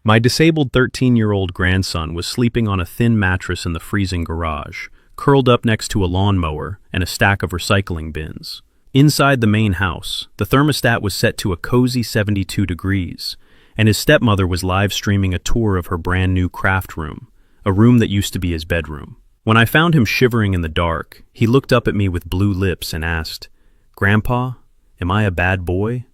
My disabled 13-year-old grandson was sleeping on a thin mattress in the freezing garage, curled up next to a lawnmower and a stack of recycling bins. Inside the main house, the thermostat was set to a cozy 72 degrees, and his stepmother was live streaming a tour of her brand new craft room, a room that used to be his bedroom. When I found him shivering in the dark, he looked up at me with blue lips and asked, "Grandpa, am I a bad boy?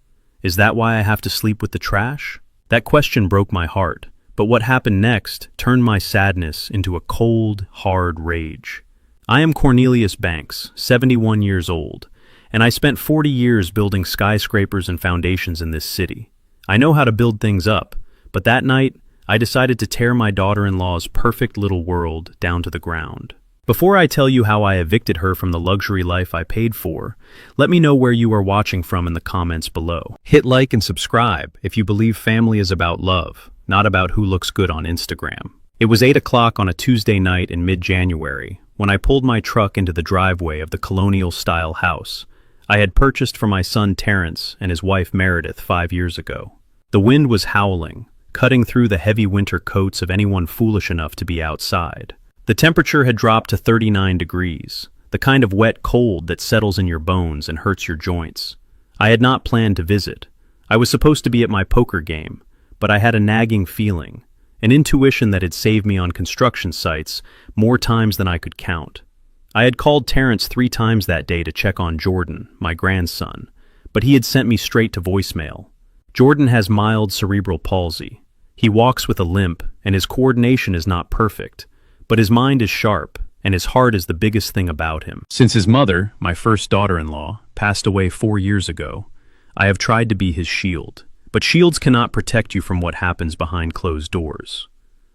Is that why I have to sleep with the trash?" That question broke my heart, but what happened next turned my sadness into a cold, hard rage. I am Cornelius Banks, 71 years old, and I spent 40 years building skyscrapers and foundations in this city. I know how to build things up, but that night, I decided to tear my daughter-in-law's perfect little world down to the ground. Before I tell you how I evicted her from the luxury life I paid for, let me know where you are watching from in the comments below. Hit like and subscribe if you believe family is about love, not about who looks good on Instagram. It was 8 o'clock on a Tuesday night in mid-January when I pulled my truck into the driveway of the colonial-style house I had purchased for my son Terrence and his wife Meredith 5 years ago. The wind was howling, cutting through the heavy winter coats of anyone foolish enough to be outside. The temperature had dropped to 39 degrees, the kind of wet cold that settles in your bones and hurts your joints. I had not planned to visit. I was supposed to be at my poker game, but I had a nagging feeling, an intuition that had saved me on construction sites more times than I could count. I had called Terrence 3 times that day to check on Jordan, my grandson, but he had sent me straight to voicemail. Jordan has mild cerebral palsy. He walks with a limp, and his coordination is not perfect, but his mind is sharp, and his heart is the biggest thing about him. Since his mother, my first daughter-in-law, passed away 4 years ago, I have tried to be his shield. But shields cannot protect you from what happens behind closed doors.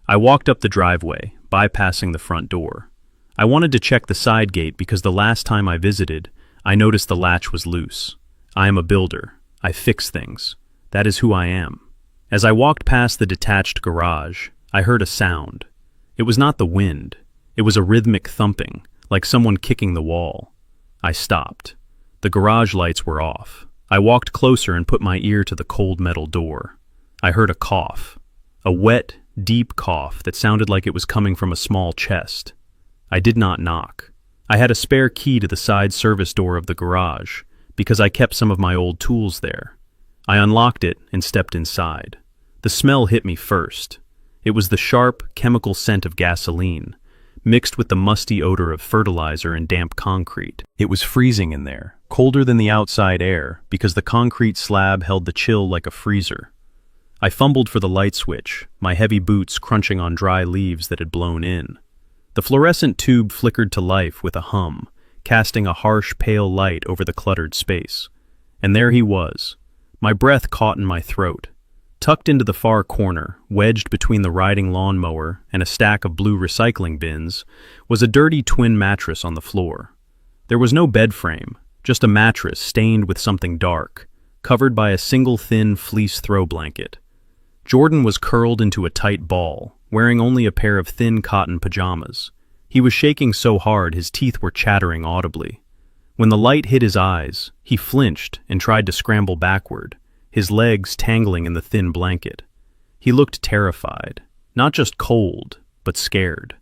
I walked up the driveway, bypassing the front door. I wanted to check the side gate because the last time I visited, I noticed the latch was loose. I am a builder. I fix things. That is who I am. As I walked past the detached garage, I heard a sound. It was not the wind. It was a rhythmic thumping, like someone kicking the wall. I stopped. The garage lights were off. I walked closer and put my ear to the cold metal door. I heard a cough. A wet, deep cough that sounded like it was coming from a small chest. I did not knock. I had a spare key to the side service door of the garage, because I kept some of my old tools there. I unlocked it and stepped inside. The smell hit me first. It was the sharp, chemical scent of gasoline, mixed with the musty odor of fertilizer and damp concrete. It was freezing in there, colder than the outside air, because the concrete slab held the chill like a freezer. I fumbled for the light switch, my heavy boots crunching on dry leaves that had blown in. The fluorescent tube flickered to life with a hum, casting a harsh, pale light over the cluttered space. And there he was. My breath caught in my throat. Tucked into the far corner, wedged between the riding lawnmower and a stack of blue recycling bins, was a dirty twin mattress on the floor. There was no bed frame, just a mattress stained with something dark, covered by a single thin fleece throw blanket. Jordan was curled into a tight ball, wearing only a pair of thin cotton pajamas. He was shaking so hard his teeth were chattering audibly. When the light hit his eyes, he flinched and tried to scramble backward, his legs tangling in the thin blanket. He looked terrified, not just cold, but scared.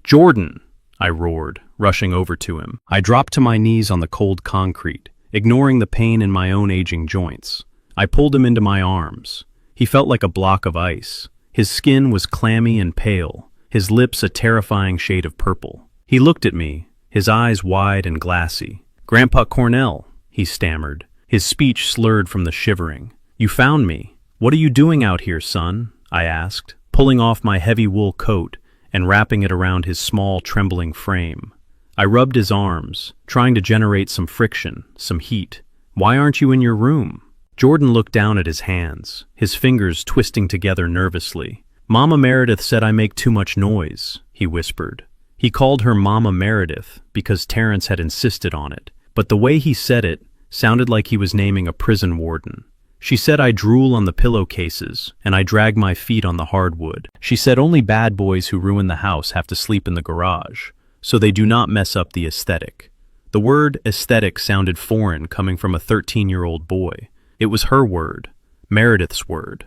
"Jordan!" I roared, rushing over to him. I dropped to my knees on the cold concrete, ignoring the pain in my own aging joints. I pulled him into my arms. He felt like a block of ice. His skin was clammy and pale, his lips a terrifying shade of purple. He looked at me, his eyes wide and glassy. "Grandpa Cornell," he stammered, his speech slurred from the shivering. "You found me. What are you doing out here, son?" I asked, pulling off my heavy wool coat and wrapping it around his small, trembling frame. I rubbed his arms, trying to generate some friction, some heat. "Why aren't you in your room?" Jordan looked down at his hands, his fingers twisting together nervously. "Mama Meredith said I make too much noise," he whispered. He called her Mama Meredith because Terrence had insisted on it, but the way he said it sounded like he was naming a prison warden. She said I drool on the pillowcases, and I drag my feet on the hardwood. She said only bad boys who ruin the house have to sleep in the garage, so they do not mess up the aesthetic. The word aesthetic sounded foreign coming from a 13-year-old boy. It was her word, Meredith's word.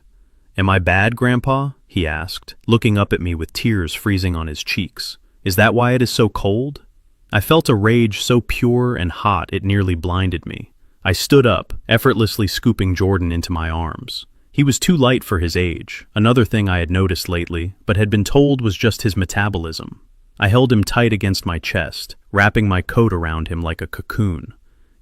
"Am I bad, Grandpa?" he asked, looking up at me with tears freezing on his cheeks. "Is that why it is so cold?" I felt a rage so pure and hot it nearly blinded me. I stood up, effortlessly scooping Jordan into my arms. He was too light for his age, another thing I had noticed lately, but had been told was just his metabolism. I held him tight against my chest, wrapping my coat around him like a cocoon.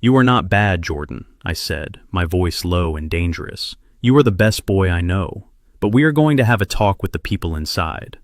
"You are not bad, Jordan," I said, my voice low and dangerous. "You are the best boy I know. But we are going to have a talk with the people inside."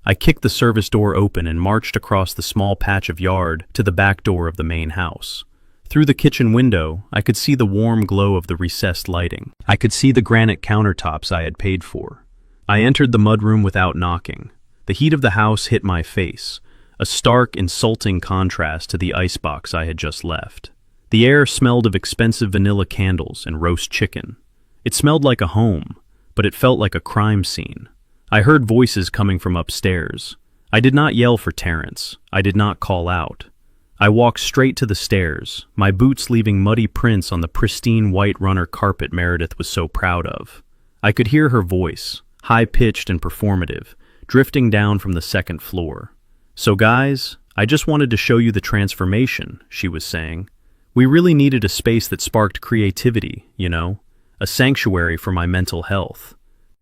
I kicked the service door open and marched across the small patch of yard to the back door of the main house. Through the kitchen window, I could see the warm glow of the recessed lighting. I could see the granite countertops I had paid for. I entered the mudroom without knocking. The heat of the house hit my face, a stark, insulting contrast to the icebox I had just left. The air smelled of expensive vanilla candles and roast chicken. It smelled like a home, but it felt like a crime scene. I heard voices coming from upstairs. I did not yell for Terrence. I did not call out. I walked straight to the stairs, my boots leaving muddy prints on the pristine white runner carpet Meredith was so proud of. I could hear her voice, high-pitched and performative, drifting down from the second floor. "So guys, I just wanted to show you the transformation," she was saying. "We really needed a space that sparked creativity, you know? A sanctuary for my mental health."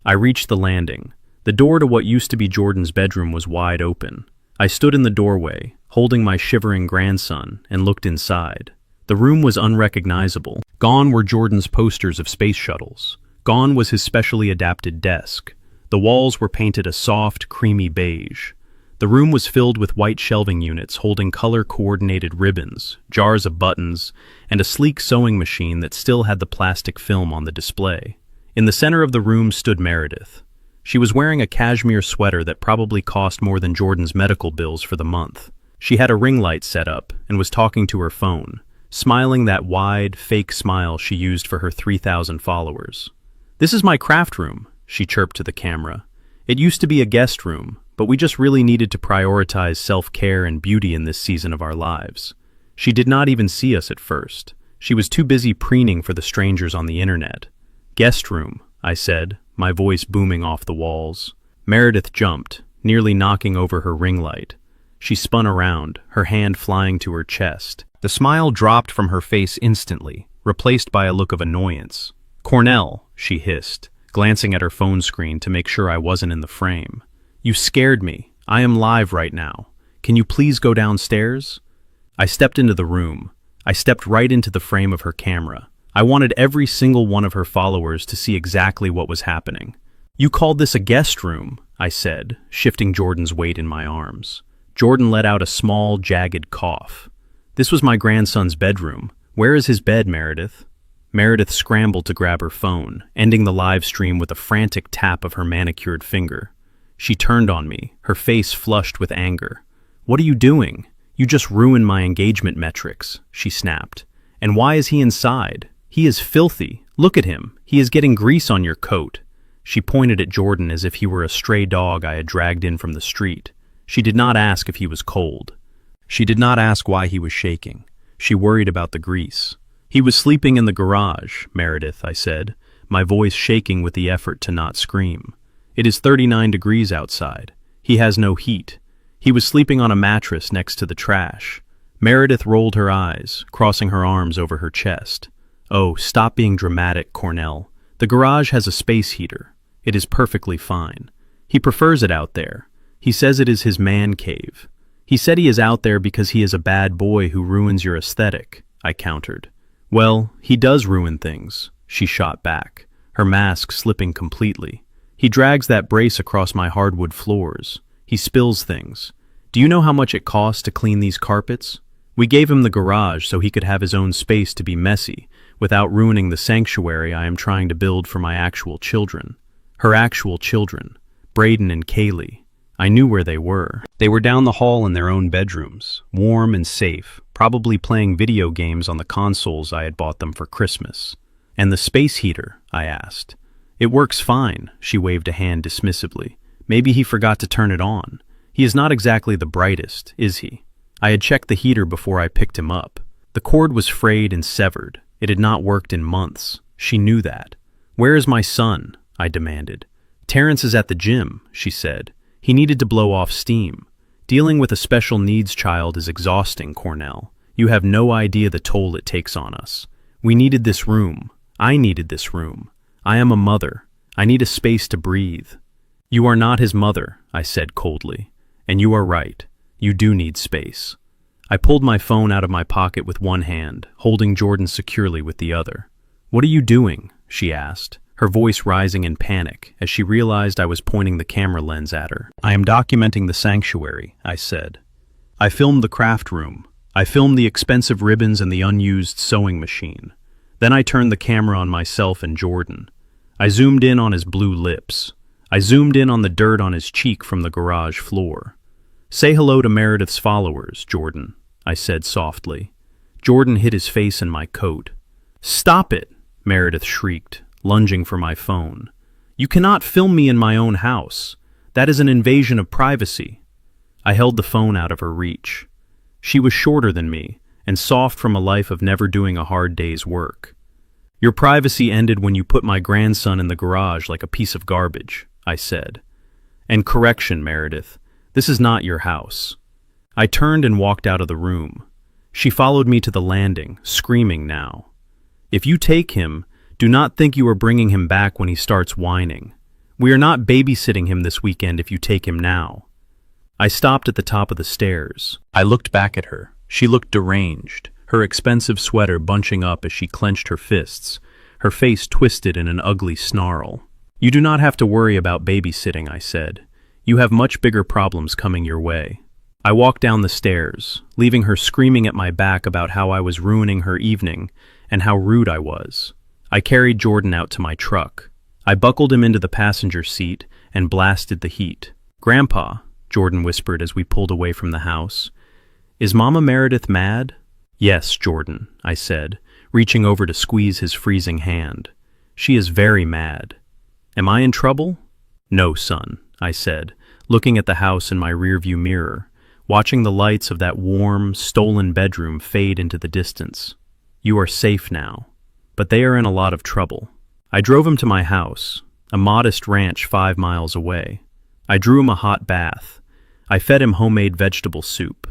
I reached the landing. The door to what used to be Jordan's bedroom was wide open. I stood in the doorway, holding my shivering grandson, and looked inside. The room was unrecognizable. Gone were Jordan's posters of space shuttles. Gone was his specially adapted desk. The walls were painted a soft, creamy beige. The room was filled with white shelving units holding color-coordinated ribbons, jars of buttons, and a sleek sewing machine that still had the plastic film on the display. In the center of the room stood Meredith. She was wearing a cashmere sweater that probably cost more than Jordan's medical bills for the month. She had a ring light set up and was talking to her phone, smiling that wide, fake smile she used for her 3,000 followers. "This is my craft room," she chirped to the camera. "It used to be a guest room, but we just really needed to prioritize self-care and beauty in this season of our lives." She did not even see us at first. She was too busy preening for the strangers on the internet. "Guest room," I said, my voice booming off the walls. Meredith jumped, nearly knocking over her ring light. She spun around, her hand flying to her chest. The smile dropped from her face instantly, replaced by a look of annoyance. "Cornell," she hissed, glancing at her phone screen to make sure I wasn't in the frame. "You scared me. I am live right now. Can you please go downstairs?" I stepped into the room. I stepped right into the frame of her camera. I wanted every single one of her followers to see exactly what was happening. "You called this a guest room," I said, shifting Jordan's weight in my arms. Jordan let out a small, jagged cough. "This was my grandson's bedroom. Where is his bed, Meredith?" Meredith scrambled to grab her phone, ending the live stream with a frantic tap of her manicured finger. She turned on me, her face flushed with anger. "What are you doing? You just ruined my engagement metrics," she snapped. "And why is he inside? He is filthy. Look at him. He is getting grease on your coat." She pointed at Jordan as if he were a stray dog I had dragged in from the street. She did not ask if he was cold. She did not ask why he was shaking. She worried about the grease. "He was sleeping in the garage, Meredith," I said, my voice shaking with the effort to not scream. "It is 39 degrees outside. He has no heat. He was sleeping on a mattress next to the trash." Meredith rolled her eyes, crossing her arms over her chest. "Oh, stop being dramatic, Cornell. The garage has a space heater. It is perfectly fine. He prefers it out there. He says it is his man cave. He said he is out there because he is a bad boy who ruins your aesthetic," I countered. "Well, he does ruin things," she shot back, her mask slipping completely. "He drags that brace across my hardwood floors. He spills things. Do you know how much it costs to clean these carpets? We gave him the garage so he could have his own space to be messy, without ruining the sanctuary I am trying to build for my actual children." Her actual children, Braden and Kaylee. I knew where they were. They were down the hall in their own bedrooms, warm and safe, probably playing video games on the consoles I had bought them for Christmas. "And the space heater?" I asked. "It works fine," she waved a hand dismissively. "Maybe he forgot to turn it on. He is not exactly the brightest, is he?" I had checked the heater before I picked him up. The cord was frayed and severed. It had not worked in months. She knew that. "Where is my son?" I demanded. Terrence is at the gym, she said. He needed to blow off steam. Dealing with a special needs child is exhausting, Cornell. You have no idea the toll it takes on us. We needed this room. I needed this room. I am a mother. I need a space to breathe. You are not his mother, I said coldly. And you are right. You do need space. I pulled my phone out of my pocket with one hand, holding Jordan securely with the other. What are you doing? She asked, her voice rising in panic as she realized I was pointing the camera lens at her. I am documenting the sanctuary, I said. I filmed the craft room. I filmed the expensive ribbons and the unused sewing machine. Then I turned the camera on myself and Jordan. I zoomed in on his blue lips. I zoomed in on the dirt on his cheek from the garage floor. Say hello to Meredith's followers, Jordan, I said softly. Jordan hid his face in my coat. Stop it, Meredith shrieked, lunging for my phone. You cannot film me in my own house. That is an invasion of privacy. I held the phone out of her reach. She was shorter than me, and soft from a life of never doing a hard day's work. Your privacy ended when you put my grandson in the garage like a piece of garbage, I said. And correction, Meredith, this is not your house. I turned and walked out of the room. She followed me to the landing, screaming now. If you take him, do not think you are bringing him back when he starts whining. We are not babysitting him this weekend if you take him now. I stopped at the top of the stairs. I looked back at her. She looked deranged, her expensive sweater bunching up as she clenched her fists, her face twisted in an ugly snarl. You do not have to worry about babysitting, I said. You have much bigger problems coming your way. I walked down the stairs, leaving her screaming at my back about how I was ruining her evening and how rude I was. I carried Jordan out to my truck. I buckled him into the passenger seat and blasted the heat. Grandpa, Jordan whispered as we pulled away from the house, is Mama Meredith mad? Yes, Jordan, I said, reaching over to squeeze his freezing hand. She is very mad. Am I in trouble? No, son, I said, looking at the house in my rearview mirror, watching the lights of that warm, stolen bedroom fade into the distance. You are safe now, but they are in a lot of trouble. I drove him to my house, a modest ranch 5 miles away. I drew him a hot bath. I fed him homemade vegetable soup.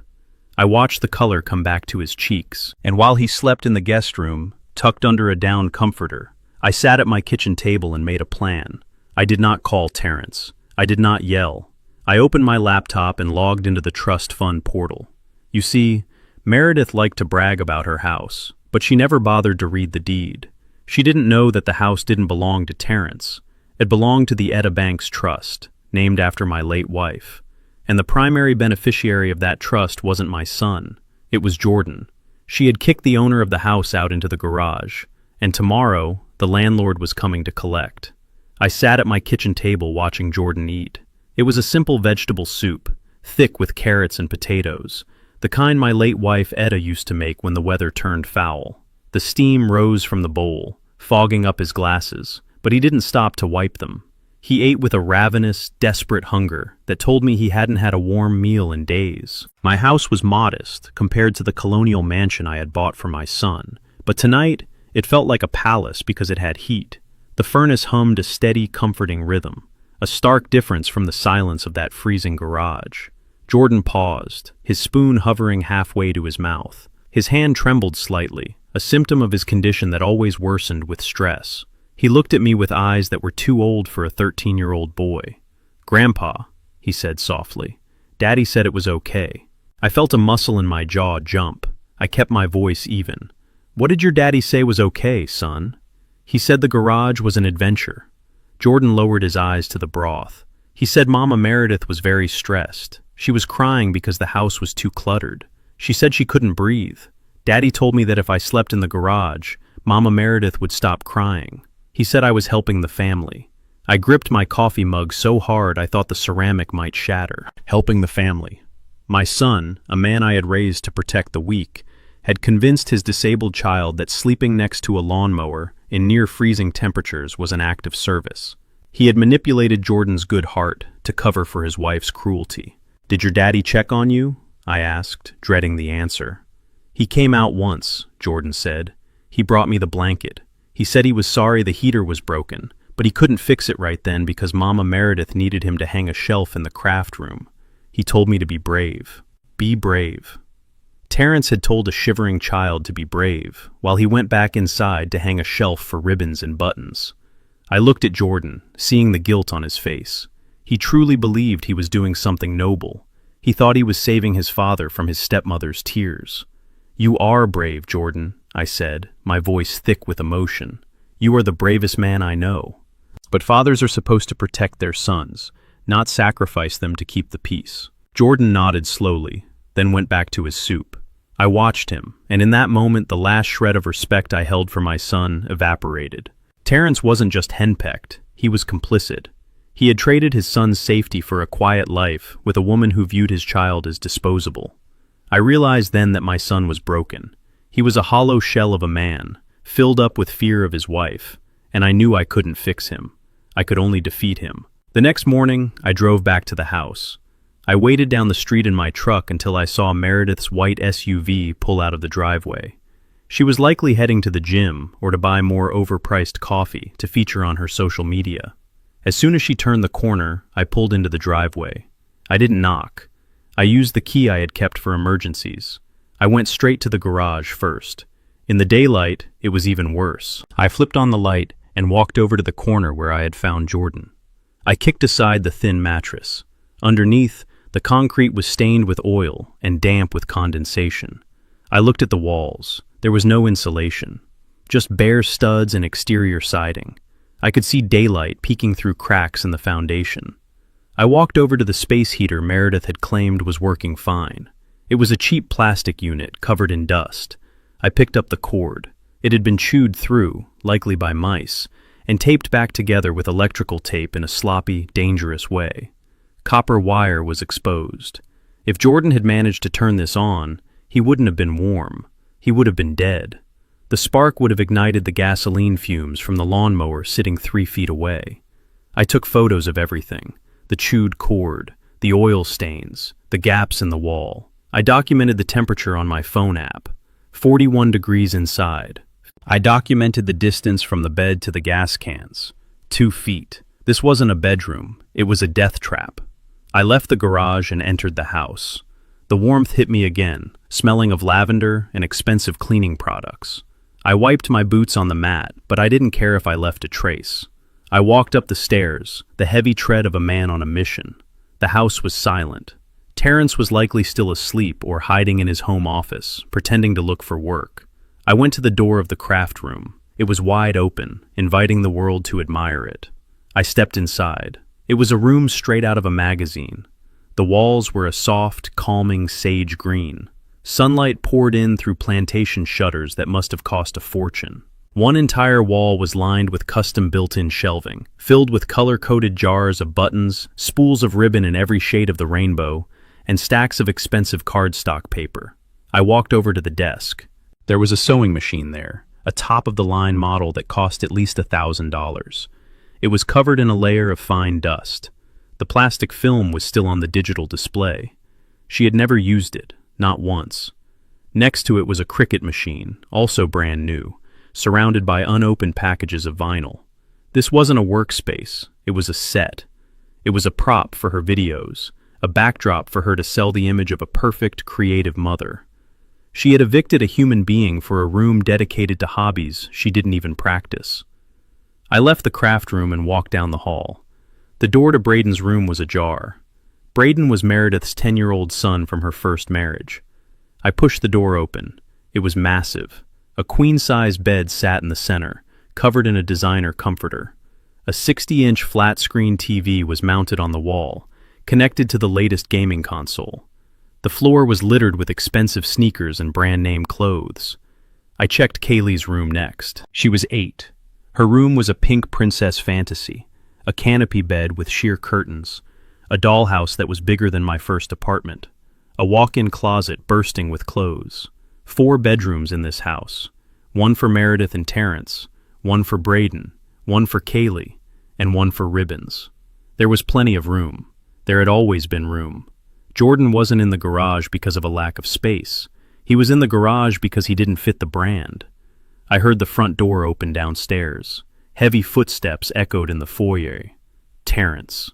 I watched the color come back to his cheeks, and while he slept in the guest room, tucked under a down comforter, I sat at my kitchen table and made a plan. I did not call Terrence. I did not yell. I opened my laptop and logged into the trust fund portal. You see, Meredith liked to brag about her house, but she never bothered to read the deed. She didn't know that the house didn't belong to Terrence. It belonged to the Banks Trust, named after my late wife. And the primary beneficiary of that trust wasn't my son. It was Jordan. She had kicked the owner of the house out into the garage, and tomorrow, the landlord was coming to collect. I sat at my kitchen table watching Jordan eat. It was a simple vegetable soup, thick with carrots and potatoes, the kind my late wife Etta used to make when the weather turned foul. The steam rose from the bowl, fogging up his glasses, but he didn't stop to wipe them. He ate with a ravenous, desperate hunger that told me he hadn't had a warm meal in days. My house was modest compared to the colonial mansion I had bought for my son, but tonight it felt like a palace because it had heat. The furnace hummed a steady, comforting rhythm, a stark difference from the silence of that freezing garage. Jordan paused, his spoon hovering halfway to his mouth. His hand trembled slightly, a symptom of his condition that always worsened with stress. He looked at me with eyes that were too old for a 13-year-old boy. Grandpa, he said softly, Daddy said it was okay. I felt a muscle in my jaw jump. I kept my voice even. What did your daddy say was okay, son? He said the garage was an adventure. Jordan lowered his eyes to the broth. He said Mama Meredith was very stressed. She was crying because the house was too cluttered. She said she couldn't breathe. Daddy told me that if I slept in the garage, Mama Meredith would stop crying. He said I was helping the family. I gripped my coffee mug so hard I thought the ceramic might shatter. Helping the family. My son, a man I had raised to protect the weak, had convinced his disabled child that sleeping next to a lawnmower in near-freezing temperatures was an act of service. He had manipulated Jordan's good heart to cover for his wife's cruelty. Did your daddy check on you? I asked, dreading the answer. He came out once, Jordan said. He brought me the blanket. He said he was sorry the heater was broken, but he couldn't fix it right then because Mama Meredith needed him to hang a shelf in the craft room. He told me to be brave. Be brave. Terrence had told a shivering child to be brave, while he went back inside to hang a shelf for ribbons and buttons. I looked at Jordan, seeing the guilt on his face. He truly believed he was doing something noble. He thought he was saving his father from his stepmother's tears. "You are brave, Jordan," I said, my voice thick with emotion. "You are the bravest man I know." But fathers are supposed to protect their sons, not sacrifice them to keep the peace. Jordan nodded slowly, then went back to his soup. I watched him, and in that moment the last shred of respect I held for my son evaporated. Terrence wasn't just henpecked, he was complicit. He had traded his son's safety for a quiet life with a woman who viewed his child as disposable. I realized then that my son was broken. He was a hollow shell of a man, filled up with fear of his wife, and I knew I couldn't fix him. I could only defeat him. The next morning, I drove back to the house. I waited down the street in my truck until I saw Meredith's white SUV pull out of the driveway. She was likely heading to the gym or to buy more overpriced coffee to feature on her social media. As soon as she turned the corner, I pulled into the driveway. I didn't knock. I used the key I had kept for emergencies. I went straight to the garage first. In the daylight, it was even worse. I flipped on the light and walked over to the corner where I had found Jordan. I kicked aside the thin mattress. Underneath, the concrete was stained with oil and damp with condensation. I looked at the walls. There was no insulation, just bare studs and exterior siding. I could see daylight peeking through cracks in the foundation. I walked over to the space heater Meredith had claimed was working fine. It was a cheap plastic unit covered in dust. I picked up the cord. It had been chewed through, likely by mice, and taped back together with electrical tape in a sloppy, dangerous way. Copper wire was exposed. If Jordan had managed to turn this on, he wouldn't have been warm. He would have been dead. The spark would have ignited the gasoline fumes from the lawnmower sitting 3 feet away. I took photos of everything: the chewed cord, the oil stains, the gaps in the wall. I documented the temperature on my phone app: 41 degrees inside. I documented the distance from the bed to the gas cans: 2 feet. This wasn't a bedroom, it was a death trap. I left the garage and entered the house. The warmth hit me again, smelling of lavender and expensive cleaning products. I wiped my boots on the mat, but I didn't care if I left a trace. I walked up the stairs, the heavy tread of a man on a mission. The house was silent. Terrence was likely still asleep or hiding in his home office, pretending to look for work. I went to the door of the craft room. It was wide open, inviting the world to admire it. I stepped inside. It was a room straight out of a magazine. The walls were a soft, calming sage green. Sunlight poured in through plantation shutters that must have cost a fortune. One entire wall was lined with custom built-in shelving, filled with color-coded jars of buttons, spools of ribbon in every shade of the rainbow, and stacks of expensive cardstock paper. I walked over to the desk. There was a sewing machine there, a top-of-the-line model that cost at least $1,000. It was covered in a layer of fine dust. The plastic film was still on the digital display. She had never used it, not once. Next to it was a Cricut machine, also brand new, surrounded by unopened packages of vinyl. This wasn't a workspace, it was a set. It was a prop for her videos, a backdrop for her to sell the image of a perfect, creative mother. She had evicted a human being for a room dedicated to hobbies she didn't even practice. I left the craft room and walked down the hall. The door to Braden's room was ajar. Braden was Meredith's 10-year-old son from her first marriage. I pushed the door open. It was massive. A queen-size bed sat in the center, covered in a designer comforter. A 60-inch flat-screen TV was mounted on the wall, connected to the latest gaming console. The floor was littered with expensive sneakers and brand-name clothes. I checked Kaylee's room next. She was 8. Her room was a pink princess fantasy, a canopy bed with sheer curtains, a dollhouse that was bigger than my first apartment, a walk-in closet bursting with clothes. 4 bedrooms in this house, one for Meredith and Terrence, one for Braden, one for Kaylee, and one for ribbons. There was plenty of room. There had always been room. Jordan wasn't in the garage because of a lack of space. He was in the garage because he didn't fit the brand. I heard the front door open downstairs. Heavy footsteps echoed in the foyer. Terrence.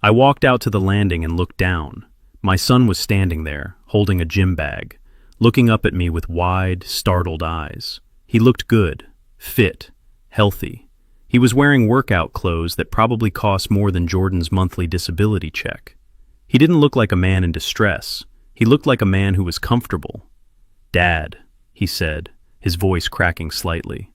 I walked out to the landing and looked down. My son was standing there, holding a gym bag, looking up at me with wide, startled eyes. He looked good, fit, healthy. He was wearing workout clothes that probably cost more than Jordan's monthly disability check. He didn't look like a man in distress. He looked like a man who was comfortable. "Dad," he said, his voice cracking slightly.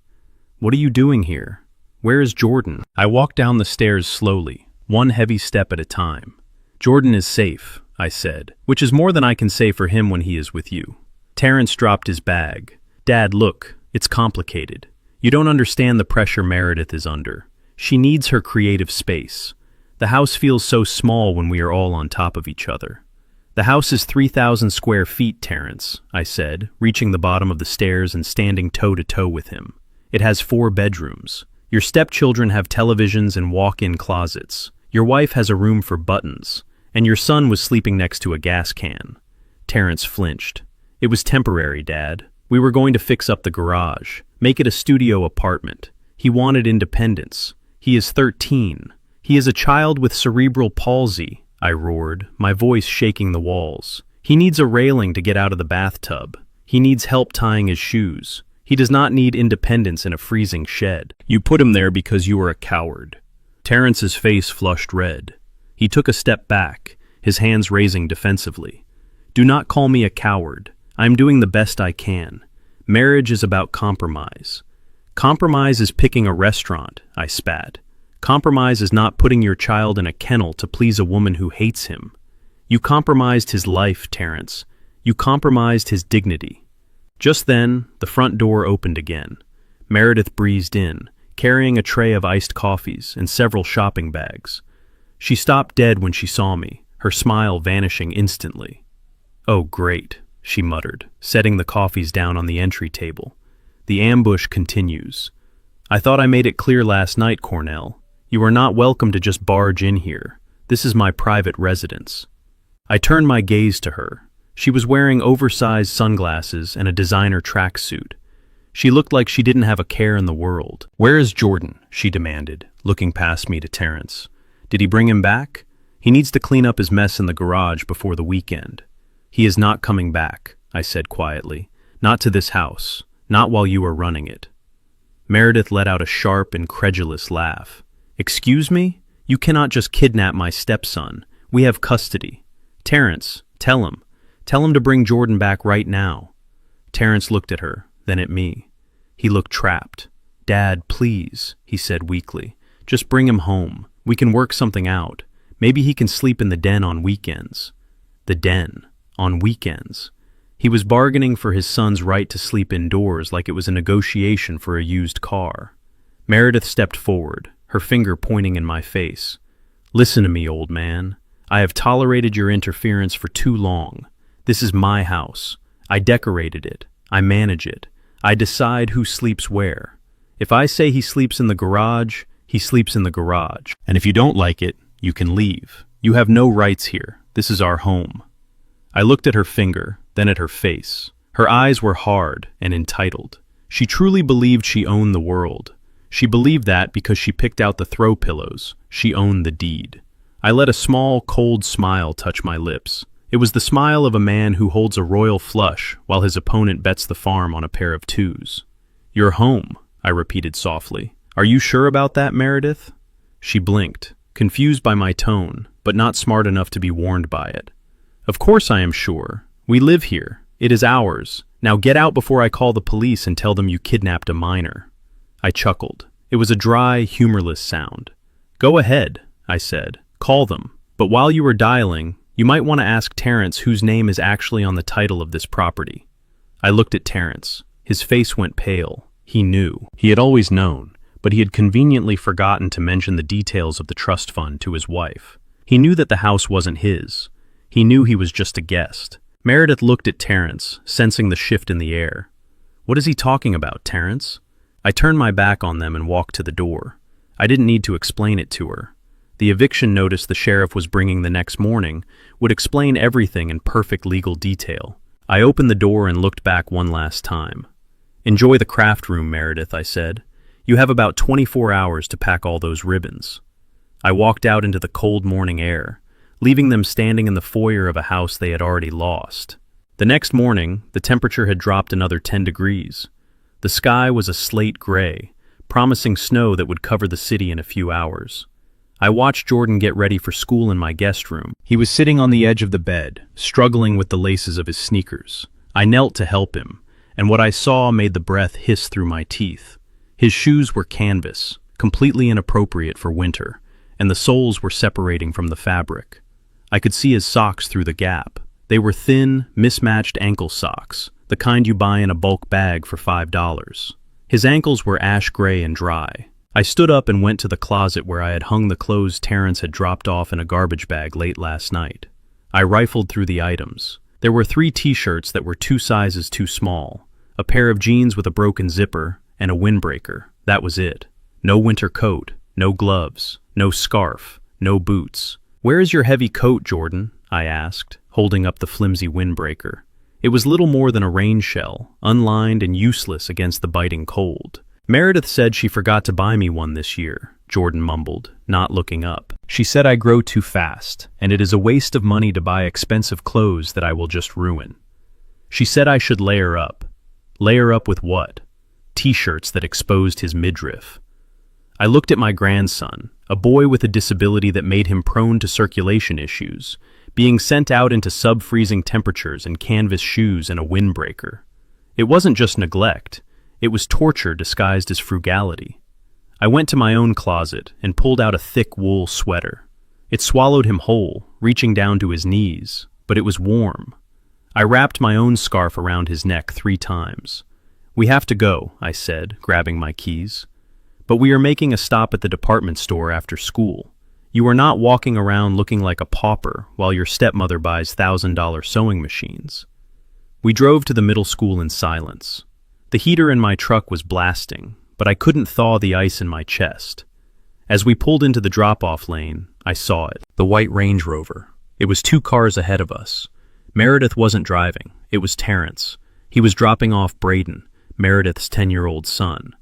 "What are you doing here? Where is Jordan?" I walked down the stairs slowly, one heavy step at a time. "Jordan is safe," I said, "which is more than I can say for him when he is with you." Terrence dropped his bag. "Dad, look, it's complicated. You don't understand the pressure Meredith is under. She needs her creative space. The house feels so small when we are all on top of each other." "The house is 3,000 square feet, Terrence," I said, reaching the bottom of the stairs and standing toe-to-toe with him. "It has 4 bedrooms. Your stepchildren have televisions and walk-in closets. Your wife has a room for buttons, and your son was sleeping next to a gas can." Terrence flinched. "It was temporary, Dad. We were going to fix up the garage, make it a studio apartment. He wanted independence. He is 13. He is a child with cerebral palsy," I roared, my voice shaking the walls. "He needs a railing to get out of the bathtub. He needs help tying his shoes. He does not need independence in a freezing shed. You put him there because you are a coward." Terrence's face flushed red. He took a step back, his hands raising defensively. "Do not call me a coward. I am doing the best I can. Marriage is about compromise. Compromise is picking a restaurant," I spat. "Compromise is not putting your child in a kennel to please a woman who hates him. You compromised his life, Terrence. You compromised his dignity." Just then, the front door opened again. Meredith breezed in, carrying a tray of iced coffees and several shopping bags. She stopped dead when she saw me, her smile vanishing instantly. "Oh, great," she muttered, setting the coffees down on the entry table. "The ambush continues. I thought I made it clear last night, Cornell. You are not welcome to just barge in here. This is my private residence." I turned my gaze to her. She was wearing oversized sunglasses and a designer tracksuit. She looked like she didn't have a care in the world. "Where is Jordan?" she demanded, looking past me to Terrence. "Did he bring him back? He needs to clean up his mess in the garage before the weekend." "He is not coming back," I said quietly. "Not to this house. Not while you are running it." Meredith let out a sharp, incredulous laugh. "Excuse me? You cannot just kidnap my stepson. We have custody. Terrence, tell him. Tell him to bring Jordan back right now." Terrence looked at her, then at me. He looked trapped. "Dad, please," he said weakly. "Just bring him home. We can work something out. Maybe he can sleep in the den on weekends." The den. On weekends. He was bargaining for his son's right to sleep indoors like it was a negotiation for a used car. Meredith stepped forward, her finger pointing in my face. "Listen to me, old man. I have tolerated your interference for too long. This is my house. I decorated it. I manage it. I decide who sleeps where. If I say he sleeps in the garage, he sleeps in the garage. And if you don't like it, you can leave. You have no rights here. This is our home." I looked at her finger, then at her face. Her eyes were hard and entitled. She truly believed she owned the world. She believed that because she picked out the throw pillows, she owned the deed. I let a small, cold smile touch my lips. It was the smile of a man who holds a royal flush while his opponent bets the farm on a pair of twos. "Your home," I repeated softly. "Are you sure about that, Meredith?" She blinked, confused by my tone, but not smart enough to be warned by it. "Of course I am sure. We live here. It is ours. Now get out before I call the police and tell them you kidnapped a minor." I chuckled. It was a dry, humorless sound. "Go ahead," I said. "Call them. But while you are dialing, you might want to ask Terrence whose name is actually on the title of this property." I looked at Terrence. His face went pale. He knew. He had always known, but he had conveniently forgotten to mention the details of the trust fund to his wife. He knew that the house wasn't his. He knew he was just a guest. Meredith looked at Terrence, sensing the shift in the air. "What is he talking about, Terrence?" I turned my back on them and walked to the door. I didn't need to explain it to her. The eviction notice the sheriff was bringing the next morning would explain everything in perfect legal detail. I opened the door and looked back one last time. "Enjoy the craft room, Meredith," I said. You have about 24 hours to pack all those ribbons." I walked out into the cold morning air, leaving them standing in the foyer of a house they had already lost. The next morning, the temperature had dropped another 10 degrees. The sky was a slate gray, promising snow that would cover the city in a few hours. I watched Jordan get ready for school in my guest room. He was sitting on the edge of the bed, struggling with the laces of his sneakers. I knelt to help him, and what I saw made the breath hiss through my teeth. His shoes were canvas, completely inappropriate for winter, and the soles were separating from the fabric. I could see his socks through the gap. They were thin, mismatched ankle socks, the kind you buy in a bulk bag for $5. His ankles were ash gray and dry. I stood up and went to the closet where I had hung the clothes Terrence had dropped off in a garbage bag late last night. I rifled through the items. There were 3 t-shirts that were 2 sizes too small, a pair of jeans with a broken zipper, and a windbreaker. That was it. No winter coat, no gloves, no scarf, no boots. "Where is your heavy coat, Jordan?" I asked, holding up the flimsy windbreaker. It was little more than a rain shell, unlined and useless against the biting cold. "Meredith said she forgot to buy me one this year," Jordan mumbled, not looking up. "She said I grow too fast, and it is a waste of money to buy expensive clothes that I will just ruin. She said I should layer up. Layer up with what? T-shirts that exposed his midriff." I looked at my grandson, a boy with a disability that made him prone to circulation issues, being sent out into sub-freezing temperatures in canvas shoes and a windbreaker. It wasn't just neglect, it was torture disguised as frugality. I went to my own closet and pulled out a thick wool sweater. It swallowed him whole, reaching down to his knees, but it was warm. I wrapped my own scarf around his neck 3 times. "We have to go," I said, grabbing my keys. "But we are making a stop at the department store after school. You are not walking around looking like a pauper while your stepmother buys $1,000 sewing machines." We drove to the middle school in silence. The heater in my truck was blasting, but I couldn't thaw the ice in my chest. As we pulled into the drop-off lane, I saw it, the white Range Rover. It was 2 cars ahead of us. Meredith wasn't driving, it was Terrence. He was dropping off Braden, Meredith's 10-year-old son.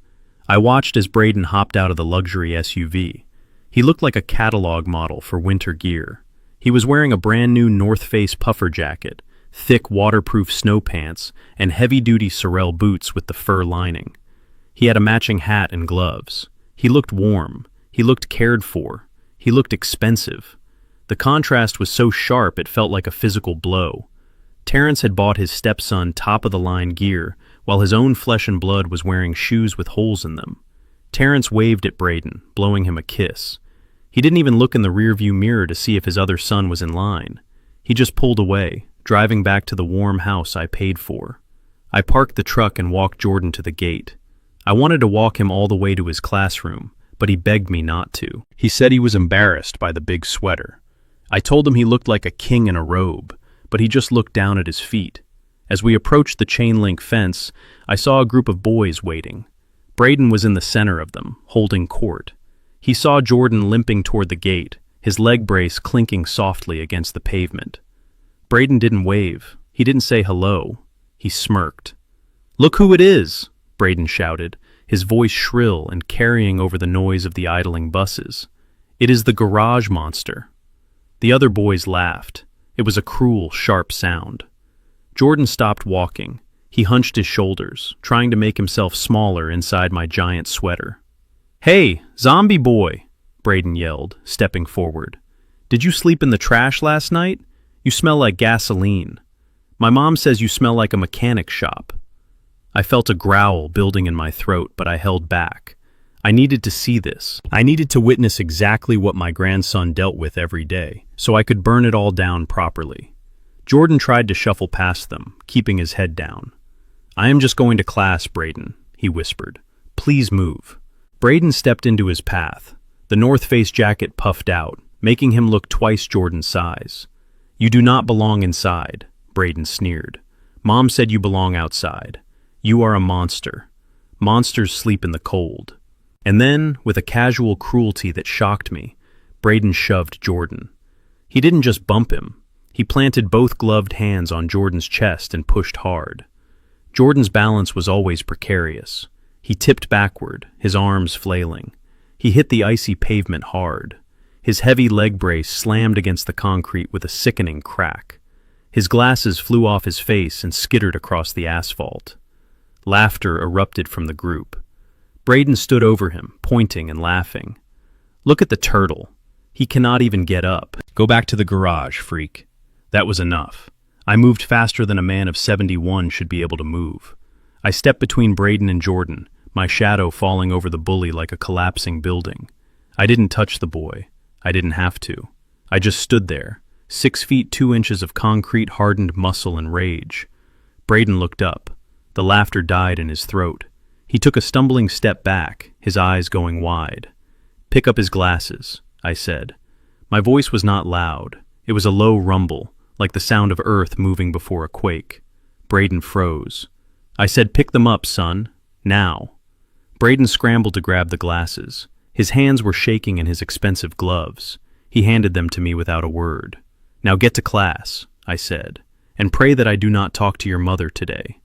I watched as Braden hopped out of the luxury SUV. He looked like a catalog model for winter gear. He was wearing a brand new North Face puffer jacket, thick waterproof snow pants, and heavy-duty Sorel boots with the fur lining. He had a matching hat and gloves. He looked warm. He looked cared for. He looked expensive. The contrast was so sharp it felt like a physical blow. Terrence had bought his stepson top-of-the-line gear, while his own flesh and blood was wearing shoes with holes in them. Terrence waved at Braden, blowing him a kiss. He didn't even look in the rearview mirror to see if his other son was in line. He just pulled away, driving back to the warm house I paid for. I parked the truck and walked Jordan to the gate. I wanted to walk him all the way to his classroom, but he begged me not to. He said he was embarrassed by the big sweater. I told him he looked like a king in a robe, but he just looked down at his feet. As we approached the chain-link fence, I saw a group of boys waiting. Braden was in the center of them, holding court. He saw Jordan limping toward the gate, his leg brace clinking softly against the pavement. Braden didn't wave. He didn't say hello. He smirked. "Look who it is!" Braden shouted, his voice shrill and carrying over the noise of the idling buses. "It is the garage monster." The other boys laughed. It was a cruel, sharp sound. Jordan stopped walking. He hunched his shoulders, trying to make himself smaller inside my giant sweater. "Hey, zombie boy!" Braden yelled, stepping forward. "Did you sleep in the trash last night? You smell like gasoline. My mom says you smell like a mechanic shop." I felt a growl building in my throat, but I held back. I needed to see this. I needed to witness exactly what my grandson dealt with every day, so I could burn it all down properly. Jordan tried to shuffle past them, keeping his head down. "I am just going to class, Braden," he whispered. "Please move." Braden stepped into his path. The North Face jacket puffed out, making him look twice Jordan's size. "You do not belong inside," Braden sneered. "Mom said you belong outside. You are a monster. Monsters sleep in the cold." And then, with a casual cruelty that shocked me, Braden shoved Jordan. He didn't just bump him. He planted both gloved hands on Jordan's chest and pushed hard. Jordan's balance was always precarious. He tipped backward, his arms flailing. He hit the icy pavement hard. His heavy leg brace slammed against the concrete with a sickening crack. His glasses flew off his face and skittered across the asphalt. Laughter erupted from the group. Braden stood over him, pointing and laughing. "Look at the turtle. He cannot even get up. Go back to the garage, freak." That was enough. I moved faster than a man of 71 should be able to move. I stepped between Braden and Jordan, my shadow falling over the bully like a collapsing building. I didn't touch the boy. I didn't have to. I just stood there, 6 feet 2 inches of concrete hardened muscle and rage. Braden looked up. The laughter died in his throat. He took a stumbling step back, his eyes going wide. "Pick up his glasses," I said. My voice was not loud. It was a low rumble, like the sound of earth moving before a quake. Braden froze. I said, "Pick them up, son. Now." Braden scrambled to grab the glasses. His hands were shaking in his expensive gloves. He handed them to me without a word. "Now get to class," I said, "and pray that I do not talk to your mother today."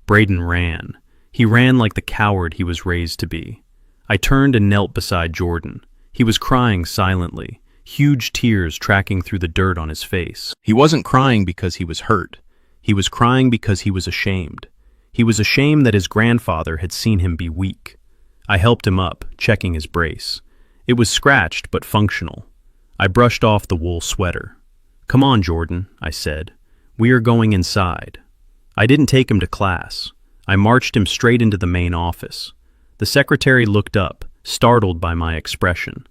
Braden ran. He ran like the coward he was raised to be. I turned and knelt beside Jordan. He was crying silently, huge tears tracking through the dirt on his face. He wasn't crying because he was hurt. He was crying because he was ashamed. He was ashamed that his grandfather had seen him be weak. I helped him up, checking his brace. It was scratched but functional. I brushed off the wool sweater. "Come on, Jordan," I said. "We are going inside." I didn't take him to class. I marched him straight into the main office. The secretary looked up, startled by my expression.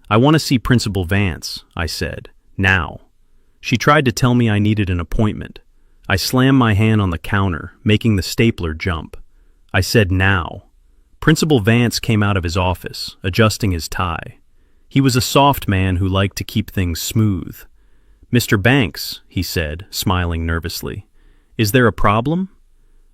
"I want to see Principal Vance," I said. "Now." She tried to tell me I needed an appointment. I slammed my hand on the counter, making the stapler jump. I said, "Now." Principal Vance came out of his office, adjusting his tie. He was a soft man who liked to keep things smooth. "Mr. Banks," he said, smiling nervously. "Is there a problem?"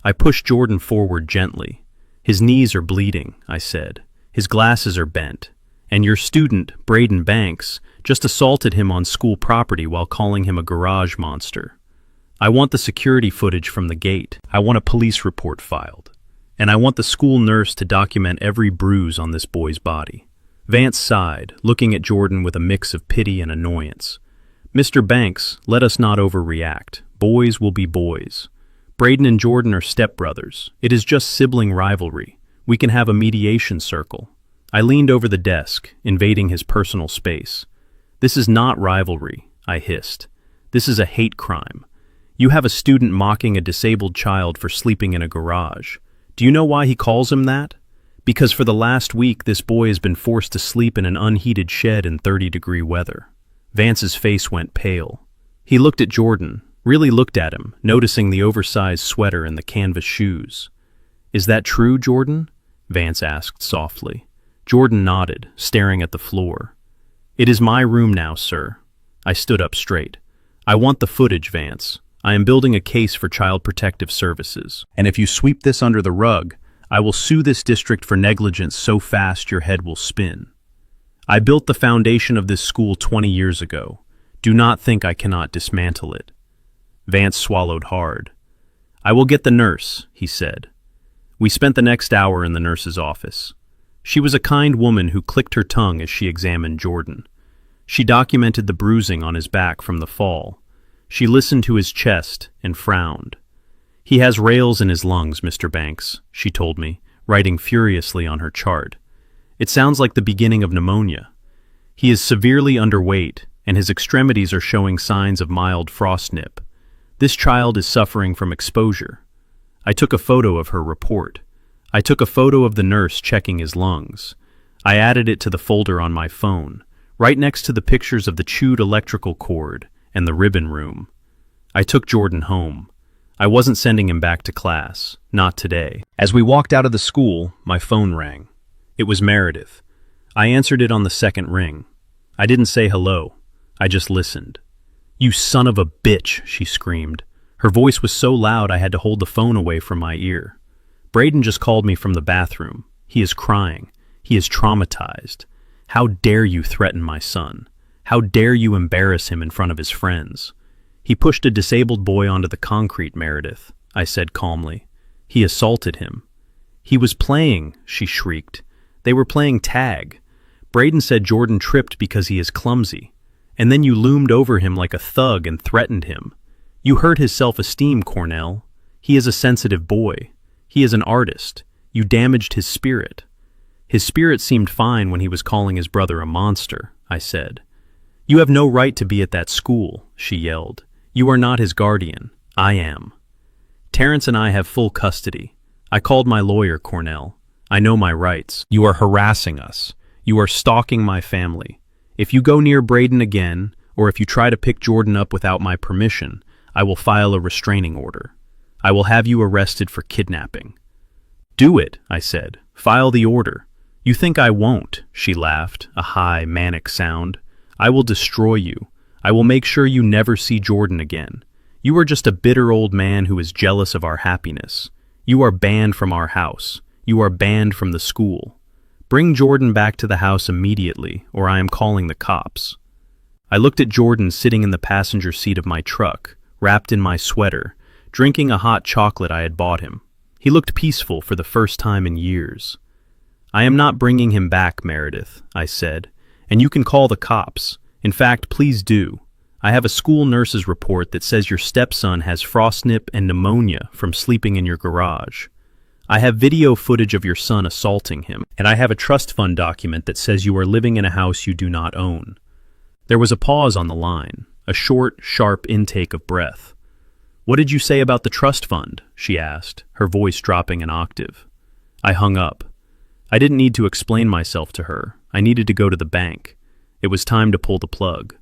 I pushed Jordan forward gently. "His knees are bleeding," I said. "His glasses are bent. And your student, Braden Banks, just assaulted him on school property while calling him a garage monster. I want the security footage from the gate. I want a police report filed. And I want the school nurse to document every bruise on this boy's body." Vance sighed, looking at Jordan with a mix of pity and annoyance. "Mr. Banks, let us not overreact. Boys will be boys. Braden and Jordan are stepbrothers. It is just sibling rivalry. We can have a mediation circle." I leaned over the desk, invading his personal space. "This is not rivalry," I hissed. "This is a hate crime. You have a student mocking a disabled child for sleeping in a garage. Do you know why he calls him that? Because for the last week this boy has been forced to sleep in an unheated shed in 30-degree weather." Vance's face went pale. He looked at Jordan, really looked at him, noticing the oversized sweater and the canvas shoes. "Is that true, Jordan?" Vance asked softly. Jordan nodded, staring at the floor. "It is my room now, sir." I stood up straight. "I want the footage, Vance. I am building a case for Child Protective Services. And if you sweep this under the rug, I will sue this district for negligence so fast your head will spin. I built the foundation of this school 20 years ago. Do not think I cannot dismantle it." Vance swallowed hard. "I will get the nurse," he said. We spent the next hour in the nurse's office. She was a kind woman who clicked her tongue as she examined Jordan. She documented the bruising on his back from the fall. She listened to his chest and frowned. "He has rails in his lungs, Mr. Banks," she told me, writing furiously on her chart. "It sounds like the beginning of pneumonia. He is severely underweight, and his extremities are showing signs of mild frostnip. This child is suffering from exposure." I took a photo of her report. I took a photo of the nurse checking his lungs. I added it to the folder on my phone, right next to the pictures of the chewed electrical cord and the ribbon room. I took Jordan home. I wasn't sending him back to class, not today. As we walked out of the school, my phone rang. It was Meredith. I answered it on the second ring. I didn't say hello. I just listened. "You son of a bitch," she screamed. Her voice was so loud I had to hold the phone away from my ear. "Braden just called me from the bathroom. He is crying. He is traumatized. How dare you threaten my son? How dare you embarrass him in front of his friends?" "He pushed a disabled boy onto the concrete, Meredith," I said calmly. "He assaulted him." "He was playing," she shrieked. "They were playing tag. Braden said Jordan tripped because he is clumsy. And then you loomed over him like a thug and threatened him. You hurt his self-esteem, Cornell. He is a sensitive boy. He is an artist. You damaged his spirit." "His spirit seemed fine when he was calling his brother a monster," I said. "You have no right to be at that school," she yelled. "You are not his guardian. I am. Terrence and I have full custody. I called my lawyer, Cornell. I know my rights. You are harassing us. You are stalking my family. If you go near Braden again, or if you try to pick Jordan up without my permission, I will file a restraining order. I will have you arrested for kidnapping." "Do it," I said. "File the order." "You think I won't," she laughed, a high, manic sound. "I will destroy you. I will make sure you never see Jordan again. You are just a bitter old man who is jealous of our happiness. You are banned from our house. You are banned from the school. Bring Jordan back to the house immediately, or I am calling the cops." I looked at Jordan sitting in the passenger seat of my truck, wrapped in my sweater, drinking a hot chocolate I had bought him. He looked peaceful for the first time in years. "I am not bringing him back, Meredith," I said, "and you can call the cops. In fact, please do. I have a school nurse's report that says your stepson has frostnip and pneumonia from sleeping in your garage. I have video footage of your son assaulting him, and I have a trust fund document that says you are living in a house you do not own." There was a pause on the line, a short, sharp intake of breath. "What did you say about the trust fund?" she asked, her voice dropping an octave. I hung up. I didn't need to explain myself to her. I needed to go to the bank. It was time to pull the plug.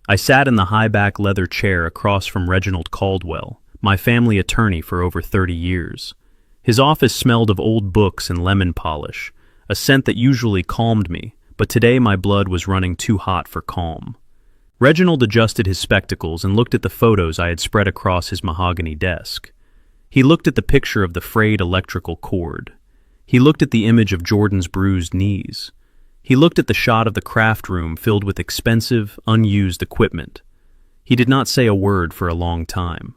I sat in the high-back leather chair across from Reginald Caldwell, my family attorney for over 30 years. His office smelled of old books and lemon polish, a scent that usually calmed me, but today my blood was running too hot for calm. Reginald adjusted his spectacles and looked at the photos I had spread across his mahogany desk. He looked at the picture of the frayed electrical cord. He looked at the image of Jordan's bruised knees. He looked at the shot of the craft room filled with expensive, unused equipment. He did not say a word for a long time.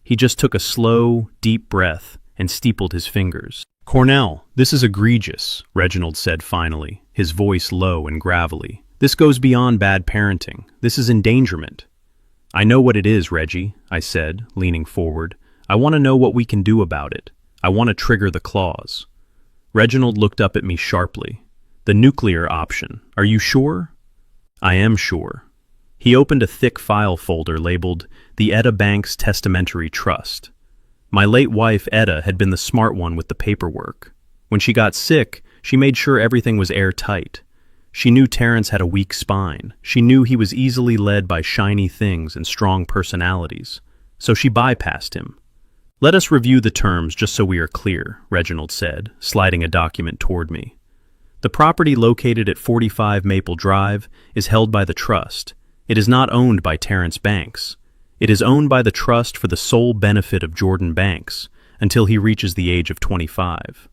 He just took a slow, deep breath and steepled his fingers. "Cornell, this is egregious," Reginald said finally, his voice low and gravelly. "This goes beyond bad parenting. This is endangerment." "I know what it is, Reggie," I said, leaning forward. "I want to know what we can do about it. I want to trigger the clause." Reginald looked up at me sharply. "The nuclear option. Are you sure?" "I am sure." He opened a thick file folder labeled the Etta Banks Testamentary Trust. My late wife, Etta, had been the smart one with the paperwork. When she got sick, she made sure everything was airtight. She knew Terrence had a weak spine. She knew he was easily led by shiny things and strong personalities. So she bypassed him. "Let us review the terms just so we are clear," Reginald said, sliding a document toward me. "The property located at 45 Maple Drive is held by the trust. It is not owned by Terrence Banks. It is owned by the trust for the sole benefit of Jordan Banks until he reaches the age of 25.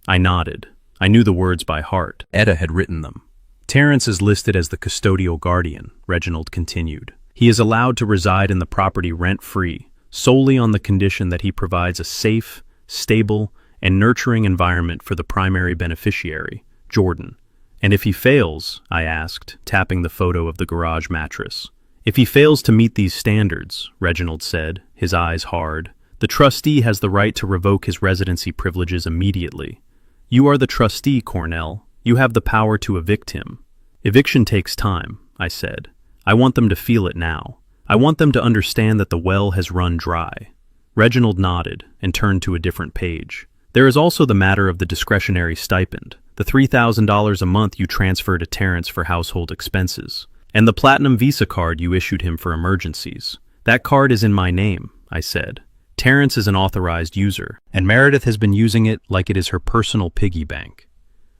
I nodded. I knew the words by heart. Etta had written them. "Terrence is listed as the custodial guardian," Reginald continued. "He is allowed to reside in the property rent-free, solely on the condition that he provides a safe, stable, and nurturing environment for the primary beneficiary, Jordan. And if he fails," I asked, tapping the photo of the garage mattress. "If he fails to meet these standards," Reginald said, his eyes hard, "the trustee has the right to revoke his residency privileges immediately. You are the trustee, Cornell. You have the power to evict him." "Eviction takes time," I said. "I want them to feel it now. I want them to understand that the well has run dry." Reginald nodded and turned to a different page. "There is also the matter of the discretionary stipend, the $3,000 a month you transfer to Terrence for household expenses, and the Platinum Visa card you issued him for emergencies. That card is in my name," I said. "Terrence is an authorized user, and Meredith has been using it like it is her personal piggy bank."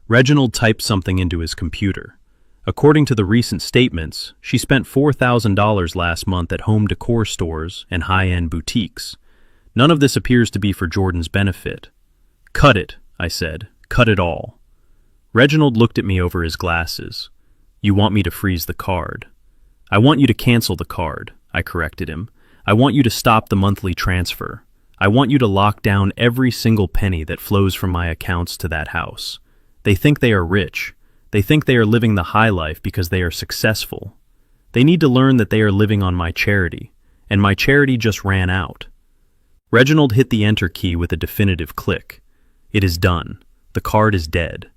Reginald typed something into his computer. According to the recent statements, she spent $4,000 last month at home decor stores and high-end boutiques. None of this appears to be for Jordan's benefit. "Cut it," I said. "Cut it all." Reginald looked at me over his glasses. "You want me to freeze the card." "I want you to cancel the card," I corrected him. "I want you to stop the monthly transfer. I want you to lock down every single penny that flows from my accounts to that house. They think they are rich. They think they are living the high life because they are successful. They need to learn that they are living on my charity, and my charity just ran out." Reginald hit the enter key with a definitive click. It is done. The card is dead.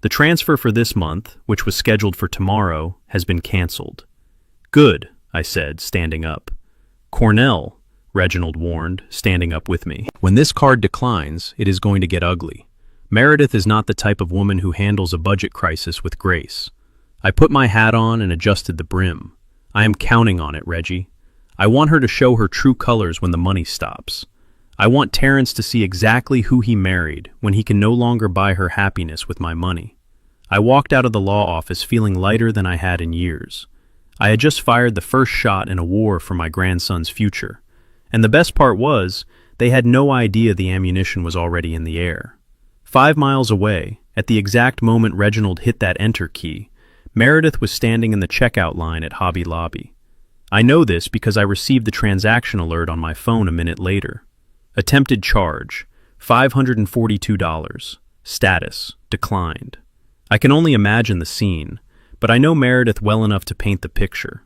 The transfer for this month, which was scheduled for tomorrow, has been canceled. "Good," I said, standing up. "Cornell," Reginald warned, standing up with me. "When this card declines, it is going to get ugly. Meredith is not the type of woman who handles a budget crisis with grace." I put my hat on and adjusted the brim. "I am counting on it, Reggie. I want her to show her true colors when the money stops. I want Terrence to see exactly who he married when he can no longer buy her happiness with my money." I walked out of the law office feeling lighter than I had in years. I had just fired the first shot in a war for my grandson's future. And the best part was, they had no idea the ammunition was already in the air. 5 miles away, at the exact moment Reginald hit that enter key, Meredith was standing in the checkout line at Hobby Lobby. I know this because I received the transaction alert on my phone a minute later. Attempted charge, $542. Status, declined. I can only imagine the scene, but I know Meredith well enough to paint the picture.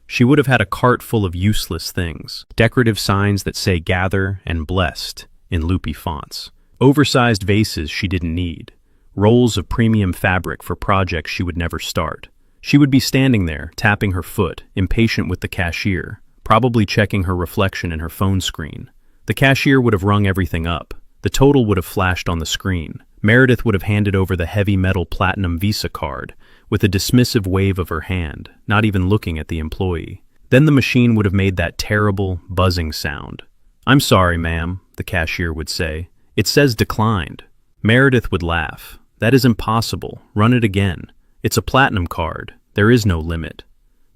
She would have had a cart full of useless things, decorative signs that say "Gather" and "Blessed" in loopy fonts, oversized vases she didn't need, rolls of premium fabric for projects she would never start. She would be standing there, tapping her foot, impatient with the cashier, probably checking her reflection in her phone screen. The cashier would have rung everything up. The total would have flashed on the screen. Meredith would have handed over the heavy metal platinum Visa card, with a dismissive wave of her hand, not even looking at the employee. Then the machine would have made that terrible, buzzing sound. "I'm sorry, ma'am," the cashier would say. "It says declined." Meredith would laugh. "That is impossible. Run it again. It's a platinum card. There is no limit."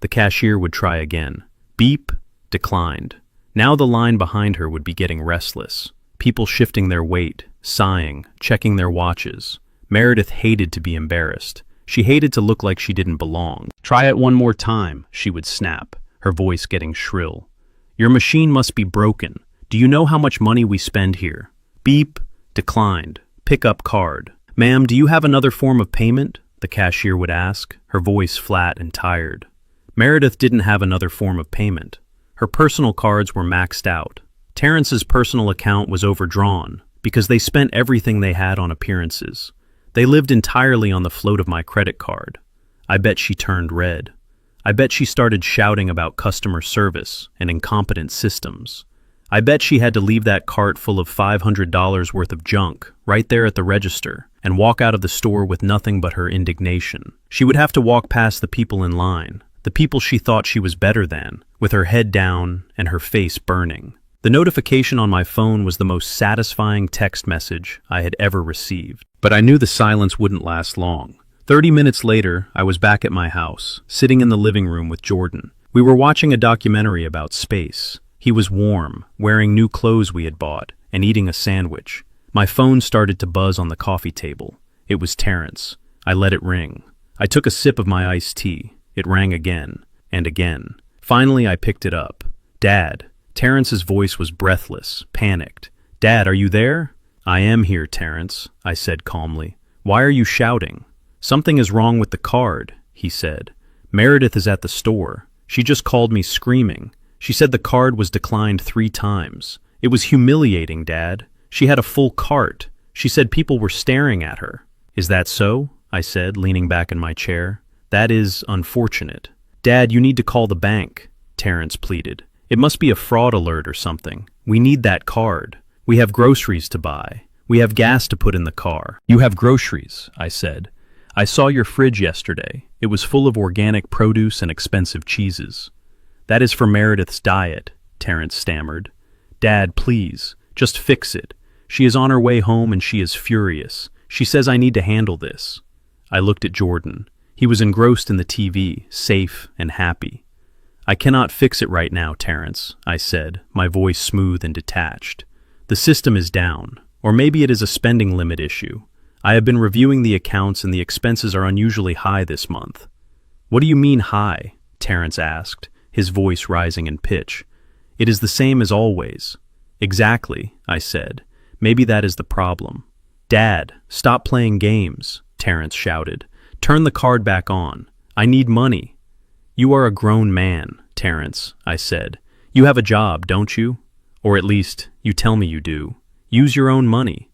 The cashier would try again. Beep, declined. Now the line behind her would be getting restless. People shifting their weight, sighing, checking their watches. Meredith hated to be embarrassed. She hated to look like she didn't belong. "Try it one more time," she would snap, her voice getting shrill. "Your machine must be broken. Do you know how much money we spend here?" Beep, declined. Pick up card. "Ma'am, do you have another form of payment?" the cashier would ask, her voice flat and tired. Meredith didn't have another form of payment. Her personal cards were maxed out. Terrence's personal account was overdrawn because they spent everything they had on appearances. They lived entirely on the float of my credit card. I bet she turned red. I bet she started shouting about customer service and incompetent systems. I bet she had to leave that cart full of $500 worth of junk right there at the register and walk out of the store with nothing but her indignation. She would have to walk past the people in line, the people she thought she was better than, with her head down and her face burning. The notification on my phone was the most satisfying text message I had ever received. But I knew the silence wouldn't last long. 30 minutes later, I was back at my house, sitting in the living room with Jordan. We were watching a documentary about space. He was warm, wearing new clothes we had bought, and eating a sandwich. My phone started to buzz on the coffee table. It was Terrence. I let it ring. I took a sip of my iced tea. It rang again, and again. Finally, I picked it up. "Dad." Terrence's voice was breathless, panicked. "Dad, are you there?" "I am here, Terrence," I said calmly. "Why are you shouting?" "Something is wrong with the card," he said. "Meredith is at the store. She just called me screaming. She said the card was declined 3 times. It was humiliating, Dad. She had a full cart. She said people were staring at her." "Is that so?" I said, leaning back in my chair. "That is unfortunate." "Dad, you need to call the bank," Terrence pleaded. "It must be a fraud alert or something. We need that card. We have groceries to buy. We have gas to put in the car." "You have groceries," I said. "I saw your fridge yesterday. It was full of organic produce and expensive cheeses." "That is for Meredith's diet," Terrence stammered. "Dad, please, just fix it. She is on her way home and she is furious. She says I need to handle this." I looked at Jordan. He was engrossed in the TV, safe and happy. "I cannot fix it right now, Terrence," I said, my voice smooth and detached. "The system is down, or maybe it is a spending limit issue. I have been reviewing the accounts and the expenses are unusually high this month." "What do you mean high?" Terrence asked, his voice rising in pitch. "It is the same as always. Exactly, I said. Maybe that is the problem. Dad, stop playing games, Terrence shouted. Turn the card back on. I need money. You are a grown man, Terrence, I said. You have a job, don't you? Or at least, you tell me you do. Use your own money.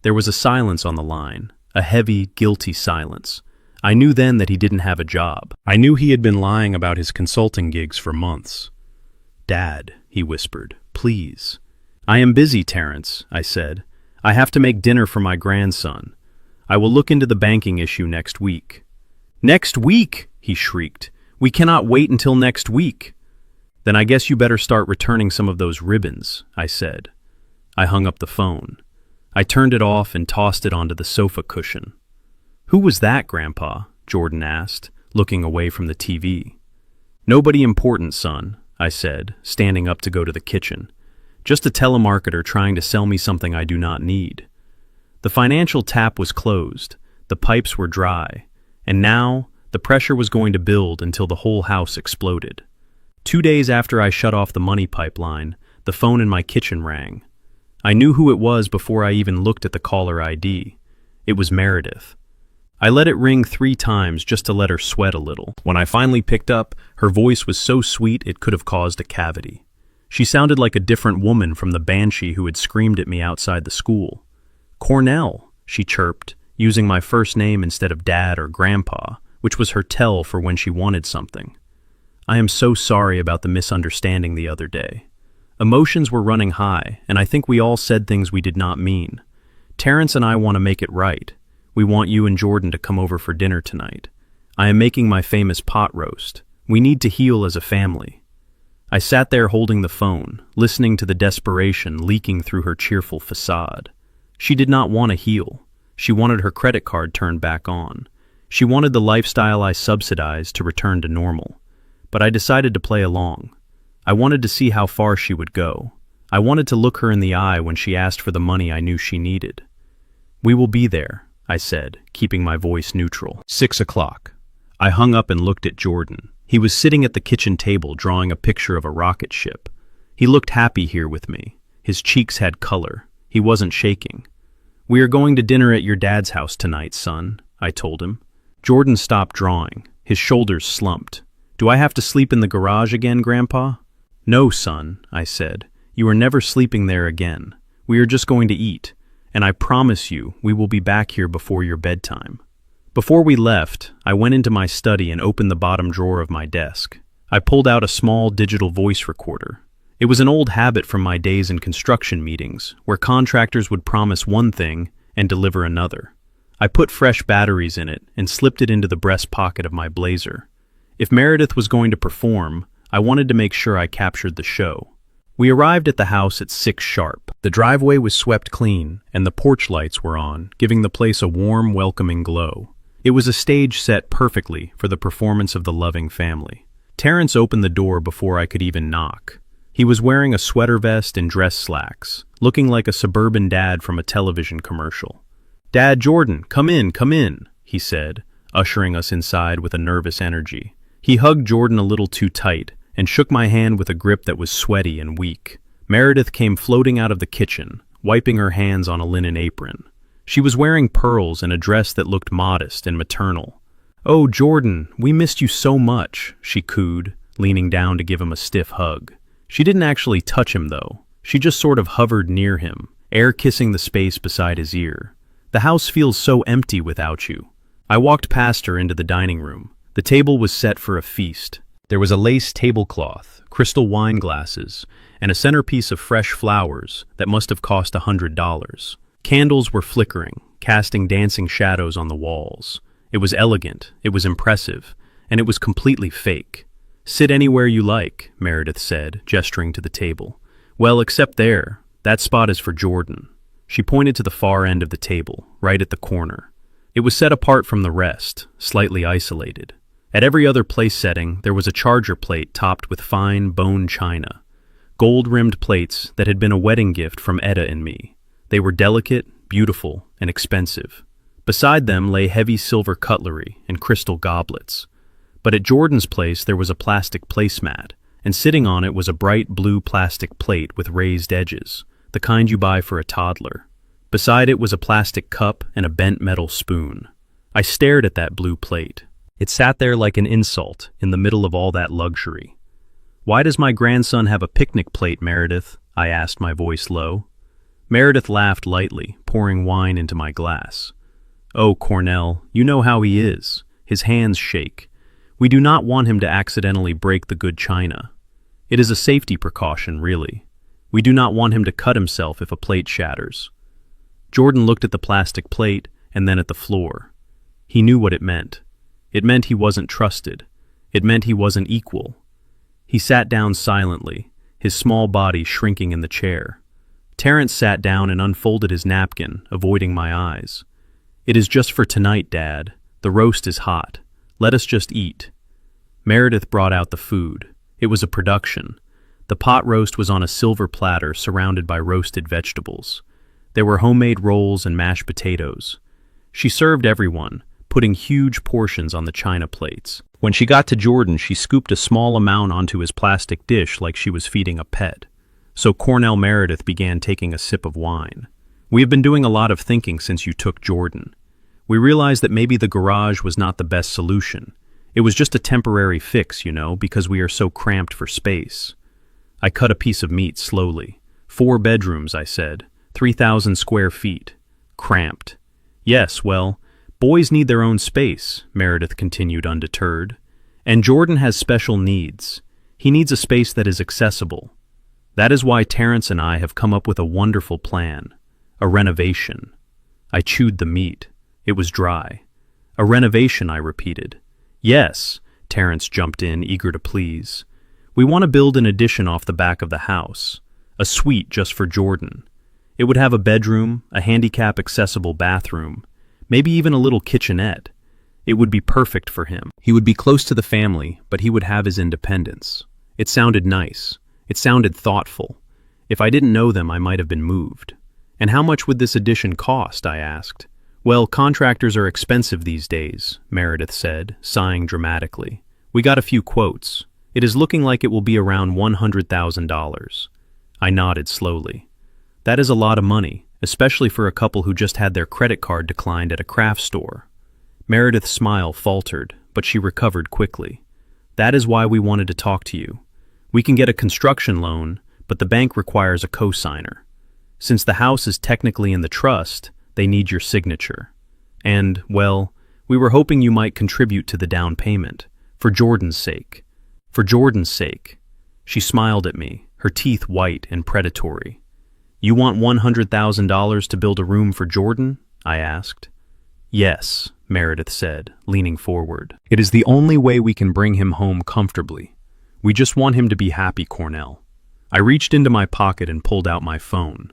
There was a silence on the line, a heavy, guilty silence. I knew then that he didn't have a job. I knew he had been lying about his consulting gigs for months. Dad, he whispered, please. I am busy, Terrence, I said. I have to make dinner for my grandson. I will look into the banking issue next week. Next week, he shrieked. We cannot wait until next week. Then I guess you better start returning some of those ribbons, I said. I hung up the phone. I turned it off and tossed it onto the sofa cushion. Who was that, Grandpa? Jordan asked, looking away from the TV. Nobody important, son, I said, standing up to go to the kitchen. Just a telemarketer trying to sell me something I do not need. The financial tap was closed, the pipes were dry, and now the pressure was going to build until the whole house exploded. 2 days after I shut off the money pipeline, the phone in my kitchen rang. I knew who it was before I even looked at the caller ID. It was Meredith. I let it ring 3 times just to let her sweat a little. When I finally picked up, her voice was so sweet it could have caused a cavity. She sounded like a different woman from the banshee who had screamed at me outside the school. Cornell, she chirped, using my first name instead of Dad or Grandpa, which was her tell for when she wanted something. I am so sorry about the misunderstanding the other day. Emotions were running high, and I think we all said things we did not mean. Terrence and I want to make it right. We want you and Jordan to come over for dinner tonight. I am making my famous pot roast. We need to heal as a family. I sat there holding the phone, listening to the desperation leaking through her cheerful facade. She did not want to heal. She wanted her credit card turned back on. She wanted the lifestyle I subsidized to return to normal. But I decided to play along. I wanted to see how far she would go. I wanted to look her in the eye when she asked for the money I knew she needed. We will be there, I said, keeping my voice neutral. 6 o'clock. I hung up and looked at Jordan. He was sitting at the kitchen table drawing a picture of a rocket ship. He looked happy here with me. His cheeks had color. He wasn't shaking. We are going to dinner at your dad's house tonight, son, I told him. Jordan stopped drawing. His shoulders slumped. Do I have to sleep in the garage again, Grandpa? No, son, I said. You are never sleeping there again. We are just going to eat, and I promise you we will be back here before your bedtime. Before we left, I went into my study and opened the bottom drawer of my desk. I pulled out a small digital voice recorder. It was an old habit from my days in construction meetings, where contractors would promise one thing and deliver another. I put fresh batteries in it and slipped it into the breast pocket of my blazer. If Meredith was going to perform, I wanted to make sure I captured the show. We arrived at the house at 6 sharp. The driveway was swept clean, and the porch lights were on, giving the place a warm, welcoming glow. It was a stage set perfectly for the performance of the loving family. Terrence opened the door before I could even knock. He was wearing a sweater vest and dress slacks, looking like a suburban dad from a television commercial. "Dad, Jordan, come in," he said, ushering us inside with a nervous energy. He hugged Jordan a little too tight and shook my hand with a grip that was sweaty and weak. Meredith came floating out of the kitchen, wiping her hands on a linen apron. She was wearing pearls and a dress that looked modest and maternal. "Oh, Jordan, we missed you so much," she cooed, leaning down to give him a stiff hug. She didn't actually touch him, though. She just sort of hovered near him, air kissing the space beside his ear. "The house feels so empty without you." I walked past her into the dining room. The table was set for a feast. There was a lace tablecloth, crystal wine glasses, and a centerpiece of fresh flowers that must have cost $100. Candles were flickering, casting dancing shadows on the walls. It was elegant, it was impressive, and it was completely fake. "Sit anywhere you like," Meredith said, gesturing to the table. "Well, except there. That spot is for Jordan." She pointed to the far end of the table, right at the corner. It was set apart from the rest, slightly isolated. At every other place setting, there was a charger plate topped with fine bone china. Gold-rimmed plates that had been a wedding gift from Etta and me. They were delicate, beautiful, and expensive. Beside them lay heavy silver cutlery and crystal goblets. But at Jordan's place there was a plastic placemat, and sitting on it was a bright blue plastic plate with raised edges, the kind you buy for a toddler. Beside it was a plastic cup and a bent metal spoon. I stared at that blue plate. It sat there like an insult in the middle of all that luxury. "Why does my grandson have a picnic plate, Meredith?" I asked, my voice low. Meredith laughed lightly, pouring wine into my glass. "Oh, Cornell, you know how he is. His hands shake. We do not want him to accidentally break the good china. It is a safety precaution, really. We do not want him to cut himself if a plate shatters." Jordan looked at the plastic plate and then at the floor. He knew what it meant. It meant he wasn't trusted. It meant he wasn't equal. He sat down silently, his small body shrinking in the chair. Terrence sat down and unfolded his napkin, avoiding my eyes. "It is just for tonight, Dad. The roast is hot. Let us just eat." Meredith brought out the food. It was a production. The pot roast was on a silver platter surrounded by roasted vegetables. There were homemade rolls and mashed potatoes. She served everyone, putting huge portions on the china plates. When she got to Jordan, she scooped a small amount onto his plastic dish like she was feeding a pet. So Cornell Meredith began taking a sip of wine. "We have been doing a lot of thinking since you took Jordan. We realized that maybe the garage was not the best solution. It was just a temporary fix, you know, because we are so cramped for space." I cut a piece of meat slowly. 4 bedrooms, I said. 3,000 square feet. Cramped. "Yes, well, boys need their own space," Meredith continued undeterred. "And Jordan has special needs. He needs a space that is accessible. That is why Terrence and I have come up with a wonderful plan. A renovation." I chewed the meat. It was dry. "A renovation," I repeated. "Yes," Terrence jumped in, eager to please. "We want to build an addition off the back of the house. A suite just for Jordan. It would have a bedroom, a handicap-accessible bathroom, maybe even a little kitchenette. It would be perfect for him. He would be close to the family, but he would have his independence." It sounded nice. It sounded thoughtful. If I didn't know them, I might have been moved. "And how much would this addition cost?" I asked. "Well, contractors are expensive these days," Meredith said, sighing dramatically. "We got a few quotes. It is looking like it will be around $100,000. I nodded slowly. "That is a lot of money, especially for a couple who just had their credit card declined at a craft store." Meredith's smile faltered, but she recovered quickly. "That is why we wanted to talk to you. We can get a construction loan, but the bank requires a co-signer. Since the house is technically in the trust, they need your signature. And, well, we were hoping you might contribute to the down payment, for Jordan's sake." "For Jordan's sake." She smiled at me, her teeth white and predatory. "You want $100,000 to build a room for Jordan?" I asked. "Yes," Meredith said, leaning forward. "It is the only way we can bring him home comfortably. We just want him to be happy, Cornell." I reached into my pocket and pulled out my phone.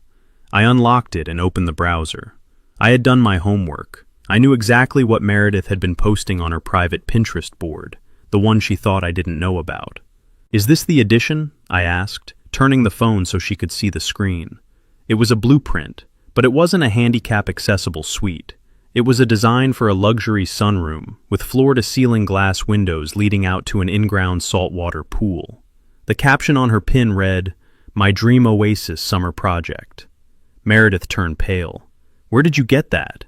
I unlocked it and opened the browser. I had done my homework. I knew exactly what Meredith had been posting on her private Pinterest board, the one she thought I didn't know about. "Is this the addition?" I asked, turning the phone so she could see the screen. It was a blueprint, but it wasn't a handicap-accessible suite. It was a design for a luxury sunroom, with floor-to-ceiling glass windows leading out to an in-ground saltwater pool. The caption on her pin read, "My Dream Oasis Summer Project." Meredith turned pale. "Where did you get that?"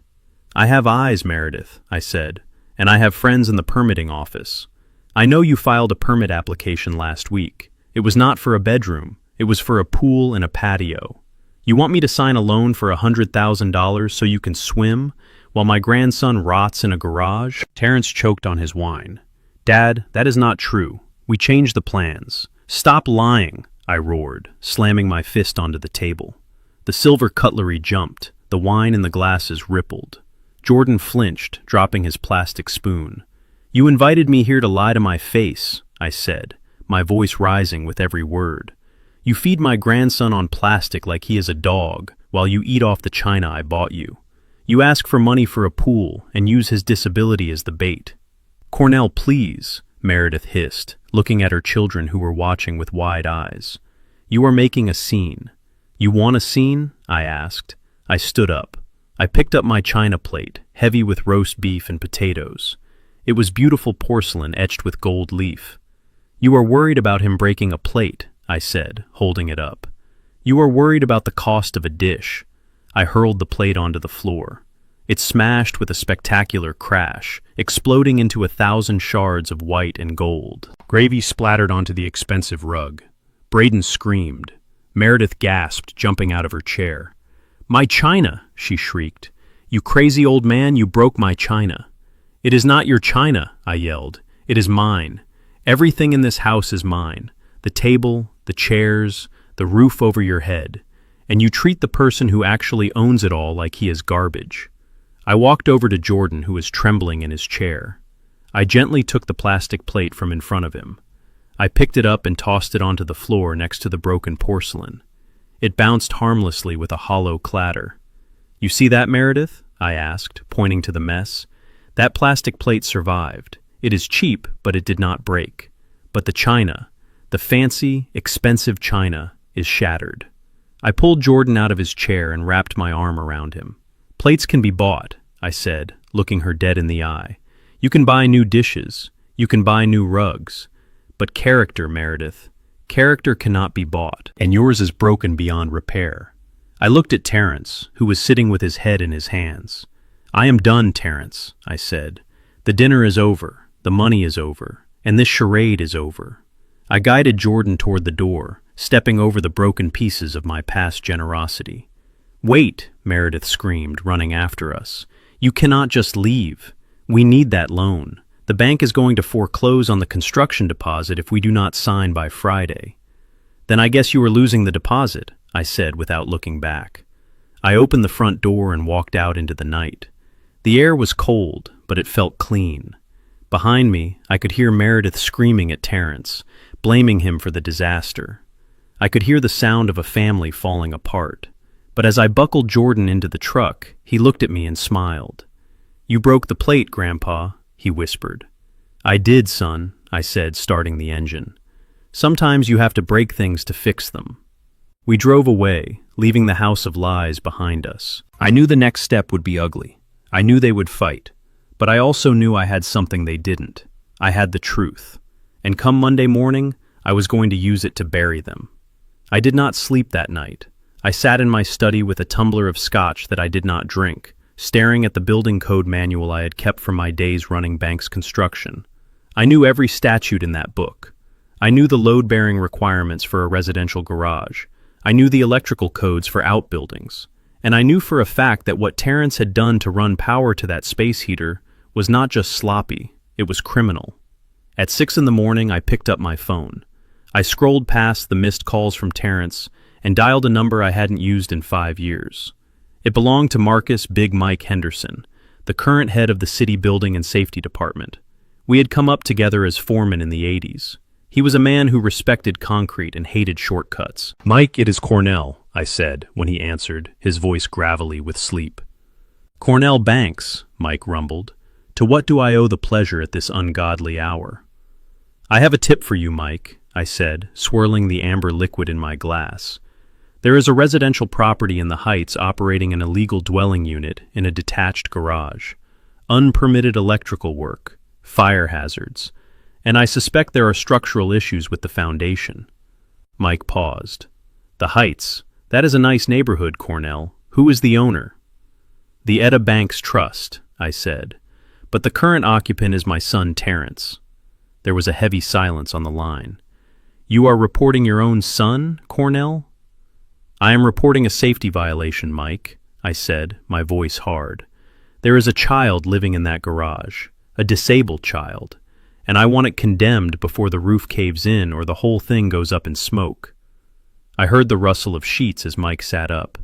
"I have eyes, Meredith," I said, "and I have friends in the permitting office. I know you filed a permit application last week. It was not for a bedroom. It was for a pool and a patio. You want me to sign a loan for $100,000 so you can swim while my grandson rots in a garage?" Terrence choked on his wine. "Dad, that is not true. We changed the plans." "Stop lying," I roared, slamming my fist onto the table. The silver cutlery jumped. The wine in the glasses rippled. Jordan flinched, dropping his plastic spoon. "You invited me here to lie to my face," I said, my voice rising with every word. "You feed my grandson on plastic like he is a dog, while you eat off the china I bought you. You ask for money for a pool and use his disability as the bait." "Cornell, please," Meredith hissed, looking at her children who were watching with wide eyes. "You are making a scene." "You want a scene?" I asked. I stood up. I picked up my china plate, heavy with roast beef and potatoes. It was beautiful porcelain etched with gold leaf. You are worried about him breaking a plate, I said, holding it up. You are worried about the cost of a dish. I hurled the plate onto the floor. It smashed with a spectacular crash, exploding into 1,000 shards of white and gold. Gravy splattered onto the expensive rug. Braden screamed. Meredith gasped, jumping out of her chair. "My china!" she shrieked. "You crazy old man, you broke my china." "It is not your china," I yelled. "It is mine. Everything in this house is mine. The table, the chairs, the roof over your head. And you treat the person who actually owns it all like he is garbage." I walked over to Jordan, who was trembling in his chair. I gently took the plastic plate from in front of him. I picked it up and tossed it onto the floor next to the broken porcelain. It bounced harmlessly with a hollow clatter. "You see that, Meredith?" I asked, pointing to the mess. "That plastic plate survived. It is cheap, but it did not break. But the china, the fancy, expensive china, is shattered." I pulled Jordan out of his chair and wrapped my arm around him. "Plates can be bought," I said, looking her dead in the eye. "You can buy new dishes. You can buy new rugs. But character, Meredith, character cannot be bought, and yours is broken beyond repair." I looked at Terence, who was sitting with his head in his hands. "I am done, Terence," I said. "The dinner is over, the money is over, and this charade is over." I guided Jordan toward the door, stepping over the broken pieces of my past generosity. "Wait," Meredith screamed, running after us. "You cannot just leave. We need that loan. The bank is going to foreclose on the construction deposit if we do not sign by Friday." "Then I guess you are losing the deposit," I said without looking back. I opened the front door and walked out into the night. The air was cold, but it felt clean. Behind me, I could hear Meredith screaming at Terence, blaming him for the disaster. I could hear the sound of a family falling apart. But as I buckled Jordan into the truck, he looked at me and smiled. "You broke the plate, Grandpa," he whispered. "I did, son," I said, starting the engine. "Sometimes you have to break things to fix them." We drove away, leaving the house of lies behind us. I knew the next step would be ugly. I knew they would fight. But I also knew I had something they didn't. I had the truth. And come Monday morning, I was going to use it to bury them. I did not sleep that night. I sat in my study with a tumbler of scotch that I did not drink, staring at the building code manual I had kept from my days running Banks construction. I knew every statute in that book. I knew the load-bearing requirements for a residential garage. I knew the electrical codes for outbuildings. And I knew for a fact that what Terence had done to run power to that space heater was not just sloppy, it was criminal. At 6 in the morning, I picked up my phone. I scrolled past the missed calls from Terence and dialed a number I hadn't used in 5 years. It belonged to Marcus Big Mike Henderson, the current head of the city building and safety department. We had come up together as foremen in the 80s. He was a man who respected concrete and hated shortcuts. "Mike, it is Cornell," I said when he answered, his voice gravelly with sleep. "Cornell Banks," Mike rumbled. "To what do I owe the pleasure at this ungodly hour?" "I have a tip for you, Mike," I said, swirling the amber liquid in my glass. "There is a residential property in the Heights operating an illegal dwelling unit in a detached garage. Unpermitted electrical work, fire hazards, and I suspect there are structural issues with the foundation." Mike paused. "The Heights? That is a nice neighborhood, Cornell. Who is the owner?" "The Etta Banks Trust," I said. "But the current occupant is my son Terence." There was a heavy silence on the line. "You are reporting your own son, Cornell?" "I am reporting a safety violation, Mike," I said, my voice hard. "There is a child living in that garage, a disabled child, and I want it condemned before the roof caves in or the whole thing goes up in smoke." I heard the rustle of sheets as Mike sat up.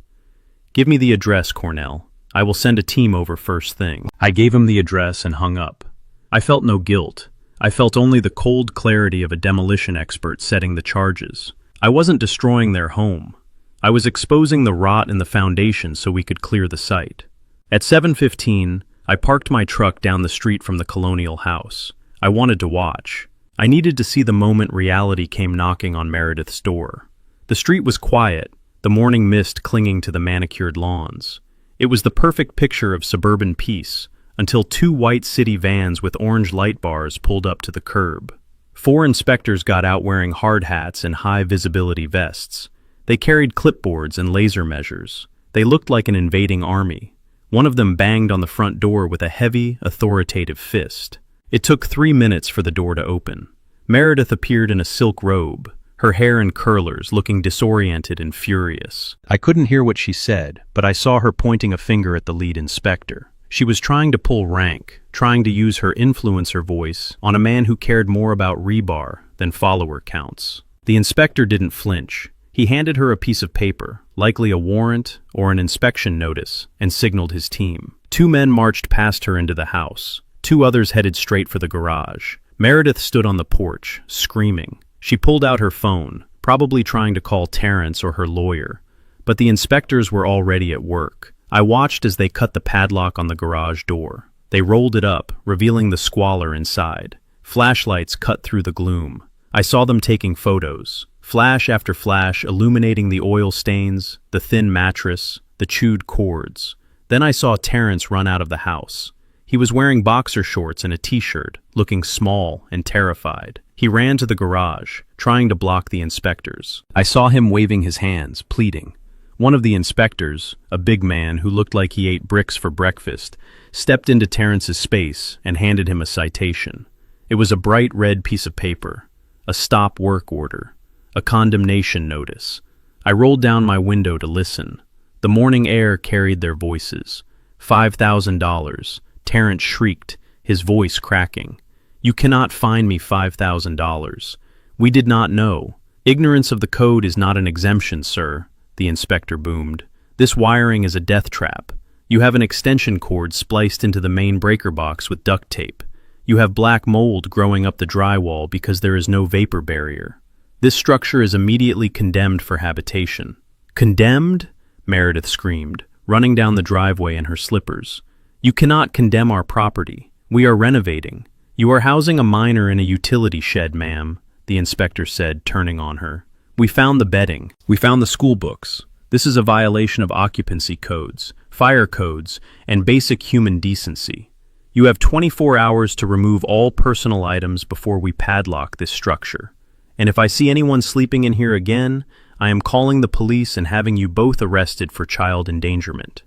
"Give me the address, Cornell. I will send a team over first thing." I gave him the address and hung up. I felt no guilt. I felt only the cold clarity of a demolition expert setting the charges. I wasn't destroying their home. I was exposing the rot in the foundation so we could clear the site. At 7:15, I parked my truck down the street from the colonial house. I wanted to watch. I needed to see the moment reality came knocking on Meredith's door. The street was quiet, the morning mist clinging to the manicured lawns. It was the perfect picture of suburban peace, until 2 white city vans with orange light bars pulled up to the curb. 4 inspectors got out wearing hard hats and high-visibility vests. They carried clipboards and laser measures. They looked like an invading army. One of them banged on the front door with a heavy, authoritative fist. It took 3 minutes for the door to open. Meredith appeared in a silk robe, her hair in curlers, looking disoriented and furious. I couldn't hear what she said, but I saw her pointing a finger at the lead inspector. She was trying to pull rank, trying to use her influencer voice on a man who cared more about rebar than follower counts. The inspector didn't flinch. He handed her a piece of paper, likely a warrant or an inspection notice, and signaled his team. 2 men marched past her into the house. 2 others headed straight for the garage. Meredith stood on the porch, screaming. She pulled out her phone, probably trying to call Terrence or her lawyer. But the inspectors were already at work. I watched as they cut the padlock on the garage door. They rolled it up, revealing the squalor inside. Flashlights cut through the gloom. I saw them taking photos, flash after flash illuminating the oil stains, the thin mattress, the chewed cords. Then I saw Terrence run out of the house. He was wearing boxer shorts and a t-shirt, looking small and terrified. He ran to the garage, trying to block the inspectors. I saw him waving his hands, pleading. One of the inspectors, a big man who looked like he ate bricks for breakfast, stepped into Terrence's space and handed him a citation. It was a bright red piece of paper, a stop work order, a condemnation notice. I rolled down my window to listen. The morning air carried their voices. $5,000. Terrence shrieked, his voice cracking. You cannot fine me $5,000. We did not know. Ignorance of the code is not an exemption, sir, the inspector boomed. This wiring is a death trap. You have an extension cord spliced into the main breaker box with duct tape. You have black mold growing up the drywall because there is no vapor barrier. This structure is immediately condemned for habitation. Condemned? Meredith screamed, running down the driveway in her slippers. You cannot condemn our property. We are renovating. You are housing a minor in a utility shed, ma'am, the inspector said, turning on her. We found the bedding. We found the school books. This is a violation of occupancy codes, fire codes, and basic human decency. You have 24 hours to remove all personal items before we padlock this structure. And if I see anyone sleeping in here again, I am calling the police and having you both arrested for child endangerment.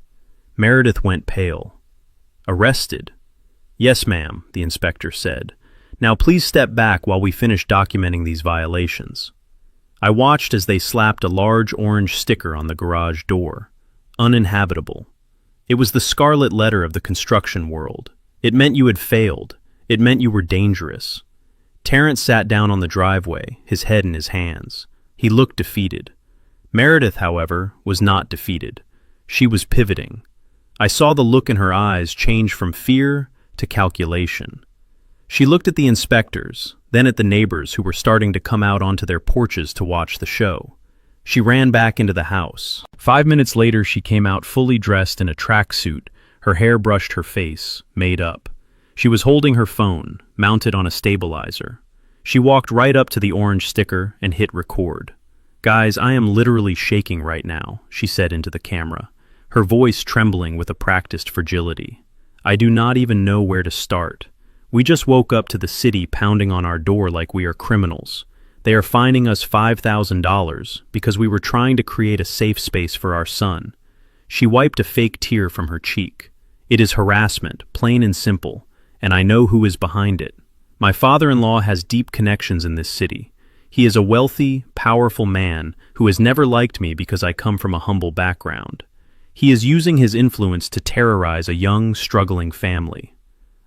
Meredith went pale. Arrested? Yes, ma'am, the inspector said. Now please step back while we finish documenting these violations. I watched as they slapped a large orange sticker on the garage door. Uninhabitable. It was the scarlet letter of the construction world. It meant you had failed. It meant you were dangerous. Terrence sat down on the driveway, his head in his hands. He looked defeated. Meredith, however, was not defeated. She was pivoting. I saw the look in her eyes change from fear to calculation. She looked at the inspectors, then at the neighbors who were starting to come out onto their porches to watch the show. She ran back into the house. 5 minutes later, she came out fully dressed in a tracksuit, her hair brushed her face, made up. She was holding her phone, mounted on a stabilizer. She walked right up to the orange sticker and hit record. Guys, I am literally shaking right now, she said into the camera, her voice trembling with a practiced fragility. I do not even know where to start. We just woke up to the city pounding on our door like we are criminals. They are fining us $5,000 because we were trying to create a safe space for our son. She wiped a fake tear from her cheek. It is harassment, plain and simple, and I know who is behind it. My father-in-law has deep connections in this city. He is a wealthy, powerful man who has never liked me because I come from a humble background. He is using his influence to terrorize a young, struggling family.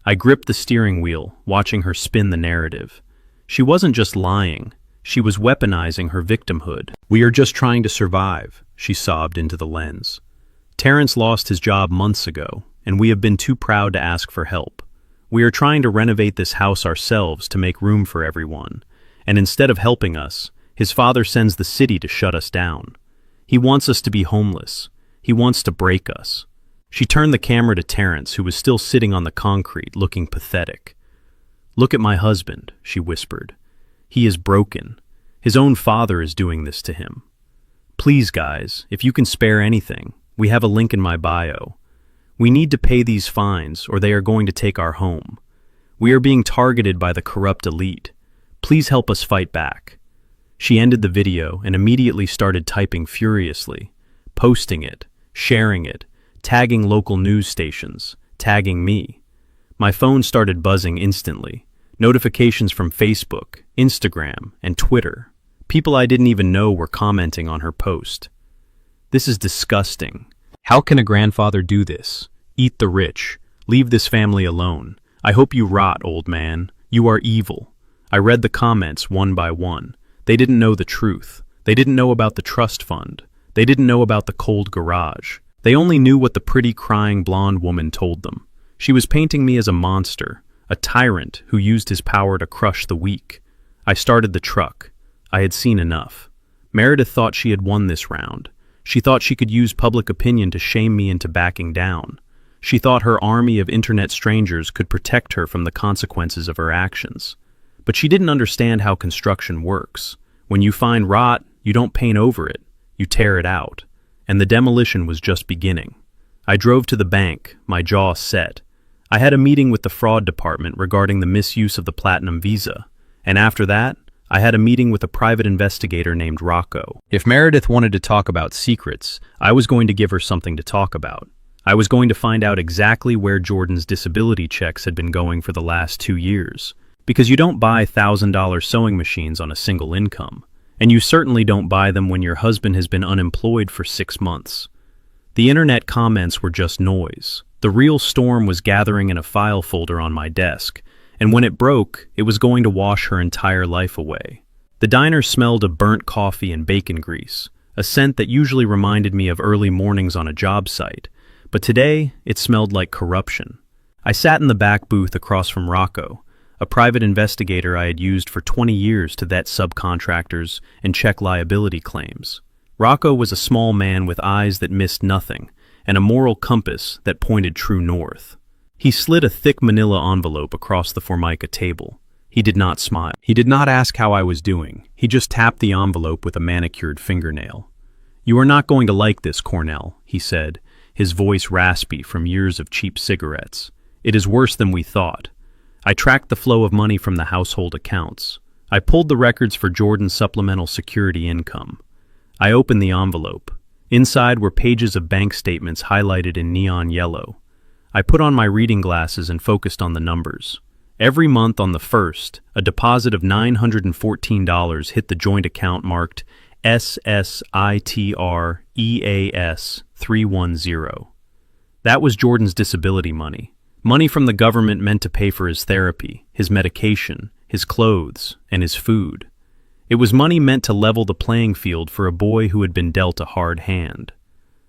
I gripped the steering wheel, watching her spin the narrative. She wasn't just lying. She was weaponizing her victimhood. We are just trying to survive, she sobbed into the lens. Terrence lost his job months ago, and we have been too proud to ask for help. We are trying to renovate this house ourselves to make room for everyone, and instead of helping us, his father sends the city to shut us down. He wants us to be homeless. He wants to break us. She turned the camera to Terrence, who was still sitting on the concrete, looking pathetic. Look at my husband, she whispered. He is broken. His own father is doing this to him. Please, guys, if you can spare anything, we have a link in my bio. We need to pay these fines or they are going to take our home. We are being targeted by the corrupt elite. Please help us fight back." She ended the video and immediately started typing furiously, posting it, sharing it, tagging local news stations, tagging me. My phone started buzzing instantly. Notifications from Facebook, Instagram, and Twitter. People I didn't even know were commenting on her post. "This is disgusting. How can a grandfather do this? Eat the rich. Leave this family alone. I hope you rot, old man. You are evil." I read the comments one by one. They didn't know the truth. They didn't know about the trust fund. They didn't know about the cold garage. They only knew what the pretty crying blonde woman told them. She was painting me as a monster, a tyrant who used his power to crush the weak. I started the truck. I had seen enough. Meredith thought she had won this round. She thought she could use public opinion to shame me into backing down. She thought her army of internet strangers could protect her from the consequences of her actions. But she didn't understand how construction works. When you find rot, you don't paint over it, you tear it out. And the demolition was just beginning. I drove to the bank, my jaw set. I had a meeting with the fraud department regarding the misuse of the Platinum Visa. And after that, I had a meeting with a private investigator named Rocco. If Meredith wanted to talk about secrets, I was going to give her something to talk about. I was going to find out exactly where Jordan's disability checks had been going for the last 2 years. Because you don't buy $1,000 sewing machines on a single income. And you certainly don't buy them when your husband has been unemployed for 6 months. The internet comments were just noise. The real storm was gathering in a file folder on my desk, and when it broke, it was going to wash her entire life away. The diner smelled of burnt coffee and bacon grease, a scent that usually reminded me of early mornings on a job site, but today it smelled like corruption. I sat in the back booth across from Rocco, a private investigator I had used for 20 years to vet subcontractors and check liability claims. Rocco was a small man with eyes that missed nothing and a moral compass that pointed true north. He slid a thick manila envelope across the Formica table. He did not smile. He did not ask how I was doing. He just tapped the envelope with a manicured fingernail. "You are not going to like this, Cornell," he said, his voice raspy from years of cheap cigarettes. "It is worse than we thought." I tracked the flow of money from the household accounts. I pulled the records for Jordan's supplemental security income. I opened the envelope. Inside were pages of bank statements highlighted in neon yellow. I put on my reading glasses and focused on the numbers. Every month on the 1st, a deposit of $914 hit the joint account marked SSITREAS 310. That was Jordan's disability money. Money from the government meant to pay for his therapy, his medication, his clothes, and his food. It was money meant to level the playing field for a boy who had been dealt a hard hand.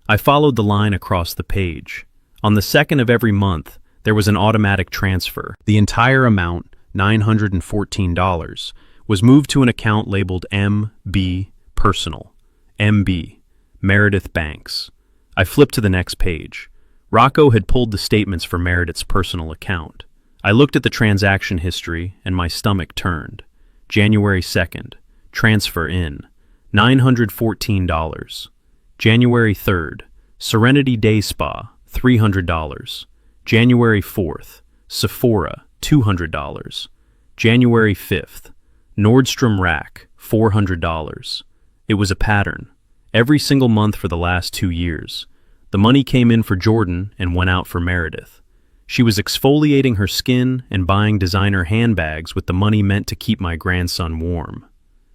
I followed the line across the page. On the 2nd of every month, there was an automatic transfer. The entire amount, $914, was moved to an account labeled MB Personal. MB, Meredith Banks. I flipped to the next page. Rocco had pulled the statements for Meredith's personal account. I looked at the transaction history and my stomach turned. January 2nd, transfer in, $914. January 3rd, Serenity Day Spa, $300. January 4th, Sephora, $200. January 5th, Nordstrom Rack, $400. It was a pattern. Every single month for the last 2 years. The money came in for Jordan and went out for Meredith. She was exfoliating her skin and buying designer handbags with the money meant to keep my grandson warm.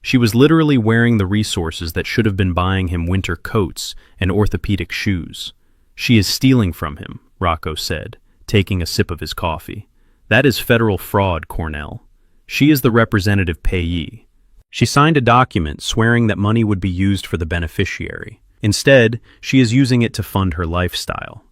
She was literally wearing the resources that should have been buying him winter coats and orthopedic shoes. "She is stealing from him," Rocco said, taking a sip of his coffee. "That is federal fraud, Cornell. She is the representative payee." She signed a document swearing that money would be used for the beneficiary. Instead, she is using it to fund her lifestyle.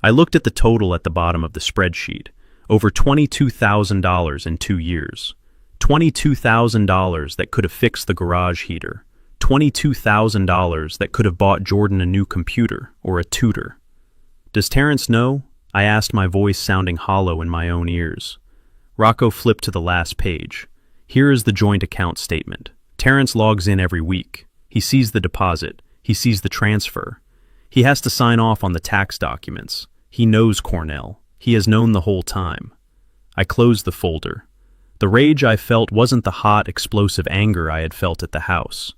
I looked at the total at the bottom of the spreadsheet. Over $22,000 in 2 years. $22,000 that could have fixed the garage heater. $22,000 that could have bought Jordan a new computer or a tutor. "Does Terrence know?" I asked, my voice sounding hollow in my own ears. Rocco flipped to the last page. Here is the joint account statement. Terrence logs in every week. He sees the deposit. He sees the transfer. He has to sign off on the tax documents. He knows Cornell. He has known the whole time. I closed the folder. The rage I felt wasn't the hot, explosive anger I had felt at the house.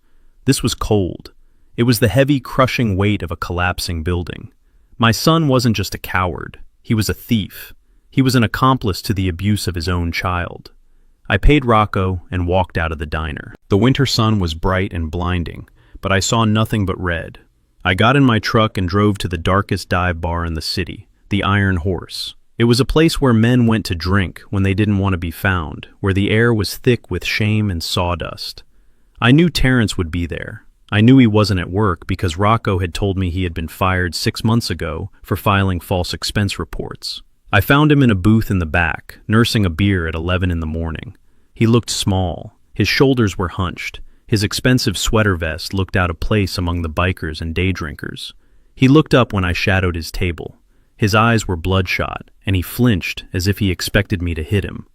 This was cold. It was the heavy, crushing weight of a collapsing building. My son wasn't just a coward. He was a thief. He was an accomplice to the abuse of his own child. I paid Rocco and walked out of the diner. The winter sun was bright and blinding, but I saw nothing but red. I got in my truck and drove to the darkest dive bar in the city, the Iron Horse. It was a place where men went to drink when they didn't want to be found, where the air was thick with shame and sawdust. I knew Terrence would be there. I knew he wasn't at work because Rocco had told me he had been fired 6 months ago for filing false expense reports. I found him in a booth in the back, nursing a beer at 11 in the morning. He looked small. His shoulders were hunched. His expensive sweater vest looked out of place among the bikers and day drinkers. He looked up when I shadowed his table. His eyes were bloodshot, and he flinched as if he expected me to hit him.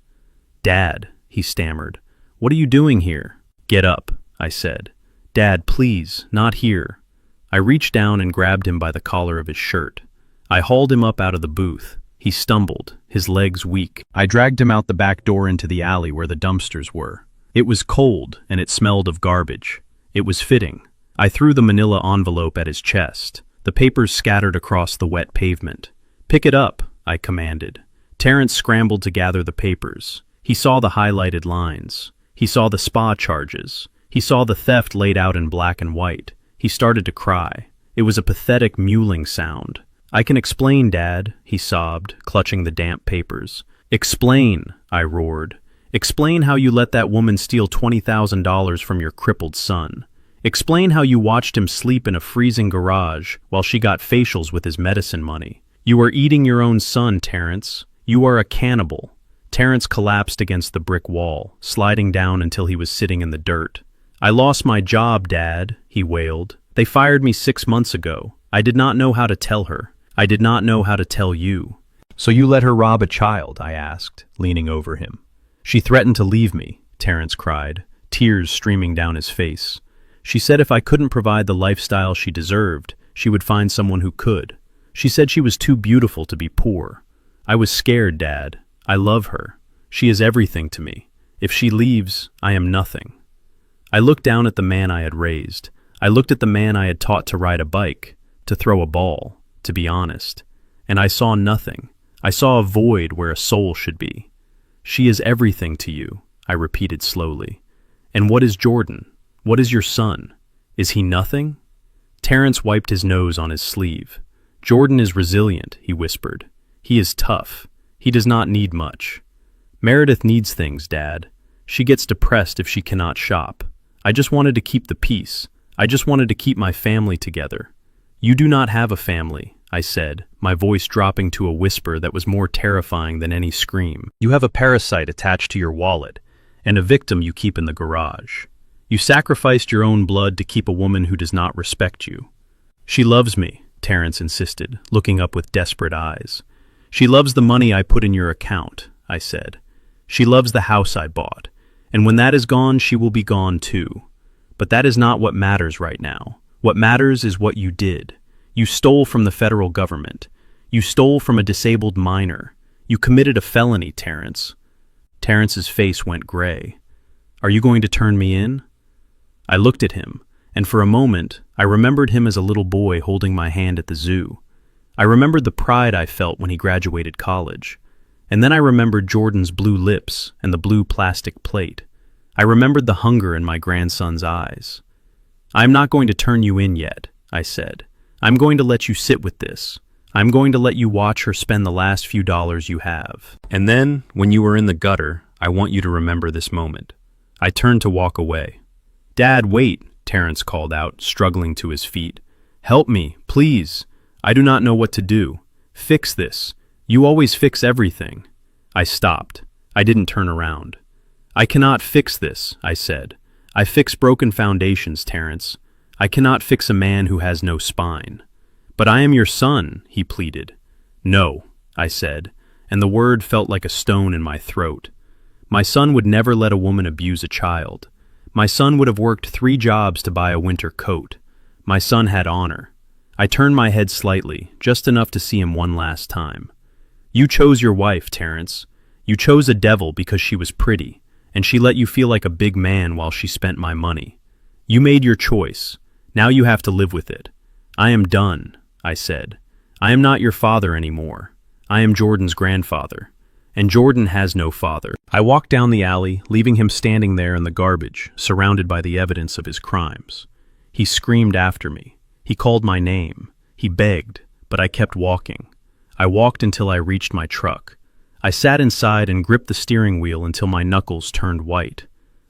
"Dad," he stammered, "what are you doing here?" "Get up," I said. "Dad, please, not here." I reached down and grabbed him by the collar of his shirt. I hauled him up out of the booth. He stumbled, his legs weak. I dragged him out the back door into the alley where the dumpsters were. It was cold, and it smelled of garbage. It was fitting. I threw the manila envelope at his chest. The papers scattered across the wet pavement. "Pick it up," I commanded. Terrence scrambled to gather the papers. He saw the highlighted lines. He saw the spa charges. He saw the theft laid out in black and white. He started to cry. It was a pathetic mewling sound. "I can explain, Dad," he sobbed, clutching the damp papers. "Explain," I roared. "Explain how you let that woman steal $20,000 from your crippled son. Explain how you watched him sleep in a freezing garage while she got facials with his medicine money. You are eating your own son, Terrence. You are a cannibal." Terrence collapsed against the brick wall, sliding down until he was sitting in the dirt. "I lost my job, Dad," he wailed. "They fired me 6 months ago. I did not know how to tell her. I did not know how to tell you." "So you let her rob a child?" I asked, leaning over him. "She threatened to leave me," Terrence cried, tears streaming down his face. "She said if I couldn't provide the lifestyle she deserved, she would find someone who could. She said she was too beautiful to be poor. I was scared, Dad. I love her. She is everything to me. If she leaves, I am nothing." I looked down at the man I had raised. I looked at the man I had taught to ride a bike, to throw a ball, to be honest. And I saw nothing. I saw a void where a soul should be. "She is everything to you," I repeated slowly. "And what is Jordan? What is your son? Is he nothing?" Terrence wiped his nose on his sleeve. "Jordan is resilient," he whispered. "He is tough. He does not need much. Meredith needs things, Dad. She gets depressed if she cannot shop. I just wanted to keep the peace. I just wanted to keep my family together." "You do not have a family," I said, my voice dropping to a whisper that was more terrifying than any scream. "You have a parasite attached to your wallet, and a victim you keep in the garage. You sacrificed your own blood to keep a woman who does not respect you." "She loves me," Terrence insisted, looking up with desperate eyes. "She loves the money I put in your account," I said. "She loves the house I bought, and when that is gone, she will be gone too. But that is not what matters right now. What matters is what you did. You stole from the federal government. You stole from a disabled minor. You committed a felony, Terrence." Terrence's face went gray. "Are you going to turn me in?" I looked at him, and for a moment, I remembered him as a little boy holding my hand at the zoo. I remembered the pride I felt when he graduated college. And then I remembered Jordan's blue lips and the blue plastic plate. I remembered the hunger in my grandson's eyes. "I'm not going to turn you in yet," I said. "I'm going to let you sit with this. I'm going to let you watch her spend the last few dollars you have. And then, when you are in the gutter, I want you to remember this moment." I turned to walk away. "Dad, wait," Terrence called out, struggling to his feet. "Help me, please. I do not know what to do. Fix this. You always fix everything." I stopped. I didn't turn around. "I cannot fix this," I said. "I fix broken foundations, Terrence. I cannot fix a man who has no spine." "But I am your son," he pleaded. "No," I said, and the word felt like a stone in my throat. My son would never let a woman abuse a child. My son would have worked 3 jobs to buy a winter coat. My son had honor. I turned my head slightly, just enough to see him one last time. "You chose your wife, Terrence. You chose a devil because she was pretty, and she let you feel like a big man while she spent my money. You made your choice. Now you have to live with it. I am done, I said. I am not your father anymore. I am Jordan's grandfather. And Jordan has no father. I walked down the alley, leaving him standing there in the garbage, surrounded by the evidence of his crimes. He screamed after me. He called my name. He begged, but I kept walking. I walked until I reached my truck. I sat inside and gripped the steering wheel until my knuckles turned white.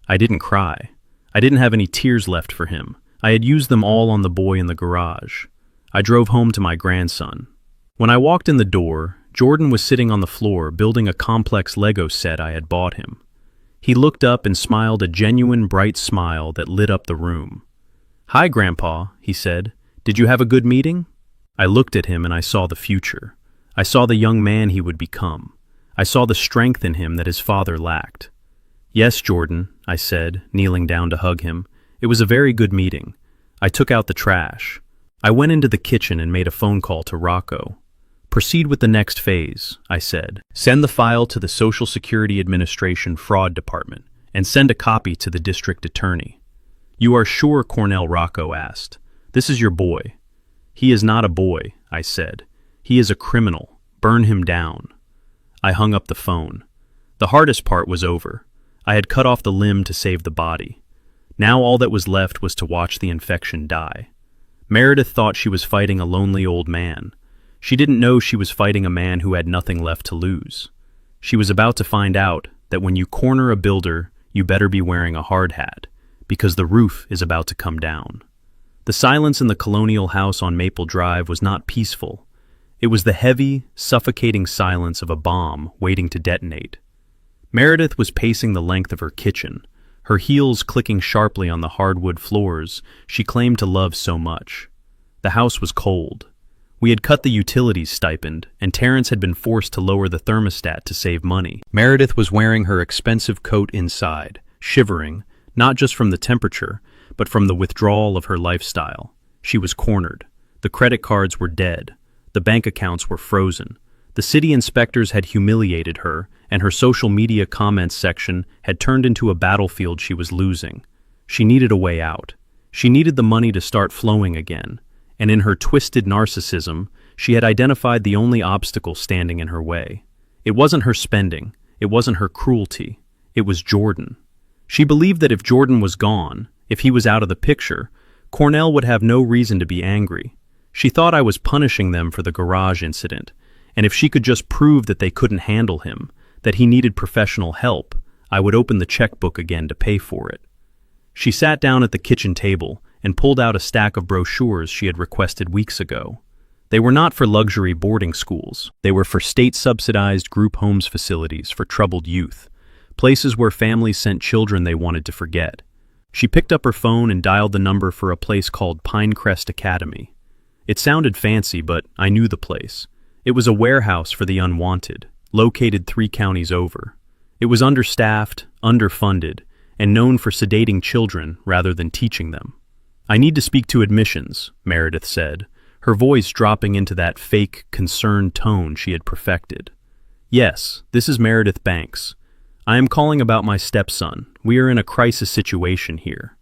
I didn't cry. I didn't have any tears left for him. I had used them all on the boy in the garage. I drove home to my grandson. When I walked in the door, Jordan was sitting on the floor building a complex Lego set I had bought him. He looked up and smiled a genuine bright smile that lit up the room. "Hi, Grandpa," he said. "Did you have a good meeting?" I looked at him and I saw the future. I saw the young man he would become. I saw the strength in him that his father lacked. "Yes, Jordan," I said, kneeling down to hug him. "It was a very good meeting. I took out the trash. I went into the kitchen and made a phone call to Rocco. Proceed with the next phase," I said. "Send the file to the Social Security Administration Fraud Department and send a copy to the district attorney." "You are sure?" Cornell Rocco asked. "This is your boy." "He is not a boy," I said. "He is a criminal. Burn him down." I hung up the phone. The hardest part was over. I had cut off the limb to save the body. Now all that was left was to watch the infection die. Meredith thought she was fighting a lonely old man. She didn't know she was fighting a man who had nothing left to lose. She was about to find out that when you corner a builder, you better be wearing a hard hat, because the roof is about to come down. The silence in the colonial house on Maple Drive was not peaceful. It was the heavy, suffocating silence of a bomb waiting to detonate. Meredith was pacing the length of her kitchen, her heels clicking sharply on the hardwood floors she claimed to love so much. The house was cold. We had cut the utilities stipend, and Terrence had been forced to lower the thermostat to save money. Meredith was wearing her expensive coat inside, shivering, not just from the temperature, but from the withdrawal of her lifestyle. She was cornered. The credit cards were dead. The bank accounts were frozen. The city inspectors had humiliated her, and her social media comments section had turned into a battlefield she was losing. She needed a way out. She needed the money to start flowing again. And in her twisted narcissism, she had identified the only obstacle standing in her way. It wasn't her spending, it wasn't her cruelty, it was Jordan. She believed that if Jordan was gone, if he was out of the picture, Cornell would have no reason to be angry. She thought I was punishing them for the garage incident, and if she could just prove that they couldn't handle him, that he needed professional help, I would open the checkbook again to pay for it. She sat down at the kitchen table and pulled out a stack of brochures she had requested weeks ago. They were not for luxury boarding schools. They were for state-subsidized group homes facilities for troubled youth, places where families sent children they wanted to forget. She picked up her phone and dialed the number for a place called Pinecrest Academy. It sounded fancy, but I knew the place. It was a warehouse for the unwanted, located 3 counties over. It was understaffed, underfunded, and known for sedating children rather than teaching them. "I need to speak to admissions," Meredith said, her voice dropping into that fake, concerned tone she had perfected. "Yes, this is Meredith Banks. I am calling about my stepson. We are in a crisis situation here."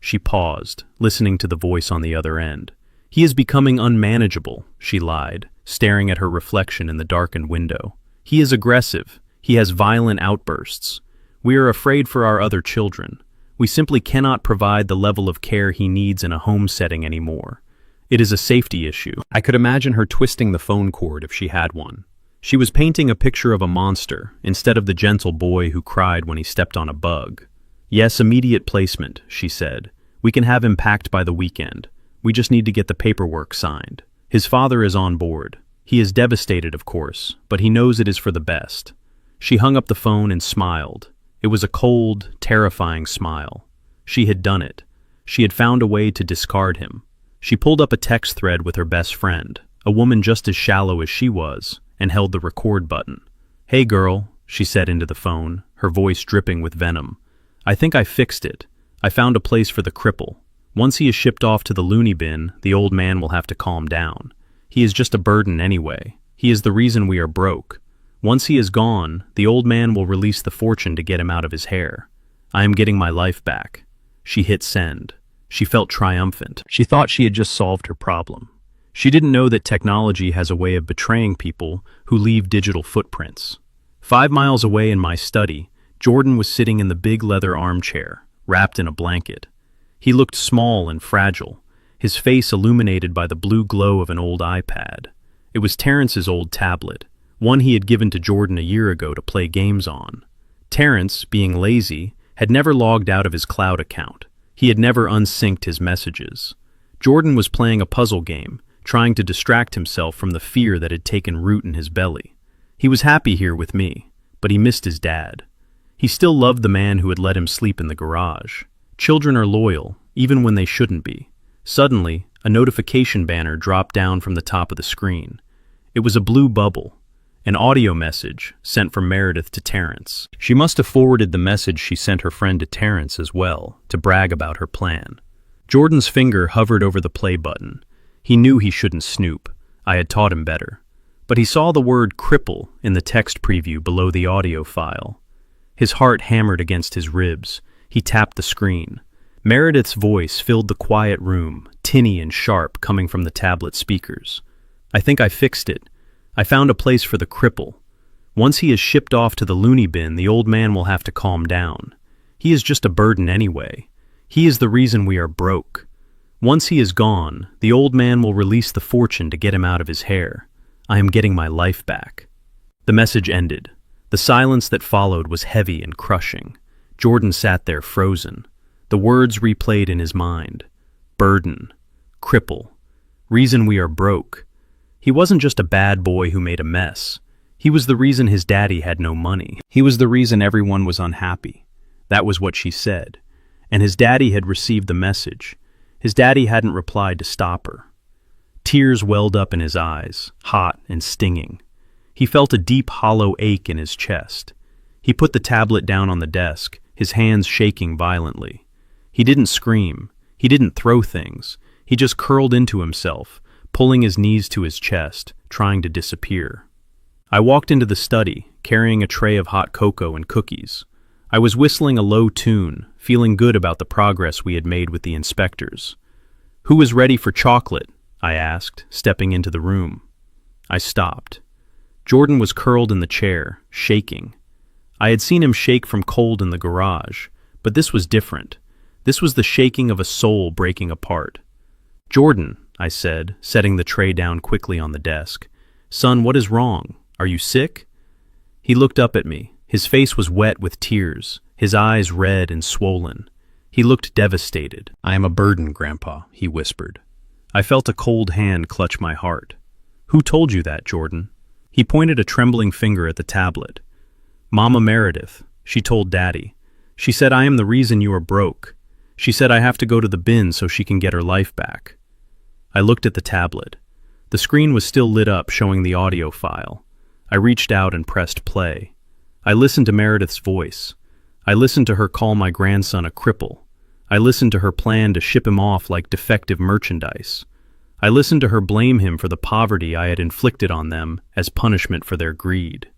She paused, listening to the voice on the other end. "He is becoming unmanageable," she lied, staring at her reflection in the darkened window. "He is aggressive. He has violent outbursts. We are afraid for our other children. We simply cannot provide the level of care he needs in a home setting anymore. It is a safety issue." I could imagine her twisting the phone cord if she had one. She was painting a picture of a monster instead of the gentle boy who cried when he stepped on a bug. "Yes, immediate placement," she said. "We can have him packed by the weekend. We just need to get the paperwork signed. His father is on board. He is devastated, of course, but he knows it is for the best." She hung up the phone and smiled. It was a cold, terrifying smile. She had done it. She had found a way to discard him. She pulled up a text thread with her best friend, a woman just as shallow as she was, and held the record button. "Hey girl," she said into the phone, her voice dripping with venom. "I think I fixed it. I found a place for the cripple. Once he is shipped off to the loony bin, the old man will have to calm down. He is just a burden anyway. He is the reason we are broke. Once he is gone, the old man will release the fortune to get him out of his hair. I am getting my life back. She hit send. She felt triumphant. She thought she had just solved her problem. She didn't know that technology has a way of betraying people who leave digital footprints. 5 miles away in my study, Jordan was sitting in the big leather armchair, wrapped in a blanket. He looked small and fragile, his face illuminated by the blue glow of an old iPad. It was Terrence's old tablet, one he had given to Jordan a year ago to play games on. Terrence, being lazy, had never logged out of his cloud account. He had never unsynced his messages. Jordan was playing a puzzle game, trying to distract himself from the fear that had taken root in his belly. He was happy here with me, but he missed his dad. He still loved the man who had let him sleep in the garage. Children are loyal, even when they shouldn't be. Suddenly, a notification banner dropped down from the top of the screen. It was a blue bubble, an audio message sent from Meredith to Terrence. She must have forwarded the message she sent her friend to Terrence as well, to brag about her plan. Jordan's finger hovered over the play button. He knew he shouldn't snoop. I had taught him better. But he saw the word cripple in the text preview below the audio file. His heart hammered against his ribs. He tapped the screen. Meredith's voice filled the quiet room, tinny and sharp, coming from the tablet speakers. I think I fixed it. I found a place for the cripple. Once he is shipped off to the loony bin, the old man will have to calm down. He is just a burden anyway. He is the reason we are broke. Once he is gone, the old man will release the fortune to get him out of his hair. I am getting my life back. The message ended. The silence that followed was heavy and crushing. Jordan sat there frozen. The words replayed in his mind. Burden. Cripple. Reason we are broke. He wasn't just a bad boy who made a mess. He was the reason his daddy had no money. He was the reason everyone was unhappy. That was what she said. And his daddy had received the message. His daddy hadn't replied to stop her. Tears welled up in his eyes, hot and stinging. He felt a deep, hollow ache in his chest. He put the tablet down on the desk, his hands shaking violently. He didn't scream. He didn't throw things. He just curled into himself, pulling his knees to his chest, trying to disappear. I walked into the study, carrying a tray of hot cocoa and cookies. I was whistling a low tune, feeling good about the progress we had made with the inspectors. "Who is ready for chocolate?" I asked, stepping into the room. I stopped. Jordan was curled in the chair, shaking. I had seen him shake from cold in the garage, but this was different. This was the shaking of a soul breaking apart. "Jordan," I said, setting the tray down quickly on the desk. "Son, what is wrong? Are you sick?" He looked up at me. His face was wet with tears, his eyes red and swollen. He looked devastated. "I am a burden, Grandpa," he whispered. I felt a cold hand clutch my heart. "Who told you that, Jordan?" He pointed a trembling finger at the tablet. "Mama Meredith. She told Daddy. She said I am the reason you are broke. She said I have to go to the bin so she can get her life back." I looked at the tablet. The screen was still lit up, showing the audio file. I reached out and pressed play. I listened to Meredith's voice. I listened to her call my grandson a cripple. I listened to her plan to ship him off like defective merchandise. I listened to her blame him for the poverty I had inflicted on them as punishment for their greed.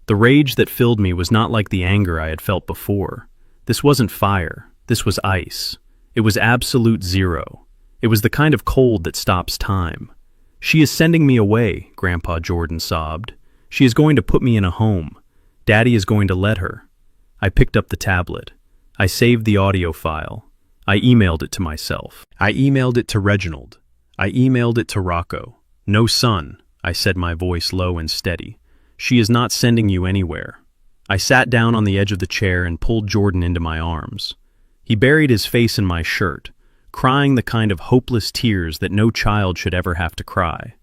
The rage that filled me was not like the anger I had felt before. This wasn't fire. This was ice. It was absolute zero. It was the kind of cold that stops time. "She is sending me away," Grandpa Jordan sobbed. "She is going to put me in a home. Daddy is going to let her." I picked up the tablet. I saved the audio file. I emailed it to myself. I emailed it to Reginald. I emailed it to Rocco. "No, son," I said, my voice low and steady. "She is not sending you anywhere." I sat down on the edge of the chair and pulled Jordan into my arms. He buried his face in my shirt, crying the kind of hopeless tears that no child should ever have to cry.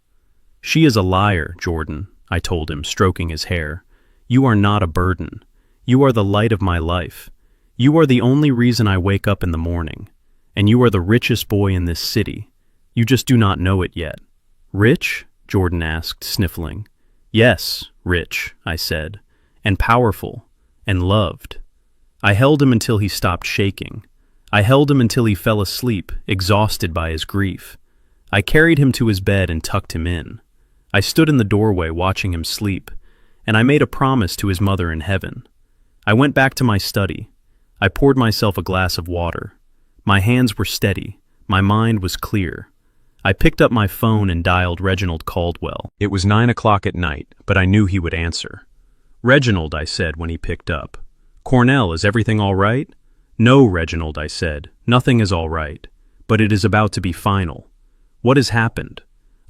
"She is a liar, Jordan," I told him, stroking his hair. "You are not a burden. You are the light of my life. You are the only reason I wake up in the morning. And you are the richest boy in this city. You just do not know it yet." "Rich?" Jordan asked, sniffling. "Yes, rich," I said, "and powerful, and loved." I held him until he stopped shaking. I held him until he fell asleep, exhausted by his grief. I carried him to his bed and tucked him in. I stood in the doorway watching him sleep, and I made a promise to his mother in heaven. I went back to my study. I poured myself a glass of water. My hands were steady. My mind was clear. I picked up my phone and dialed Reginald Caldwell. It was 9 o'clock at night, but I knew he would answer. "Reginald," I said when he picked up. "Cornell, is everything all right?" "No, Reginald," I said. "Nothing is all right. But it is about to be final." "What has happened?"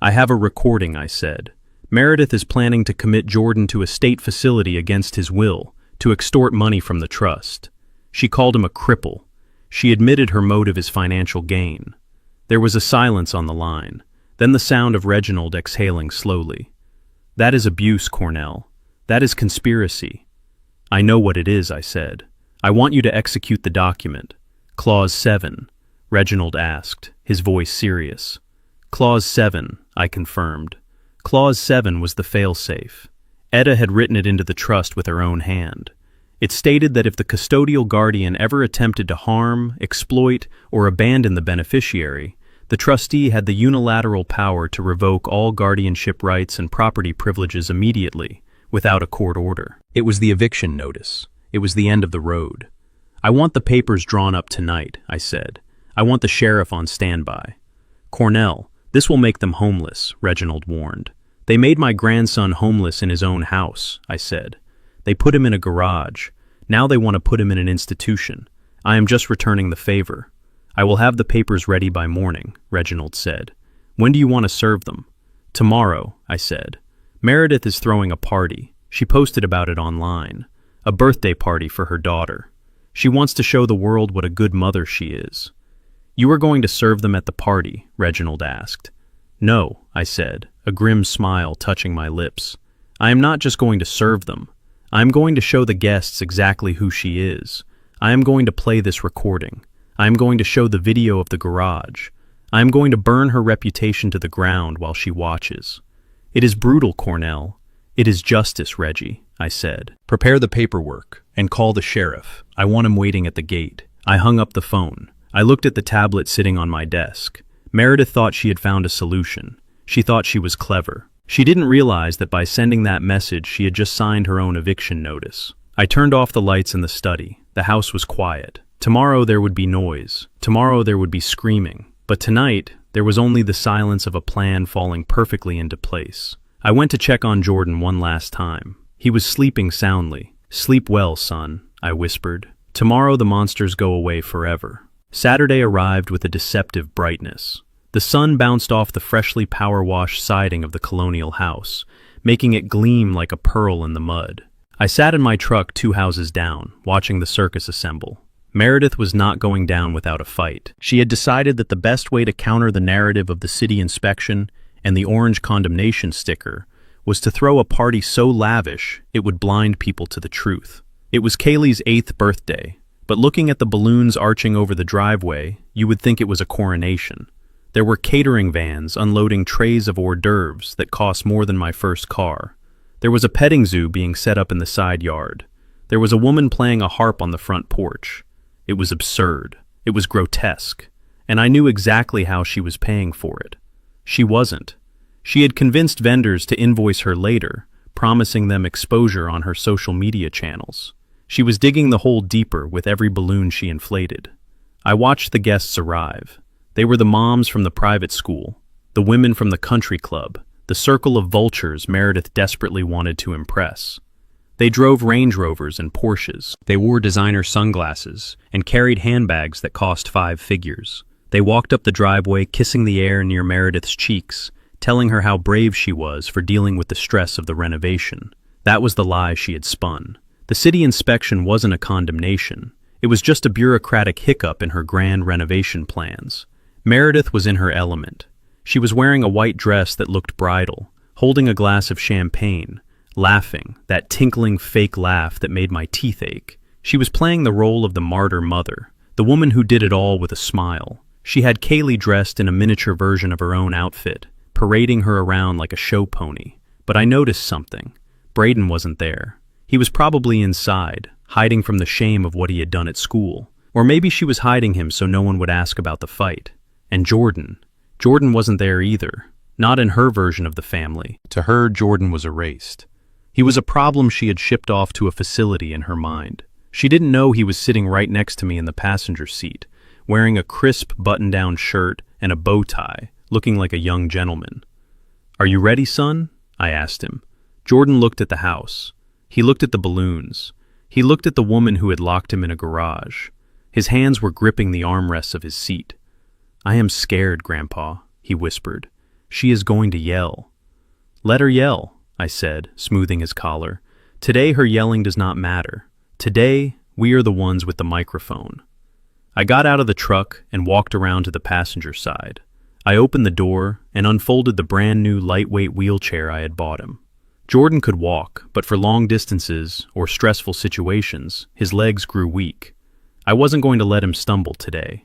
"I have a recording," I said. "Meredith is planning to commit Jordan to a state facility against his will, to extort money from the trust. She called him a cripple. She admitted her motive is financial gain." There was a silence on the line, then the sound of Reginald exhaling slowly. "That is abuse, Cornell. That is conspiracy." "I know what it is," I said. "I want you to execute the document." "Clause 7, Reginald asked, his voice serious. "Clause 7, I confirmed. Clause 7 was the fail-safe. Etta had written it into the trust with her own hand. It stated that if the custodial guardian ever attempted to harm, exploit, or abandon the beneficiary, the trustee had the unilateral power to revoke all guardianship rights and property privileges immediately, without a court order. It was the eviction notice. It was the end of the road. "I want the papers drawn up tonight," I said. "I want the sheriff on standby." "Cornell, this will make them homeless," Reginald warned. "They made my grandson homeless in his own house," I said. "They put him in a garage. Now they want to put him in an institution. I am just returning the favor." "I will have the papers ready by morning," Reginald said. "When do you want to serve them?" "Tomorrow," I said. "Meredith is throwing a party. She posted about it online. A birthday party for her daughter. She wants to show the world what a good mother she is." "You are going to serve them at the party?" Reginald asked. "No," I said, a grim smile touching my lips. "I am not just going to serve them. I am going to show the guests exactly who she is. I am going to play this recording. I am going to show the video of the garage. I am going to burn her reputation to the ground while she watches." "It is brutal, Cornell. It is justice, Reggie," I said. "Prepare the paperwork and call the sheriff. I want him waiting at the gate." I hung up the phone. I looked at the tablet sitting on my desk. Meredith thought she had found a solution. She thought she was clever. She didn't realize that by sending that message she had just signed her own eviction notice. I turned off the lights in the study. The house was quiet. Tomorrow there would be noise. Tomorrow there would be screaming. But tonight, there was only the silence of a plan falling perfectly into place. I went to check on Jordan one last time. He was sleeping soundly. "Sleep well, son," I whispered. "Tomorrow the monsters go away forever." Saturday arrived with a deceptive brightness. The sun bounced off the freshly power-washed siding of the colonial house, making it gleam like a pearl in the mud. I sat in my truck 2 houses down, watching the circus assemble. Meredith was not going down without a fight. She had decided that the best way to counter the narrative of the city inspection and the orange condemnation sticker was to throw a party so lavish it would blind people to the truth. It was Kaylee's 8th birthday, but looking at the balloons arching over the driveway, you would think it was a coronation. There were catering vans unloading trays of hors d'oeuvres that cost more than my first car. There was a petting zoo being set up in the side yard. There was a woman playing a harp on the front porch. It was absurd. It was grotesque. And I knew exactly how she was paying for it. She wasn't. She had convinced vendors to invoice her later, promising them exposure on her social media channels. She was digging the hole deeper with every balloon she inflated. I watched the guests arrive. They were the moms from the private school, the women from the country club, the circle of vultures Meredith desperately wanted to impress. They drove Range Rovers and Porsches. They wore designer sunglasses and carried handbags that cost 5 figures. They walked up the driveway, kissing the air near Meredith's cheeks, telling her how brave she was for dealing with the stress of the renovation. That was the lie she had spun. The city inspection wasn't a condemnation. It was just a bureaucratic hiccup in her grand renovation plans. Meredith was in her element. She was wearing a white dress that looked bridal, holding a glass of champagne, laughing, that tinkling fake laugh that made my teeth ache. She was playing the role of the martyr mother, the woman who did it all with a smile. She had Kaylee dressed in a miniature version of her own outfit, parading her around like a show pony. But I noticed something. Braden wasn't there. He was probably inside, hiding from the shame of what he had done at school. Or maybe she was hiding him so no one would ask about the fight. And Jordan wasn't there either. Not in her version of the family. To her, Jordan was erased. He was a problem she had shipped off to a facility in her mind. She didn't know he was sitting right next to me in the passenger seat, wearing a crisp button-down shirt and a bow tie, looking like a young gentleman. "Are you ready, son?" I asked him. Jordan looked at the house. He looked at the balloons. He looked at the woman who had locked him in a garage. His hands were gripping the armrests of his seat. "I am scared, Grandpa," he whispered. "She is going to yell." "Let her yell," I said, smoothing his collar. "Today her yelling does not matter. Today, we are the ones with the microphone." I got out of the truck and walked around to the passenger side. I opened the door and unfolded the brand new lightweight wheelchair I had bought him. Jordan could walk, but for long distances or stressful situations, his legs grew weak. I wasn't going to let him stumble today.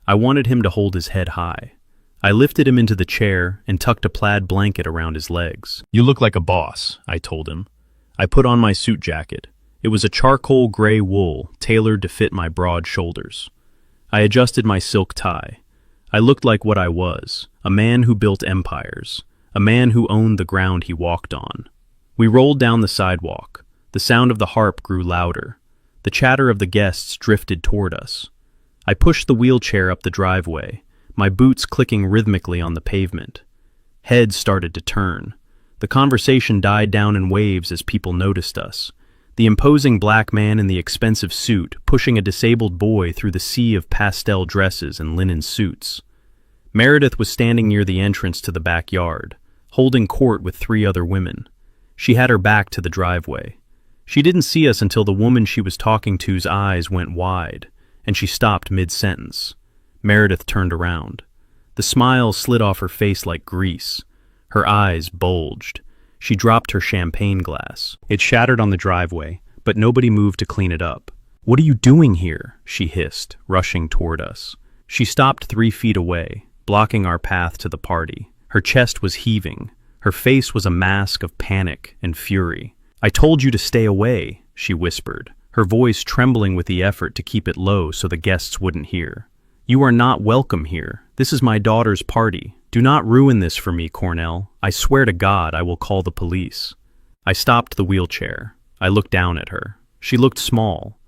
I wanted him to hold his head high. I lifted him into the chair and tucked a plaid blanket around his legs. "You look like a boss," I told him. I put on my suit jacket. It was a charcoal gray wool, tailored to fit my broad shoulders. I adjusted my silk tie. I looked like what I was, a man who built empires, a man who owned the ground he walked on. We rolled down the sidewalk. The sound of the harp grew louder. The chatter of the guests drifted toward us. I pushed the wheelchair up the driveway, my boots clicking rhythmically on the pavement. Heads started to turn. The conversation died down in waves as people noticed us. The imposing black man in the expensive suit pushing a disabled boy through the sea of pastel dresses and linen suits. Meredith was standing near the entrance to the backyard, holding court with 3 other women. She had her back to the driveway. She didn't see us until the woman she was talking to's eyes went wide, and she stopped mid-sentence. Meredith turned around. The smile slid off her face like grease. Her eyes bulged. She dropped her champagne glass. It shattered on the driveway, but nobody moved to clean it up. "What are you doing here?" she hissed, rushing toward us. She stopped 3 feet away, blocking our path to the party. Her chest was heaving. Her face was a mask of panic and fury. "I told you to stay away," she whispered, her voice trembling with the effort to keep it low so the guests wouldn't hear. "You are not welcome here. This is my daughter's party. Do not ruin this for me, Cornell. I swear to God I will call the police." I stopped the wheelchair. I looked down at her. She looked small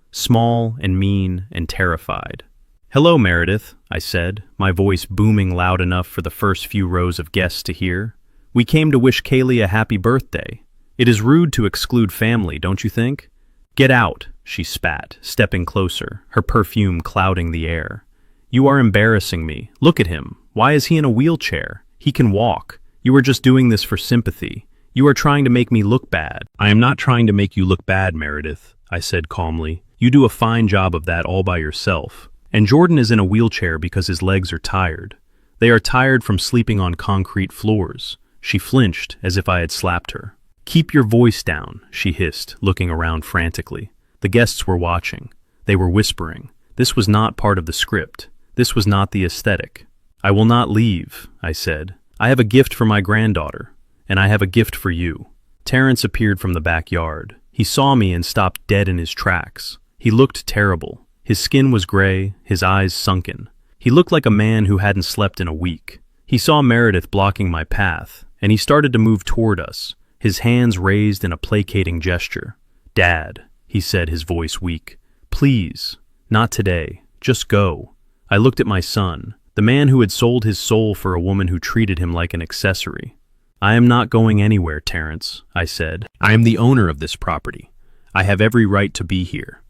and mean and terrified. "Hello, Meredith," I said, my voice booming loud enough for the first few rows of guests to hear. "We came to wish Kaylee a happy birthday. It is rude to exclude family, don't you think?" "Get out," she spat, stepping closer, her perfume clouding the air. "You are embarrassing me. Look at him. Why is he in a wheelchair? He can walk. You are just doing this for sympathy. You are trying to make me look bad." "I am not trying to make you look bad, Meredith," I said calmly. "You do a fine job of that all by yourself. And Jordan is in a wheelchair because his legs are tired. They are tired from sleeping on concrete floors." She flinched as if I had slapped her. "Keep your voice down," she hissed, looking around frantically. The guests were watching. They were whispering. This was not part of the script. This was not the aesthetic. "I will not leave," I said. "I have a gift for my granddaughter, and I have a gift for you." Terrence appeared from the backyard. He saw me and stopped dead in his tracks. He looked terrible. His skin was gray, his eyes sunken. He looked like a man who hadn't slept in a week. He saw Meredith blocking my path, and he started to move toward us, his hands raised in a placating gesture. "Dad," he said, his voice weak. "Please, not today. Just go." I looked at my son, the man who had sold his soul for a woman who treated him like an accessory. "I am not going anywhere, Terrence," I said. "I am the owner of this property. I have every right to be here."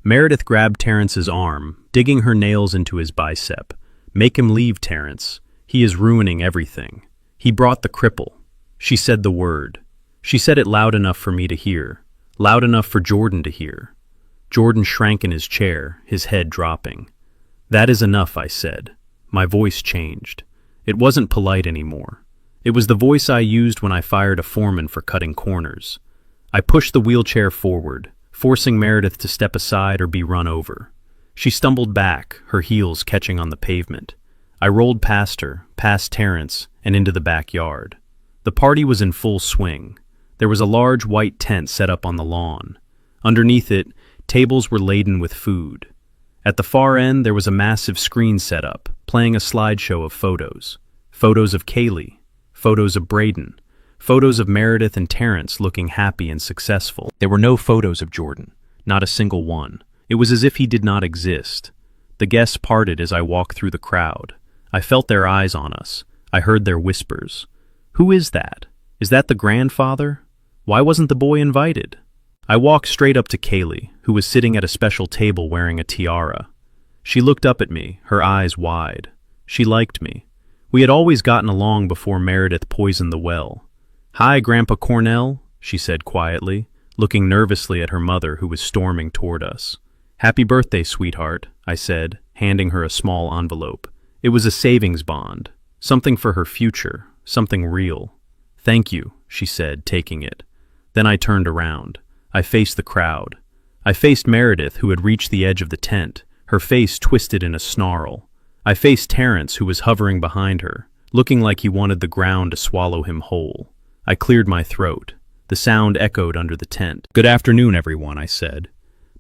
Meredith grabbed Terrence's arm, digging her nails into his bicep. "Make him leave, Terrence. He is ruining everything." He brought the cripple. She said the word. She said it loud enough for me to hear, loud enough for Jordan to hear. Jordan shrank in his chair, his head dropping. "That is enough," I said. My voice changed. It wasn't polite anymore. It was the voice I used when I fired a foreman for cutting corners. I pushed the wheelchair forward, forcing Meredith to step aside or be run over. She stumbled back, her heels catching on the pavement. I rolled past her, past Terrence, and into the backyard. The party was in full swing. There was a large white tent set up on the lawn. Underneath it, tables were laden with food. At the far end, there was a massive screen set up, playing a slideshow of photos. Photos of Kaylee, photos of Braden, Photos of Meredith and Terrence looking happy and successful. There were no photos of Jordan, not a single one. It was as if he did not exist. The guests parted as I walked through the crowd. I felt their eyes on us. I heard their whispers. Who is that? Is that the grandfather? Why wasn't the boy invited? I walked straight up to Kaylee, who was sitting at a special table wearing a tiara. She looked up at me, her eyes wide. She liked me. We had always gotten along before Meredith poisoned the well. "Hi, Grandpa Cornell," she said quietly, looking nervously at her mother who was storming toward us. "Happy birthday, sweetheart," I said, handing her a small envelope. It was a savings bond, something for her future, something real. "Thank you," she said, taking it. Then I turned around. I faced the crowd. I faced Meredith, who had reached the edge of the tent, her face twisted in a snarl. I faced Terrence, who was hovering behind her, looking like he wanted the ground to swallow him whole. I cleared my throat. The sound echoed under the tent. "Good afternoon, everyone," I said.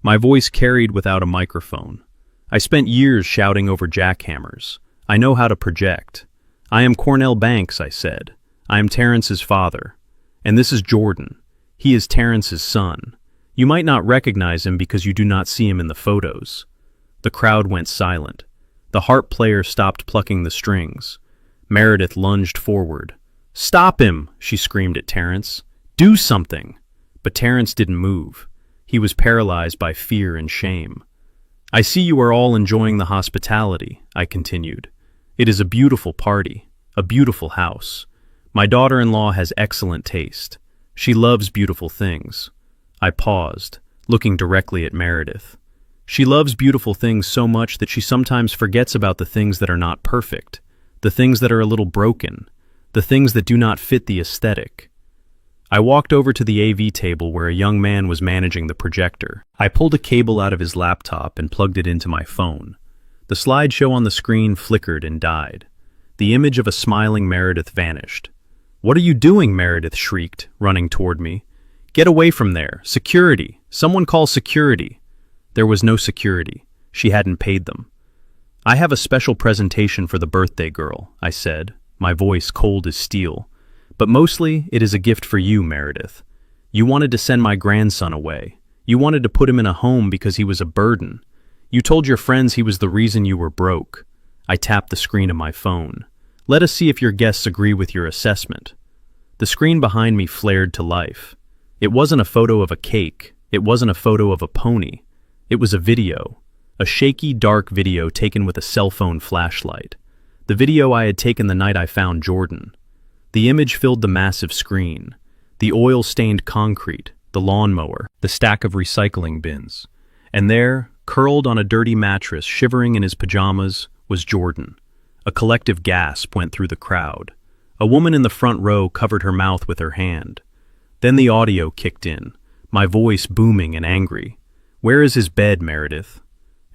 My voice carried without a microphone. I spent years shouting over jackhammers. I know how to project. "I am Cornelius Banks," I said. "I am Terrence's father. And this is Jordan. He is Terrence's son. You might not recognize him because you do not see him in the photos." The crowd went silent. The harp player stopped plucking the strings. Meredith lunged forward. "Stop him!" she screamed at Terrence. "Do something!" But Terrence didn't move. He was paralyzed by fear and shame. "I see you are all enjoying the hospitality," I continued. "It is a beautiful party, a beautiful house. My daughter-in-law has excellent taste. She loves beautiful things." I paused, looking directly at Meredith. "She loves beautiful things so much that she sometimes forgets about the things that are not perfect, the things that are a little broken, the things that do not fit the aesthetic." I walked over to the AV table where a young man was managing the projector. I pulled a cable out of his laptop and plugged it into my phone. The slideshow on the screen flickered and died. The image of a smiling Meredith vanished. "What are you doing?" Meredith shrieked, running toward me. "Get away from there! Security! Someone call security!" There was no security. She hadn't paid them. "I have a special presentation for the birthday girl," I said, my voice cold as steel. "But mostly, it is a gift for you, Meredith. You wanted to send my grandson away. You wanted to put him in a home because he was a burden. You told your friends he was the reason you were broke." I tapped the screen of my phone. "Let us see if your guests agree with your assessment." The screen behind me flared to life. It wasn't a photo of a cake. It wasn't a photo of a pony. It was a video. A shaky, dark video taken with a cell phone flashlight. The video I had taken the night I found Jordan. The image filled the massive screen. The oil-stained concrete, the lawnmower, the stack of recycling bins. And there, curled on a dirty mattress, shivering in his pajamas, was Jordan. A collective gasp went through the crowd. A woman in the front row covered her mouth with her hand. Then the audio kicked in, my voice booming and angry. "Where is his bed, Meredith?"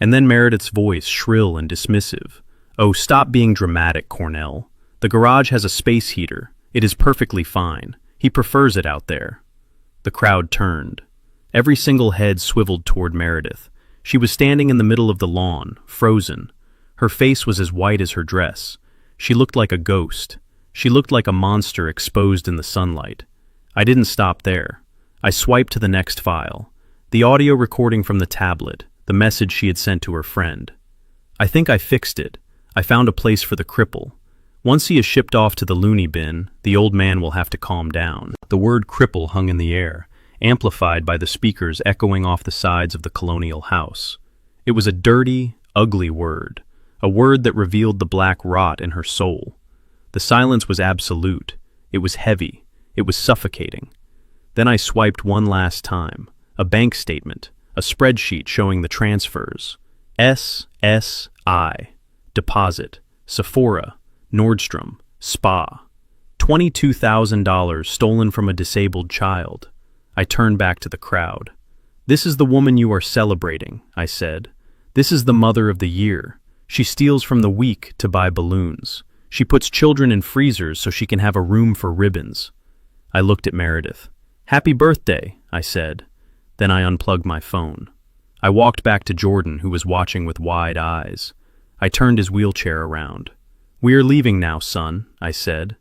And then Meredith's voice, shrill and dismissive. "Oh, stop being dramatic, Cornell. The garage has a space heater. It is perfectly fine. He prefers it out there." The crowd turned. Every single head swiveled toward Meredith. She was standing in the middle of the lawn, frozen. Her face was as white as her dress. She looked like a ghost. She looked like a monster exposed in the sunlight. I didn't stop there. I swiped to the next file. The audio recording from the tablet, the message she had sent to her friend. "I think I fixed it. I found a place for the cripple. Once he is shipped off to the loony bin, the old man will have to calm down." The word cripple hung in the air, amplified by the speakers echoing off the sides of the colonial house. It was a dirty, ugly word, a word that revealed the black rot in her soul. The silence was absolute. It was heavy. It was suffocating. Then I swiped one last time. A bank statement, a spreadsheet showing the transfers. SSI, deposit, Sephora, Nordstrom, spa. $22,000 stolen from a disabled child. I turned back to the crowd. "This is the woman you are celebrating," I said. "This is the mother of the year. She steals from the weak to buy balloons. She puts children in freezers so she can have a room for ribbons." I looked at Meredith. "Happy birthday," I said. Then I unplugged my phone. I walked back to Jordan, who was watching with wide eyes. I turned his wheelchair around. "We are leaving now, son," I said.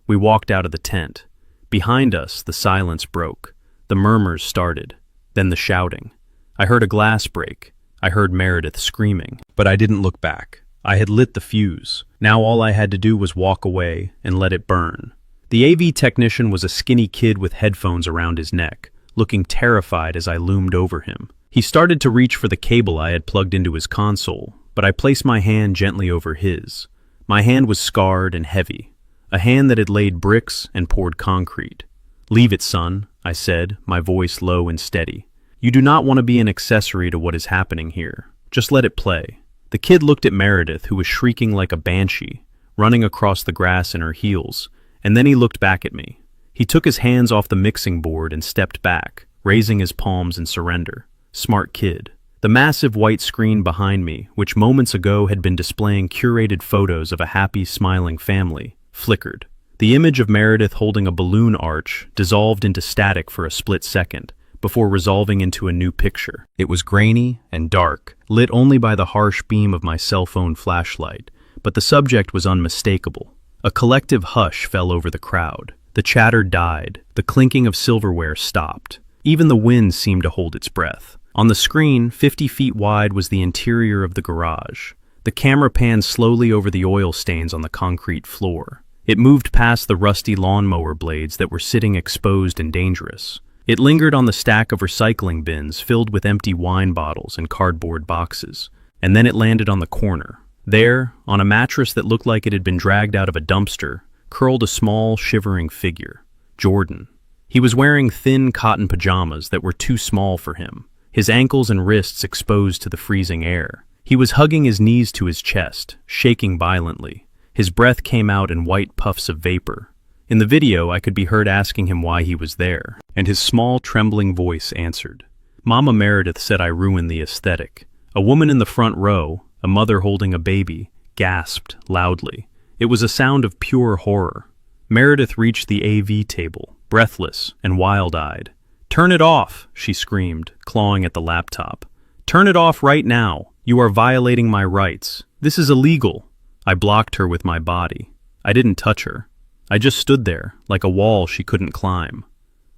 We walked out of the tent. Behind us, the silence broke. The murmurs started. Then the shouting. I heard a glass break. I heard Meredith screaming. But I didn't look back. I had lit the fuse. Now all I had to do was walk away and let it burn. The AV technician was a skinny kid with headphones around his neck, looking terrified as I loomed over him. He started to reach for the cable I had plugged into his console, but I placed my hand gently over his. My hand was scarred and heavy, a hand that had laid bricks and poured concrete. "Leave it, son," I said, my voice low and steady. "You do not want to be an accessory to what is happening here. Just let it play." The kid looked at Meredith, who was shrieking like a banshee, running across the grass in her heels, and then he looked back at me. He took his hands off the mixing board and stepped back, raising his palms in surrender. Smart kid. The massive white screen behind me, which moments ago had been displaying curated photos of a happy, smiling family, flickered. The image of Meredith holding a balloon arch dissolved into static for a split second, before resolving into a new picture. It was grainy and dark, lit only by the harsh beam of my cell phone flashlight, but the subject was unmistakable. A collective hush fell over the crowd. The chatter died. The clinking of silverware stopped. Even the wind seemed to hold its breath. On the screen, 50 feet wide, was the interior of the garage. The camera panned slowly over the oil stains on the concrete floor. It moved past the rusty lawnmower blades that were sitting exposed and dangerous. It lingered on the stack of recycling bins filled with empty wine bottles and cardboard boxes. And then it landed on the corner. There, on a mattress that looked like it had been dragged out of a dumpster, curled a small, shivering figure. Jordan. He was wearing thin cotton pajamas that were too small for him, his ankles and wrists exposed to the freezing air. He was hugging his knees to his chest, shaking violently. His breath came out in white puffs of vapor. In the video, I could be heard asking him why he was there, and his small, trembling voice answered. Mama Meredith said I ruined the aesthetic. A woman in the front row, a mother holding a baby, gasped loudly. It was a sound of pure horror. Meredith reached the AV table, breathless and wild-eyed. "Turn it off," she screamed, clawing at the laptop. "Turn it off right now. You are violating my rights. This is illegal." I blocked her with my body. I didn't touch her. I just stood there, like a wall she couldn't climb.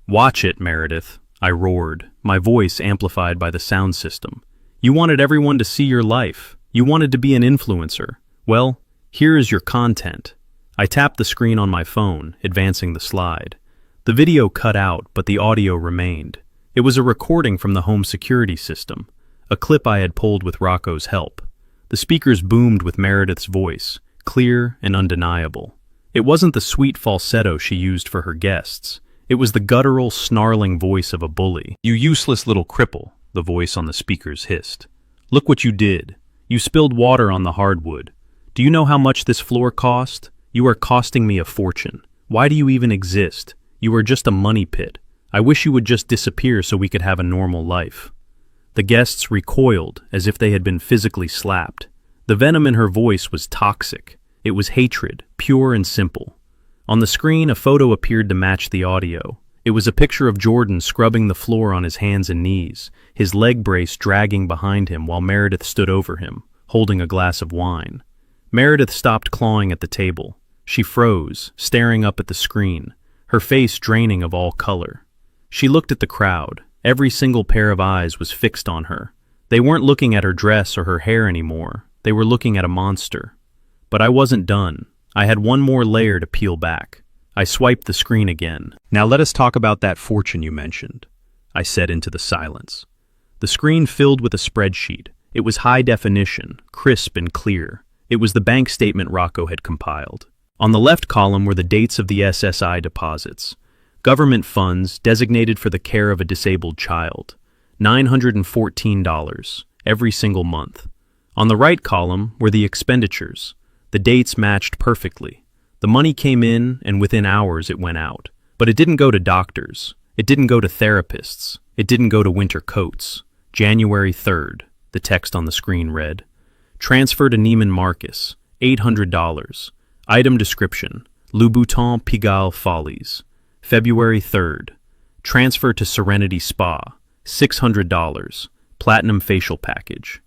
"Watch it, Meredith," I roared, my voice amplified by the sound system. "You wanted everyone to see your life. You wanted to be an influencer. Well, here is your content." I tapped the screen on my phone, advancing the slide. The video cut out, but the audio remained. It was a recording from the home security system, a clip I had pulled with Rocco's help. The speakers boomed with Meredith's voice, clear and undeniable. It wasn't the sweet falsetto she used for her guests. It was the guttural, snarling voice of a bully. "You useless little cripple," the voice on the speakers hissed. "Look what you did. You spilled water on the hardwood. Do you know how much this floor cost? You are costing me a fortune. Why do you even exist? You are just a money pit. I wish you would just disappear so we could have a normal life." The guests recoiled as if they had been physically slapped. The venom in her voice was toxic. It was hatred, pure and simple. On the screen, a photo appeared to match the audio. It was a picture of Jordan scrubbing the floor on his hands and knees, his leg brace dragging behind him while Meredith stood over him, holding a glass of wine. Meredith stopped clawing at the table. She froze, staring up at the screen, her face draining of all color. She looked at the crowd. Every single pair of eyes was fixed on her. They weren't looking at her dress or her hair anymore. They were looking at a monster. But I wasn't done. I had one more layer to peel back. I swiped the screen again. "Now let us talk about that fortune you mentioned," I said into the silence. The screen filled with a spreadsheet. It was high definition, crisp and clear. It was the bank statement Rocco had compiled. On the left column were the dates of the SSI deposits. Government funds designated for the care of a disabled child. $914 every single month. On the right column were the expenditures. The dates matched perfectly. The money came in, and within hours it went out. But it didn't go to doctors. It didn't go to therapists. It didn't go to winter coats. January 3rd, the text on the screen read. Transfer to Neiman Marcus, $800. Item description, Louboutin Pigalle Follies. February 3rd, transfer to Serenity Spa, $600. Platinum facial package.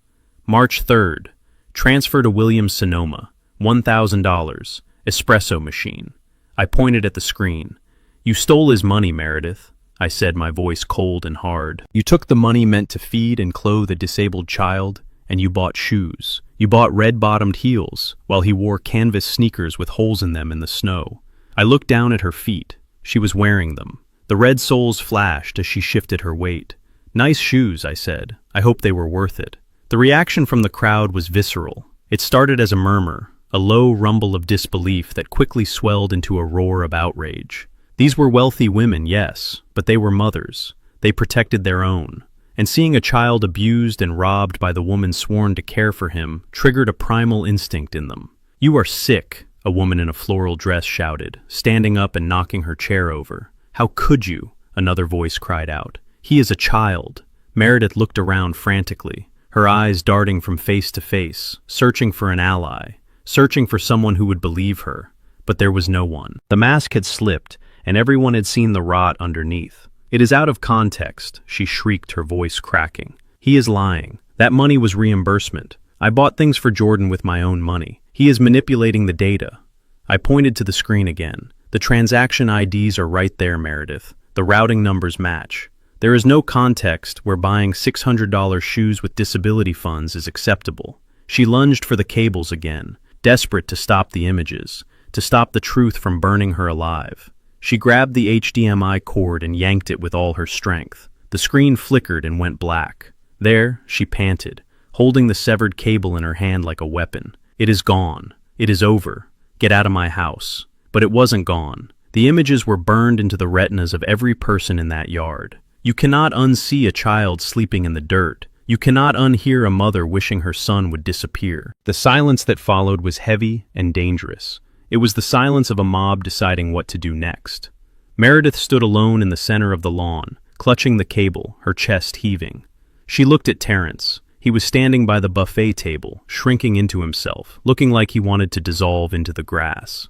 March 3rd, transfer to Williams Sonoma, $1,000. Espresso machine. I pointed at the screen. "You stole his money, Meredith," I said, my voice cold and hard. "You took the money meant to feed and clothe a disabled child, and you bought shoes. You bought red-bottomed heels, while he wore canvas sneakers with holes in them in the snow." I looked down at her feet. She was wearing them. The red soles flashed as she shifted her weight. "Nice shoes," I said. "I hope they were worth it." The reaction from the crowd was visceral. It started as a murmur, a low rumble of disbelief that quickly swelled into a roar of outrage. These were wealthy women, yes, but they were mothers. They protected their own. And seeing a child abused and robbed by the woman sworn to care for him triggered a primal instinct in them. "You are sick," a woman in a floral dress shouted, standing up and knocking her chair over. "How could you?" another voice cried out. "He is a child." Meredith looked around frantically, her eyes darting from face to face, searching for an ally, searching for someone who would believe her. But there was no one. The mask had slipped, and everyone had seen the rot underneath. "It is out of context," she shrieked, her voice cracking. "He is lying. That money was reimbursement. I bought things for Jordan with my own money. He is manipulating the data." I pointed to the screen again. "The transaction IDs are right there, Meredith. The routing numbers match. There is no context where buying $600 shoes with disability funds is acceptable." She lunged for the cables again, desperate to stop the images, to stop the truth from burning her alive. She grabbed the HDMI cord and yanked it with all her strength. The screen flickered and went black. "There," she panted, holding the severed cable in her hand like a weapon. "It is gone. It is over. Get out of my house." But it wasn't gone. The images were burned into the retinas of every person in that yard. You cannot unsee a child sleeping in the dirt. You cannot unhear a mother wishing her son would disappear. The silence that followed was heavy and dangerous. It was the silence of a mob deciding what to do next. Meredith stood alone in the center of the lawn, clutching the cable, her chest heaving. She looked at Terrence. He was standing by the buffet table, shrinking into himself, looking like he wanted to dissolve into the grass.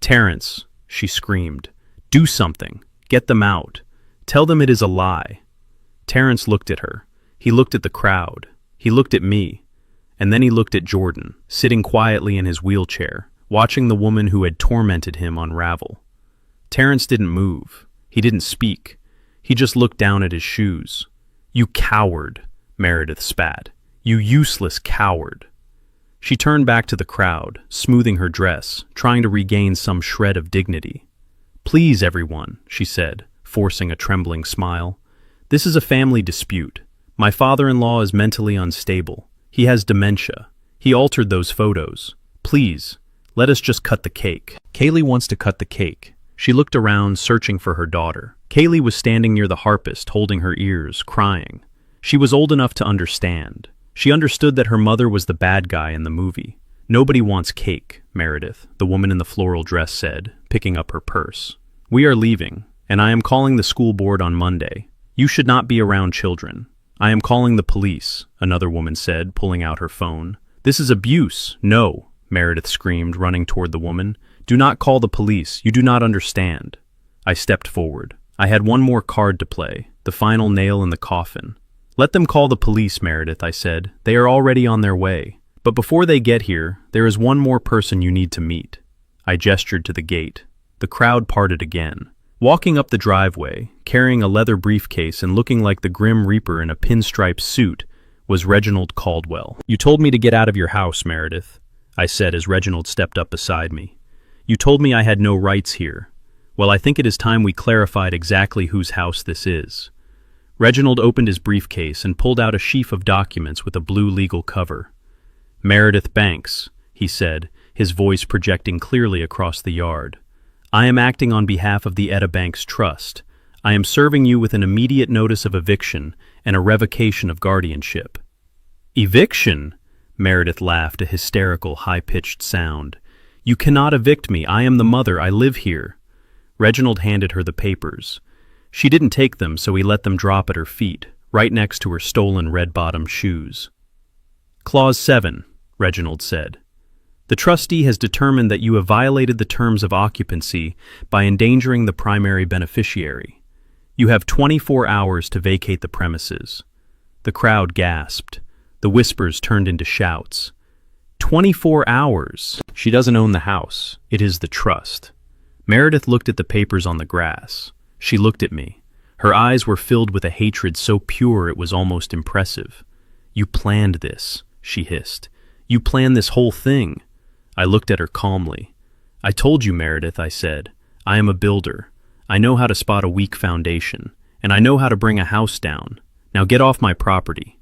"Terrence," she screamed, "do something. Get them out. Tell them it is a lie." Terrence looked at her. He looked at the crowd. He looked at me. And then he looked at Jordan, sitting quietly in his wheelchair, watching the woman who had tormented him unravel. Terrence didn't move. He didn't speak. He just looked down at his shoes. "You coward," Meredith spat. "You useless coward." She turned back to the crowd, smoothing her dress, trying to regain some shred of dignity. "Please, everyone," she said, forcing a trembling smile. "This is a family dispute. My father-in-law is mentally unstable. He has dementia. He altered those photos. Please, let us just cut the cake." "Kaylee wants to cut the cake." She looked around, searching for her daughter. Kaylee was standing near the harpist, holding her ears, crying. She was old enough to understand. She understood that her mother was the bad guy in the movie. "Nobody wants cake, Meredith," the woman in the floral dress said, picking up her purse. "We are leaving, and I am calling the school board on Monday. You should not be around children." "I am calling the police," another woman said, pulling out her phone. "This is abuse." "No," Meredith screamed, running toward the woman. "Do not call the police. You do not understand." I stepped forward. I had one more card to play, the final nail in the coffin. "Let them call the police, Meredith," I said. "They are already on their way. But before they get here, there is one more person you need to meet." I gestured to the gate. The crowd parted again. Walking up the driveway, carrying a leather briefcase and looking like the Grim Reaper in a pinstripe suit, was Reginald Caldwell. "You told me to get out of your house, Meredith," I said as Reginald stepped up beside me. "You told me I had no rights here. Well, I think it is time we clarified exactly whose house this is." Reginald opened his briefcase and pulled out a sheaf of documents with a blue legal cover. "Meredith Banks," he said, his voice projecting clearly across the yard. "I am acting on behalf of the Etta Banks Trust. I am serving you with an immediate notice of eviction and a revocation of guardianship." "Eviction?" Meredith laughed, a hysterical, high-pitched sound. "You cannot evict me. I am the mother. I live here." Reginald handed her the papers. She didn't take them, so he let them drop at her feet, right next to her stolen red-bottomed shoes. "Clause 7, Reginald said. "The trustee has determined that you have violated the terms of occupancy by endangering the primary beneficiary. You have 24 hours to vacate the premises." The crowd gasped. The whispers turned into shouts. 24 hours! She doesn't own the house. It is the trust. Meredith looked at the papers on the grass. She looked at me. Her eyes were filled with a hatred so pure it was almost impressive. "You planned this," she hissed. "You planned this whole thing." I looked at her calmly. "I told you, Meredith," I said. "I am a builder. I know how to spot a weak foundation, and I know how to bring a house down. Now get off my property."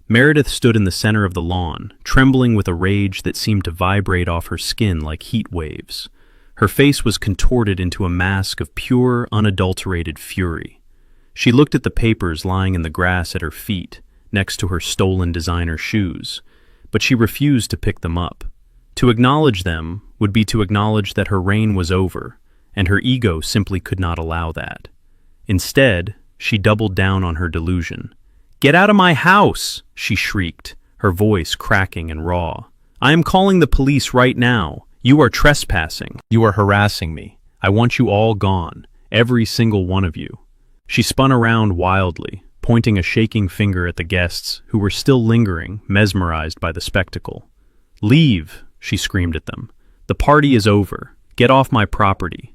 Meredith stood in the center of the lawn, trembling with a rage that seemed to vibrate off her skin like heat waves. Her face was contorted into a mask of pure, unadulterated fury. She looked at the papers lying in the grass at her feet, next to her stolen designer shoes, but she refused to pick them up. To acknowledge them would be to acknowledge that her reign was over, and her ego simply could not allow that. Instead, she doubled down on her delusion. "Get out of my house!" she shrieked, her voice cracking and raw. "I am calling the police right now. You are trespassing. You are harassing me. I want you all gone, every single one of you." She spun around wildly, pointing a shaking finger at the guests who were still lingering, mesmerized by the spectacle. "Leave!" she screamed at them. "The party is over. Get off my property."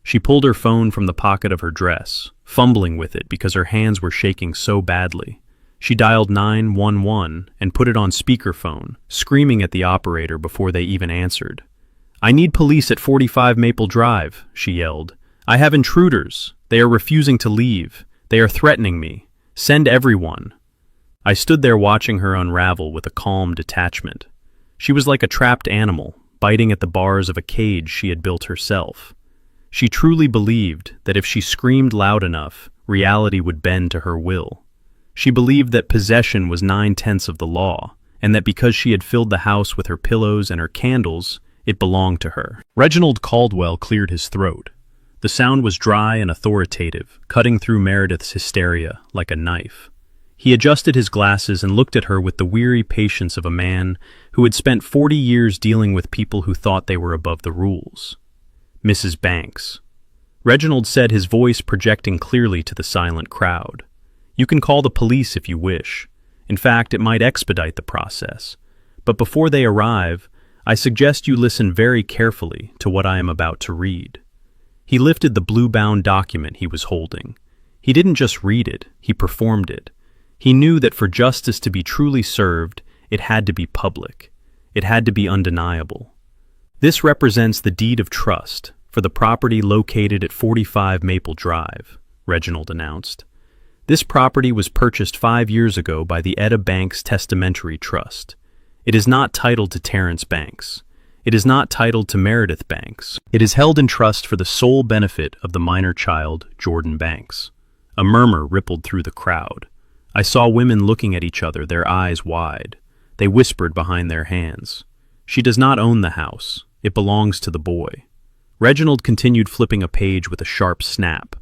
She pulled her phone from the pocket of her dress, fumbling with it because her hands were shaking so badly. She dialed 911 and put it on speakerphone, screaming at the operator before they even answered. "I need police at 45 Maple Drive," she yelled. "I have intruders. They are refusing to leave. They are threatening me. Send everyone." I stood there watching her unravel with a calm detachment. She was like a trapped animal, biting at the bars of a cage she had built herself. She truly believed that if she screamed loud enough, reality would bend to her will. She believed that possession was 9/10 of the law, and that because she had filled the house with her pillows and her candles, it belonged to her. Reginald Caldwell cleared his throat. The sound was dry and authoritative, cutting through Meredith's hysteria like a knife. He adjusted his glasses and looked at her with the weary patience of a man who had spent 40 years dealing with people who thought they were above the rules. "Mrs. Banks." Reginald said, his voice projecting clearly to the silent crowd. "You can call the police if you wish. In fact, it might expedite the process. But before they arrive, I suggest you listen very carefully to what I am about to read." He lifted the blue-bound document he was holding. He didn't just read it, he performed it. He knew that for justice to be truly served, it had to be public. It had to be undeniable. "This represents the deed of trust for the property located at 45 Maple Drive," Reginald announced. "This property was purchased 5 years ago by the Etta Banks Testamentary Trust. It is not titled to Terrence Banks. It is not titled to Meredith Banks. It is held in trust for the sole benefit of the minor child, Jordan Banks." A murmur rippled through the crowd. I saw women looking at each other, their eyes wide. They whispered behind their hands. "She does not own the house. It belongs to the boy." Reginald continued flipping a page with a sharp snap.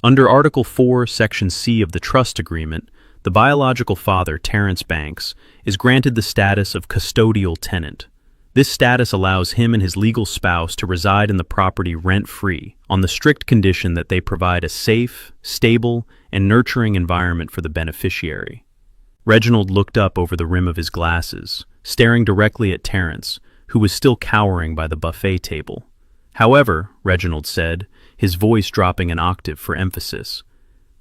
Under Article 4, Section C of the Trust Agreement, the biological father, Terrence Banks, is granted the status of custodial tenant. This status allows him and his legal spouse to reside in the property rent-free, on the strict condition that they provide a safe, stable, and nurturing environment for the beneficiary. Reginald looked up over the rim of his glasses, staring directly at Terrence, who was still cowering by the buffet table. "However," Reginald said, his voice dropping an octave for emphasis,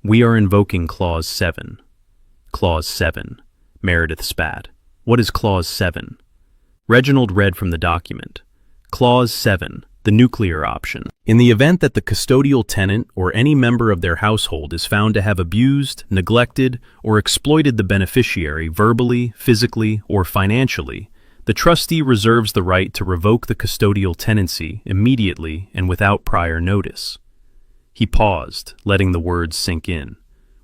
"we are invoking Clause 7. "Clause 7. Meredith spat. "What is Clause 7? Reginald read from the document. "Clause 7. The nuclear option. In the event that the custodial tenant or any member of their household is found to have abused, neglected, or exploited the beneficiary verbally, physically, or financially, the trustee reserves the right to revoke the custodial tenancy immediately and without prior notice." He paused, letting the words sink in.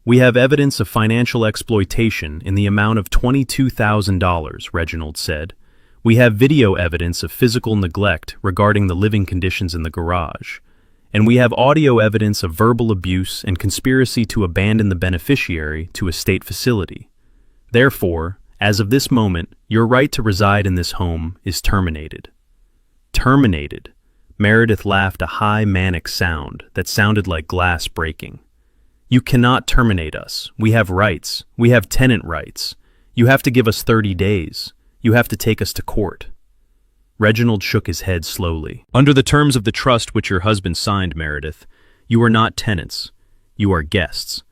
"We have evidence of financial exploitation in the amount of $22,000, Reginald said. "We have video evidence of physical neglect regarding the living conditions in the garage. And we have audio evidence of verbal abuse and conspiracy to abandon the beneficiary to a state facility. Therefore, as of this moment, your right to reside in this home is terminated." Terminated. Meredith laughed a high, manic sound that sounded like glass breaking. "You cannot terminate us. We have rights. We have tenant rights. You have to give us 30 days. You have to take us to court." Reginald shook his head slowly. Under the terms of the trust which your husband signed, Meredith, you are not tenants. You are guests.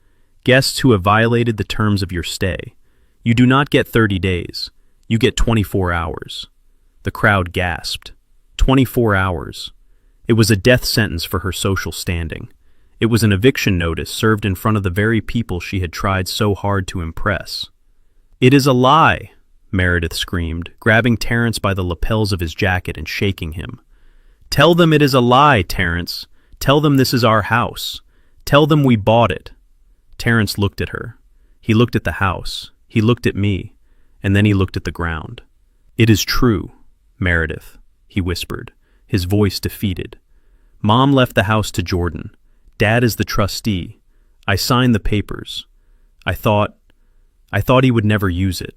Guests who have violated the terms of your stay. You do not get 30 days. You get 24 hours. The crowd gasped. 24 hours. It was a death sentence for her social standing. It was an eviction notice served in front of the very people she had tried so hard to impress. "It is a lie," Meredith screamed, grabbing Terence by the lapels of his jacket and shaking him. "Tell them it is a lie, Terence. Tell them this is our house. Tell them we bought it." Terence looked at her. He looked at the house. He looked at me. And then he looked at the ground. "It is true, Meredith," he whispered, his voice defeated. "Mom left the house to Jordan. Dad is the trustee. I signed the papers. I thought he would never use it."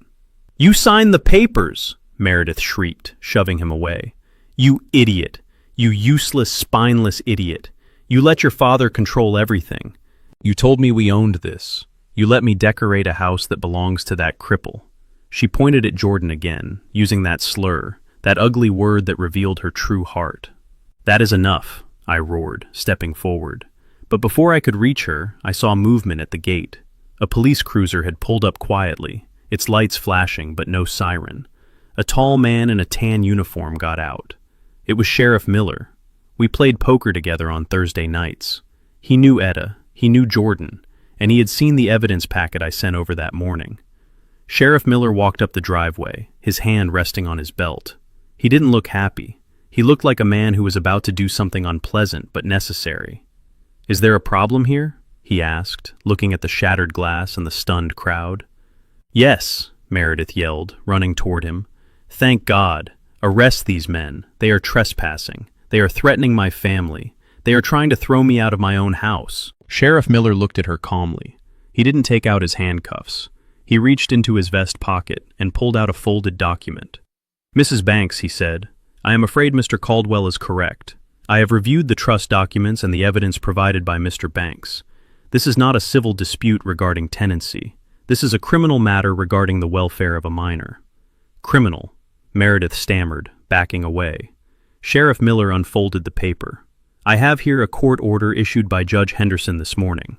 "You signed the papers!" Meredith shrieked, shoving him away. "You idiot! You useless, spineless idiot! You let your father control everything. You told me we owned this. You let me decorate a house that belongs to that cripple." She pointed at Jordan again, using that slur, that ugly word that revealed her true heart. "That is enough," I roared, stepping forward. But before I could reach her, I saw movement at the gate. A police cruiser had pulled up quietly, its lights flashing but no siren. A tall man in a tan uniform got out. It was Sheriff Miller. We played poker together on Thursday nights. He knew Etta, he knew Jordan, and he had seen the evidence packet I sent over that morning. Sheriff Miller walked up the driveway, his hand resting on his belt. He didn't look happy. He looked like a man who was about to do something unpleasant but necessary. "Is there a problem here?" he asked, looking at the shattered glass and the stunned crowd. "Yes," Meredith yelled, running toward him. "Thank God. Arrest these men. They are trespassing. They are threatening my family. They are trying to throw me out of my own house." Sheriff Miller looked at her calmly. He didn't take out his handcuffs. He reached into his vest pocket and pulled out a folded document. "Mrs. Banks," he said, "I am afraid Mr. Caldwell is correct. I have reviewed the trust documents and the evidence provided by Mr. Banks. This is not a civil dispute regarding tenancy. This is a criminal matter regarding the welfare of a minor." "Criminal," Meredith stammered, backing away. Sheriff Miller unfolded the paper. "I have here a court order issued by Judge Henderson this morning.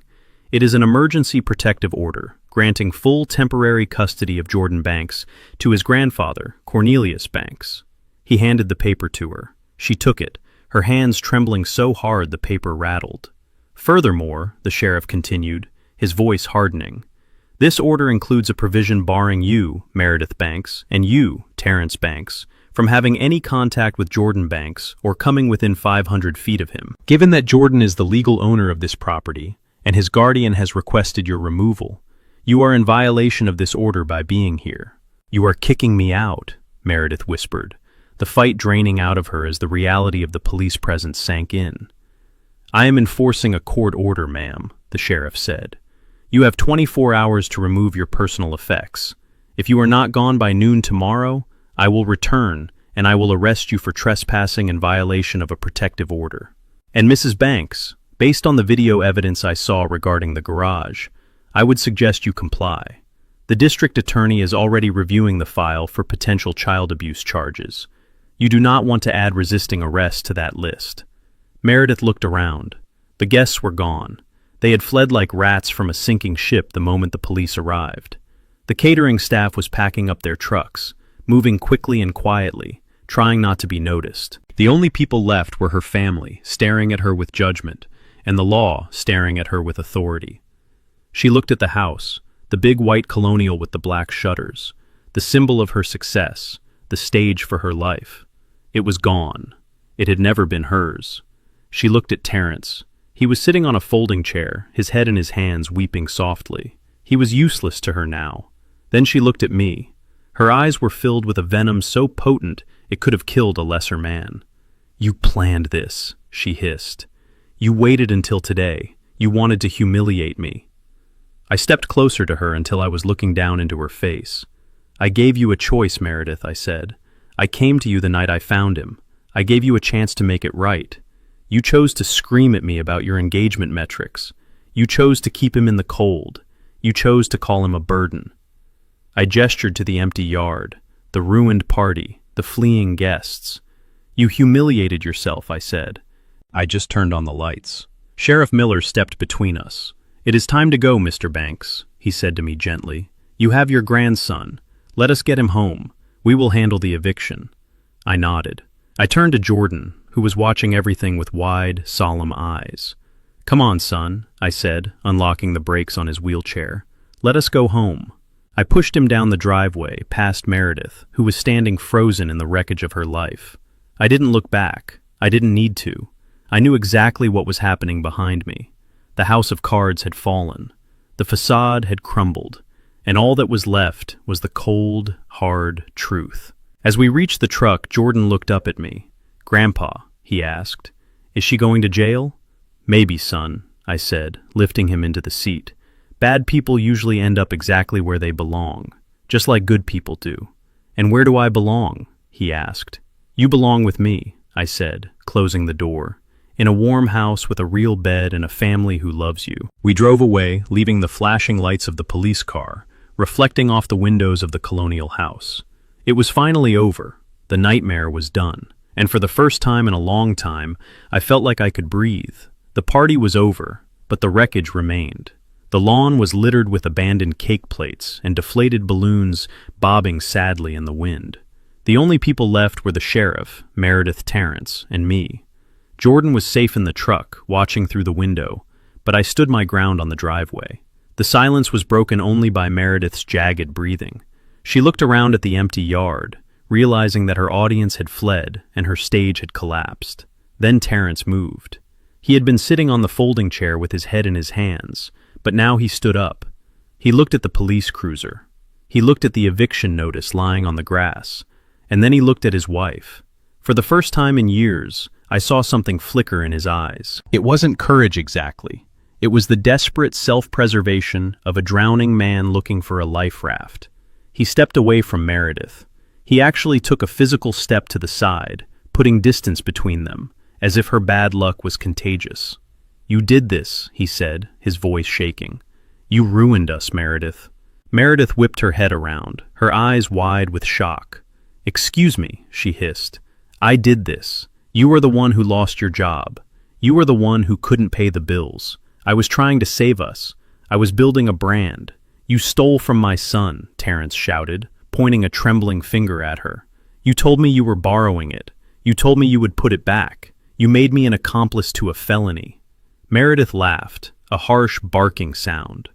It is an emergency protective order, granting full temporary custody of Jordan Banks to his grandfather, Cornelius Banks." He handed the paper to her. She took it, her hands trembling so hard the paper rattled. "Furthermore," the sheriff continued, his voice hardening, "this order includes a provision barring you, Meredith Banks, and you, Terence Banks, from having any contact with Jordan Banks or coming within 500 feet of him. Given that Jordan is the legal owner of this property, and his guardian has requested your removal, you are in violation of this order by being here." "You are kicking me out," Meredith whispered, the fight draining out of her as the reality of the police presence sank in. "I am enforcing a court order, ma'am," the sheriff said. "You have 24 hours to remove your personal effects. If you are not gone by noon tomorrow, I will return, and I will arrest you for trespassing in violation of a protective order. And Mrs. Banks, based on the video evidence I saw regarding the garage, I would suggest you comply. The district attorney is already reviewing the file for potential child abuse charges. You do not want to add resisting arrest to that list." Meredith looked around. The guests were gone. They had fled like rats from a sinking ship the moment the police arrived. The catering staff was packing up their trucks, moving quickly and quietly, trying not to be noticed. The only people left were her family, staring at her with judgment, and the law staring at her with authority. She looked at the house, the big white colonial with the black shutters, the symbol of her success, the stage for her life. It was gone. It had never been hers. She looked at Terence. He was sitting on a folding chair, his head in his hands, weeping softly. He was useless to her now. Then she looked at me. Her eyes were filled with a venom so potent it could have killed a lesser man. "You planned this," she hissed. "You waited until today. You wanted to humiliate me." I stepped closer to her until I was looking down into her face. "I gave you a choice, Meredith," I said. "I came to you the night I found him. I gave you a chance to make it right. You chose to scream at me about your engagement metrics. You chose to keep him in the cold. You chose to call him a burden." I gestured to the empty yard, the ruined party, the fleeing guests. "You humiliated yourself," I said. I just turned on the lights. Sheriff Miller stepped between us. "It is time to go, Mr. Banks," he said to me gently. "You have your grandson. Let us get him home. We will handle the eviction." I nodded. I turned to Jordan, who was watching everything with wide, solemn eyes. "Come on, son," I said, unlocking the brakes on his wheelchair. "Let us go home." I pushed him down the driveway, past Meredith, who was standing frozen in the wreckage of her life. I didn't look back. I didn't need to. I knew exactly what was happening behind me. The house of cards had fallen. The facade had crumbled, and all that was left was the cold, hard truth. As we reached the truck, Jordan looked up at me. "Grandpa," he asked, "is she going to jail?" "Maybe, son," I said, lifting him into the seat. "Bad people usually end up exactly where they belong, just like good people do." "And where do I belong?" he asked. "You belong with me," I said, closing the door. "In a warm house with a real bed and a family who loves you." We drove away, leaving the flashing lights of the police car, reflecting off the windows of the colonial house. It was finally over. The nightmare was done. And for the first time in a long time, I felt like I could breathe. The party was over, but the wreckage remained. The lawn was littered with abandoned cake plates and deflated balloons bobbing sadly in the wind. The only people left were the sheriff, Meredith Terrence, and me. Jordan was safe in the truck, watching through the window, but I stood my ground on the driveway. The silence was broken only by Meredith's jagged breathing. She looked around at the empty yard, realizing that her audience had fled and her stage had collapsed. Then Terrence moved. He had been sitting on the folding chair with his head in his hands, but now he stood up. He looked at the police cruiser. He looked at the eviction notice lying on the grass, and then he looked at his wife. For the first time in years, I saw something flicker in his eyes. It wasn't courage exactly. It was the desperate self-preservation of a drowning man looking for a life raft. He stepped away from Meredith. He actually took a physical step to the side, putting distance between them, as if her bad luck was contagious. "You did this," he said, his voice shaking. "You ruined us, Meredith." Meredith whipped her head around, her eyes wide with shock. "Excuse me," she hissed. "I did this. You were the one who lost your job. You were the one who couldn't pay the bills. I was trying to save us. I was building a brand. You stole from my son," Terrence shouted, pointing a trembling finger at her. "You told me you were borrowing it. You told me you would put it back. You made me an accomplice to a felony." Meredith laughed, a harsh barking sound.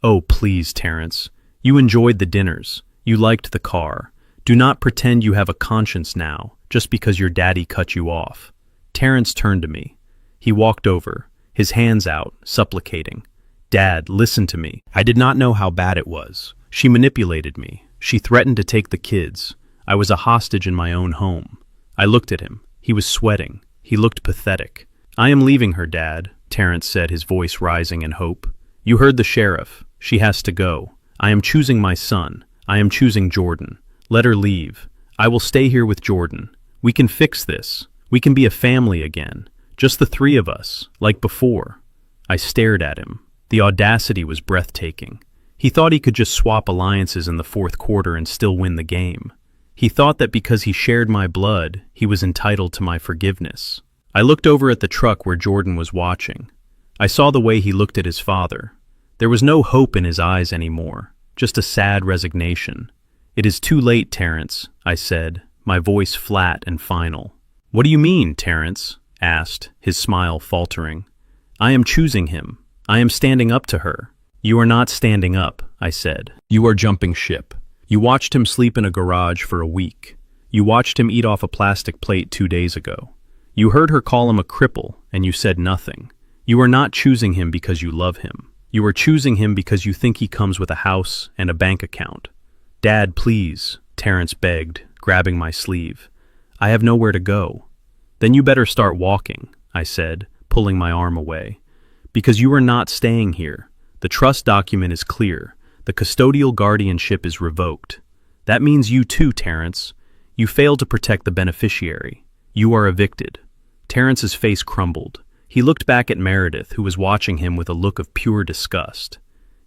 "Oh, please, Terrence. You enjoyed the dinners. You liked the car. Do not pretend you have a conscience now, just because your daddy cut you off." Terrence turned to me. He walked over, his hands out, supplicating. "Dad, listen to me." I did not know how bad it was. She manipulated me. She threatened to take the kids. I was a hostage in my own home. I looked at him. He was sweating. He looked pathetic. "I am leaving her, Dad," Terrence said, his voice rising in hope. "You heard the sheriff. She has to go. I am choosing my son. I am choosing Jordan. Let her leave. I will stay here with Jordan. We can fix this. We can be a family again. Just the three of us, like before." I stared at him. The audacity was breathtaking. He thought he could just swap alliances in the fourth quarter and still win the game. He thought that because he shared my blood, he was entitled to my forgiveness. I looked over at the truck where Jordan was watching. I saw the way he looked at his father. There was no hope in his eyes anymore, just a sad resignation. "It is too late, Terrence," I said, my voice flat and final. "What do you mean, Terrence?" asked, his smile faltering. "I am choosing him. I am standing up to her." "You are not standing up," I said. "You are jumping ship. You watched him sleep in a garage for a week. You watched him eat off a plastic plate 2 days ago. You heard her call him a cripple, and you said nothing. You are not choosing him because you love him. You are choosing him because you think he comes with a house and a bank account." "Dad, please," Terrence begged, grabbing my sleeve. "I have nowhere to go." "Then you better start walking," I said, pulling my arm away. "Because you are not staying here. The trust document is clear. The custodial guardianship is revoked. That means you too, Terrence. You failed to protect the beneficiary. You are evicted." Terrence's face crumbled. He looked back at Meredith, who was watching him with a look of pure disgust.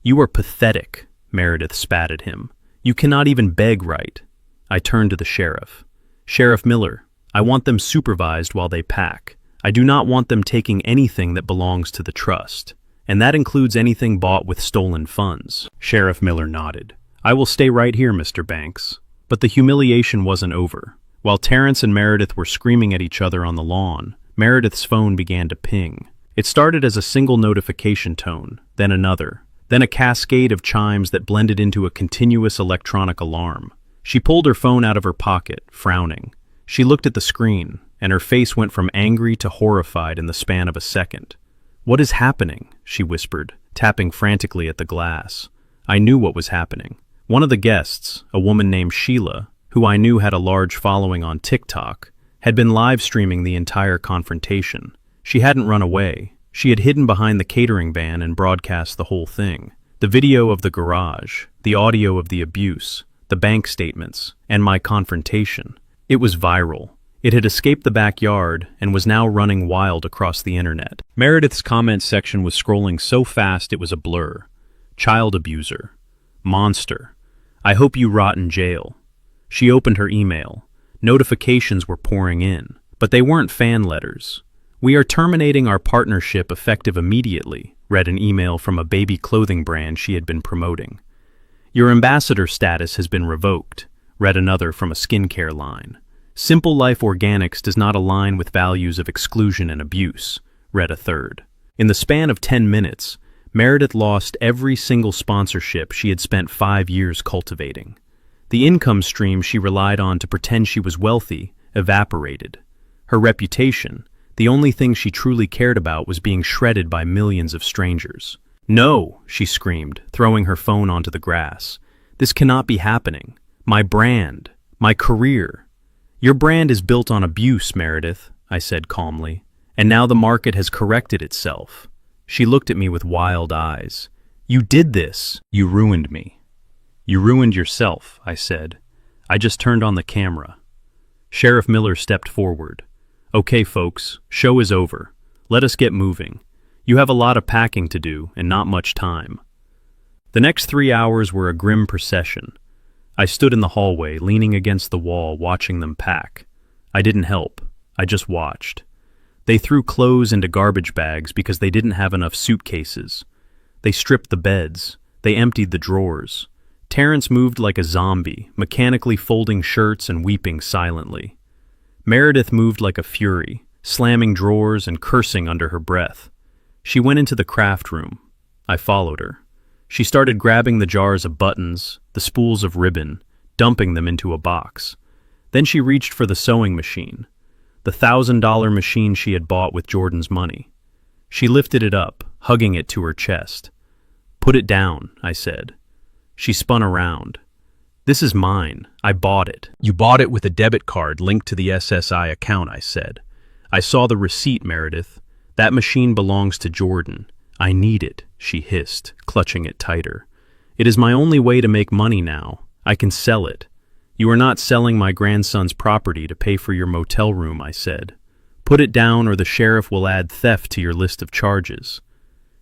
"You are pathetic," Meredith spat at him. "You cannot even beg right." I turned to the sheriff. Sheriff Miller, I want them supervised while they pack. I do not want them taking anything that belongs to the trust, and that includes anything bought with stolen funds. Sheriff Miller nodded. I will stay right here, Mr. Banks. But the humiliation wasn't over. While Terrence and Meredith were screaming at each other on the lawn, Meredith's phone began to ping. It started as a single notification tone, then another, then a cascade of chimes that blended into a continuous electronic alarm. She pulled her phone out of her pocket, frowning. She looked at the screen, and her face went from angry to horrified in the span of a second. What is happening? She whispered, tapping frantically at the glass. I knew what was happening. One of the guests, a woman named Sheila, who I knew had a large following on TikTok, had been live streaming the entire confrontation. She hadn't run away. She had hidden behind the catering van and broadcast the whole thing. The video of the garage, the audio of the abuse, the bank statements, and my confrontation. It was viral. It had escaped the backyard and was now running wild across the internet. Meredith's comment section was scrolling so fast it was a blur. Child abuser. Monster. I hope you rot in jail. She opened her email. Notifications were pouring in, but they weren't fan letters. We are terminating our partnership effective immediately, read an email from a baby clothing brand she had been promoting. Your ambassador status has been revoked, read another from a skincare line. Simple Life Organics does not align with values of exclusion and abuse, read a third. In the span of 10 minutes, Meredith lost every single sponsorship she had spent 5 years cultivating. The income stream she relied on to pretend she was wealthy evaporated. Her reputation, the only thing she truly cared about, was being shredded by millions of strangers. No, she screamed, throwing her phone onto the grass. This cannot be happening. My brand, my career. Your brand is built on abuse, Meredith, I said calmly, and now the market has corrected itself. She looked at me with wild eyes. You did this. You ruined me. You ruined yourself, I said. I just turned on the camera. Sheriff Miller stepped forward. Okay, folks, show is over. Let us get moving. You have a lot of packing to do and not much time. The next 3 hours were a grim procession. I stood in the hallway, leaning against the wall, watching them pack. I didn't help. I just watched. They threw clothes into garbage bags because they didn't have enough suitcases. They stripped the beds. They emptied the drawers. Terrence moved like a zombie, mechanically folding shirts and weeping silently. Meredith moved like a fury, slamming drawers and cursing under her breath. She went into the craft room. I followed her. She started grabbing the jars of buttons, the spools of ribbon, dumping them into a box. Then she reached for the sewing machine, the $1,000 machine she had bought with Jordan's money. She lifted it up, hugging it to her chest. Put it down, I said. She spun around. This is mine. I bought it. You bought it with a debit card linked to the SSI account, I said. I saw the receipt, Meredith. That machine belongs to Jordan. I need it, she hissed, clutching it tighter. It is my only way to make money now. I can sell it. You are not selling my grandson's property to pay for your motel room, I said. Put it down or the sheriff will add theft to your list of charges.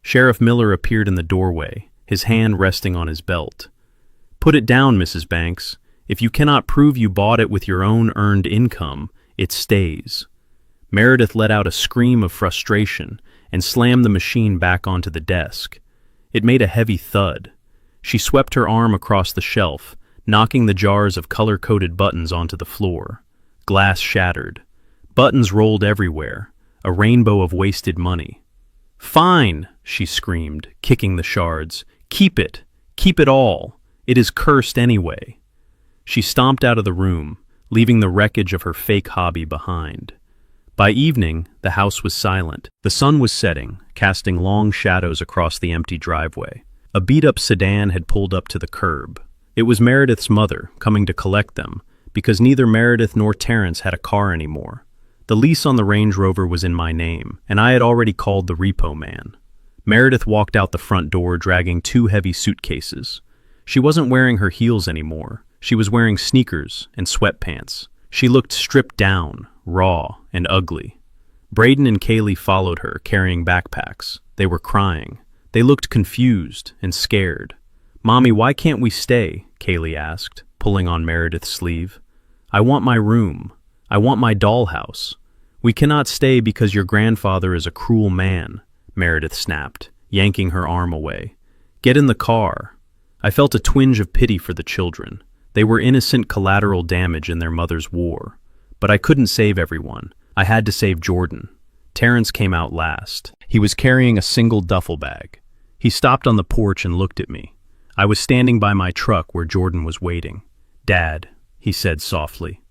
Sheriff Miller appeared in the doorway, his hand resting on his belt. Put it down, Mrs. Banks. If you cannot prove you bought it with your own earned income, it stays. Meredith let out a scream of frustration and slammed the machine back onto the desk. It made a heavy thud. She swept her arm across the shelf, knocking the jars of color-coded buttons onto the floor. Glass shattered. Buttons rolled everywhere, a rainbow of wasted money. Fine, she screamed, kicking the shards. Keep it. Keep it all. It is cursed anyway. She stomped out of the room, leaving the wreckage of her fake hobby behind. By evening, the house was silent. The sun was setting, casting long shadows across the empty driveway. A beat-up sedan had pulled up to the curb. It was Meredith's mother, coming to collect them, because neither Meredith nor Terrence had a car anymore. The lease on the Range Rover was in my name, and I had already called the repo man. Meredith walked out the front door dragging 2 heavy suitcases. She wasn't wearing her heels anymore. She was wearing sneakers and sweatpants. She looked stripped down, raw, and ugly. Braden and Kaylee followed her, carrying backpacks. They were crying. They looked confused and scared. Mommy, why can't we stay? Kaylee asked, pulling on Meredith's sleeve. I want my room. I want my dollhouse. We cannot stay because your grandfather is a cruel man, Meredith snapped, yanking her arm away. Get in the car. I felt a twinge of pity for the children. They were innocent collateral damage in their mother's war. But I couldn't save everyone. I had to save Jordan. Terrence came out last. He was carrying a single duffel bag. He stopped on the porch and looked at me. I was standing by my truck where Jordan was waiting. Dad, he said softly.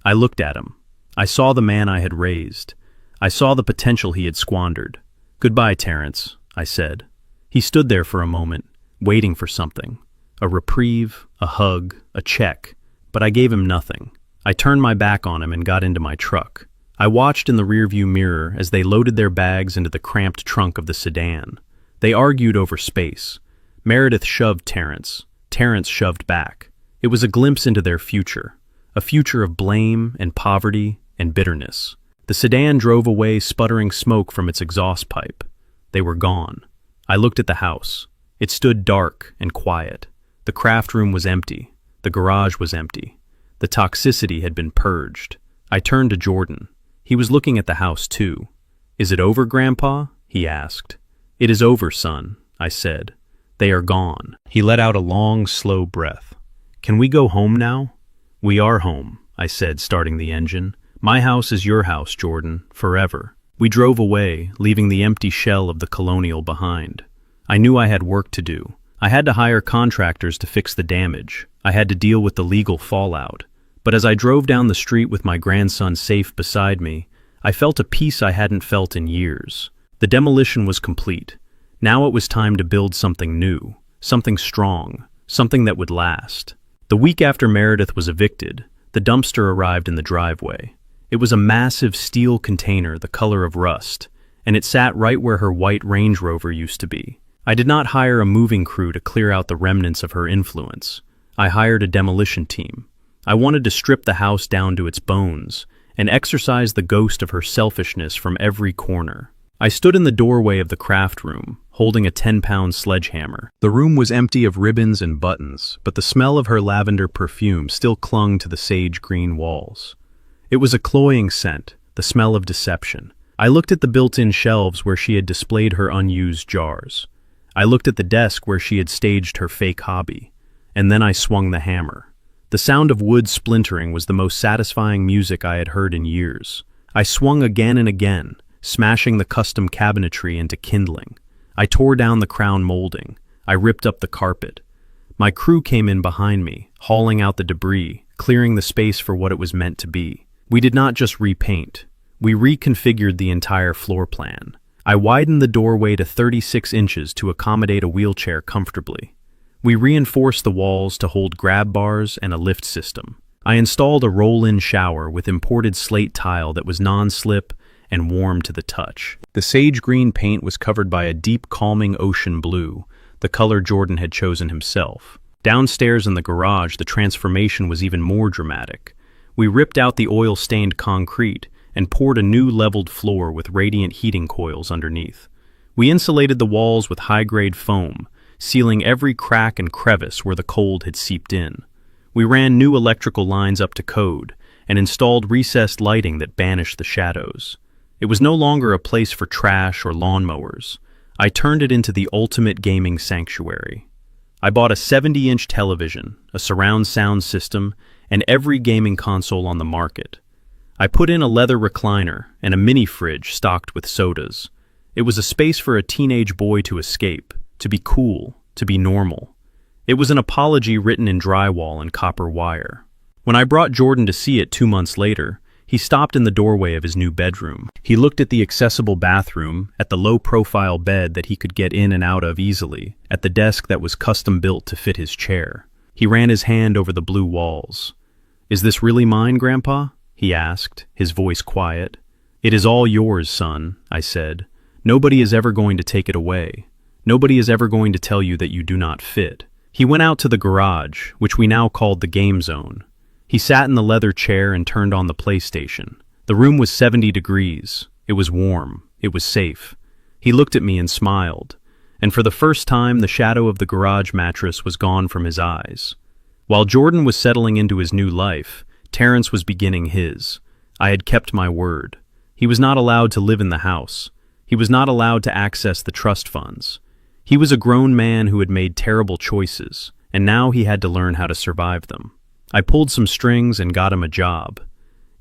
I looked at him. I saw the man I had raised. I saw the potential he had squandered. Goodbye, Terrence, I said. He stood there for a moment, waiting for something. A reprieve, a hug, a check. But I gave him nothing. I turned my back on him and got into my truck. I watched in the rearview mirror as they loaded their bags into the cramped trunk of the sedan. They argued over space. Meredith shoved Terrence. Terrence shoved back. It was a glimpse into their future. A future of blame and poverty and bitterness. The sedan drove away, sputtering smoke from its exhaust pipe. They were gone. I looked at the house. It stood dark and quiet. The craft room was empty. The garage was empty. The toxicity had been purged. I turned to Jordan. He was looking at the house too. Is it over, Grandpa? He asked. It is over, son, I said. They are gone. He let out a long, slow breath. Can we go home now? We are home, I said, starting the engine. My house is your house, Jordan, forever. We drove away, leaving the empty shell of the Colonial behind. I knew I had work to do. I had to hire contractors to fix the damage. I had to deal with the legal fallout. But as I drove down the street with my grandson safe beside me, I felt a peace I hadn't felt in years. The demolition was complete. Now it was time to build something new, something strong, something that would last. The week after Meredith was evicted, the dumpster arrived in the driveway. It was a massive steel container the color of rust, and it sat right where her white Range Rover used to be. I did not hire a moving crew to clear out the remnants of her influence. I hired a demolition team. I wanted to strip the house down to its bones and exorcise the ghost of her selfishness from every corner. I stood in the doorway of the craft room, holding a 10-pound sledgehammer. The room was empty of ribbons and buttons, but the smell of her lavender perfume still clung to the sage-green walls. It was a cloying scent, the smell of deception. I looked at the built-in shelves where she had displayed her unused jars. I looked at the desk where she had staged her fake hobby. And then I swung the hammer. The sound of wood splintering was the most satisfying music I had heard in years. I swung again and again, smashing the custom cabinetry into kindling. I tore down the crown molding. I ripped up the carpet. My crew came in behind me, hauling out the debris, clearing the space for what it was meant to be. We did not just repaint. We reconfigured the entire floor plan. I widened the doorway to 36 inches to accommodate a wheelchair comfortably. We reinforced the walls to hold grab bars and a lift system. I installed a roll-in shower with imported slate tile that was non-slip and warm to the touch. The sage green paint was covered by a deep, calming ocean blue, the color Jordan had chosen himself. Downstairs in the garage, the transformation was even more dramatic. We ripped out the oil-stained concrete and poured a new leveled floor with radiant heating coils underneath. We insulated the walls with high-grade foam, sealing every crack and crevice where the cold had seeped in. We ran new electrical lines up to code and installed recessed lighting that banished the shadows. It was no longer a place for trash or lawnmowers. I turned it into the ultimate gaming sanctuary. I bought a 70-inch television, a surround sound system, and every gaming console on the market. I put in a leather recliner and a mini fridge stocked with sodas. It was a space for a teenage boy to escape, to be cool, to be normal. It was an apology written in drywall and copper wire. When I brought Jordan to see it 2 months later, he stopped in the doorway of his new bedroom. He looked at the accessible bathroom, at the low-profile bed that he could get in and out of easily, at the desk that was custom-built to fit his chair. He ran his hand over the blue walls. "Is this really mine, Grandpa?" he asked, his voice quiet. "It is all yours, son," I said. "Nobody is ever going to take it away. Nobody is ever going to tell you that you do not fit." He went out to the garage, which we now called the game zone. He sat in the leather chair and turned on the PlayStation. The room was 70 degrees. It was warm. It was safe. He looked at me and smiled. And for the first time, the shadow of the garage mattress was gone from his eyes. While Jordan was settling into his new life, Terrence was beginning his. I had kept my word. He was not allowed to live in the house. He was not allowed to access the trust funds. He was a grown man who had made terrible choices, and now he had to learn how to survive them. I pulled some strings and got him a job.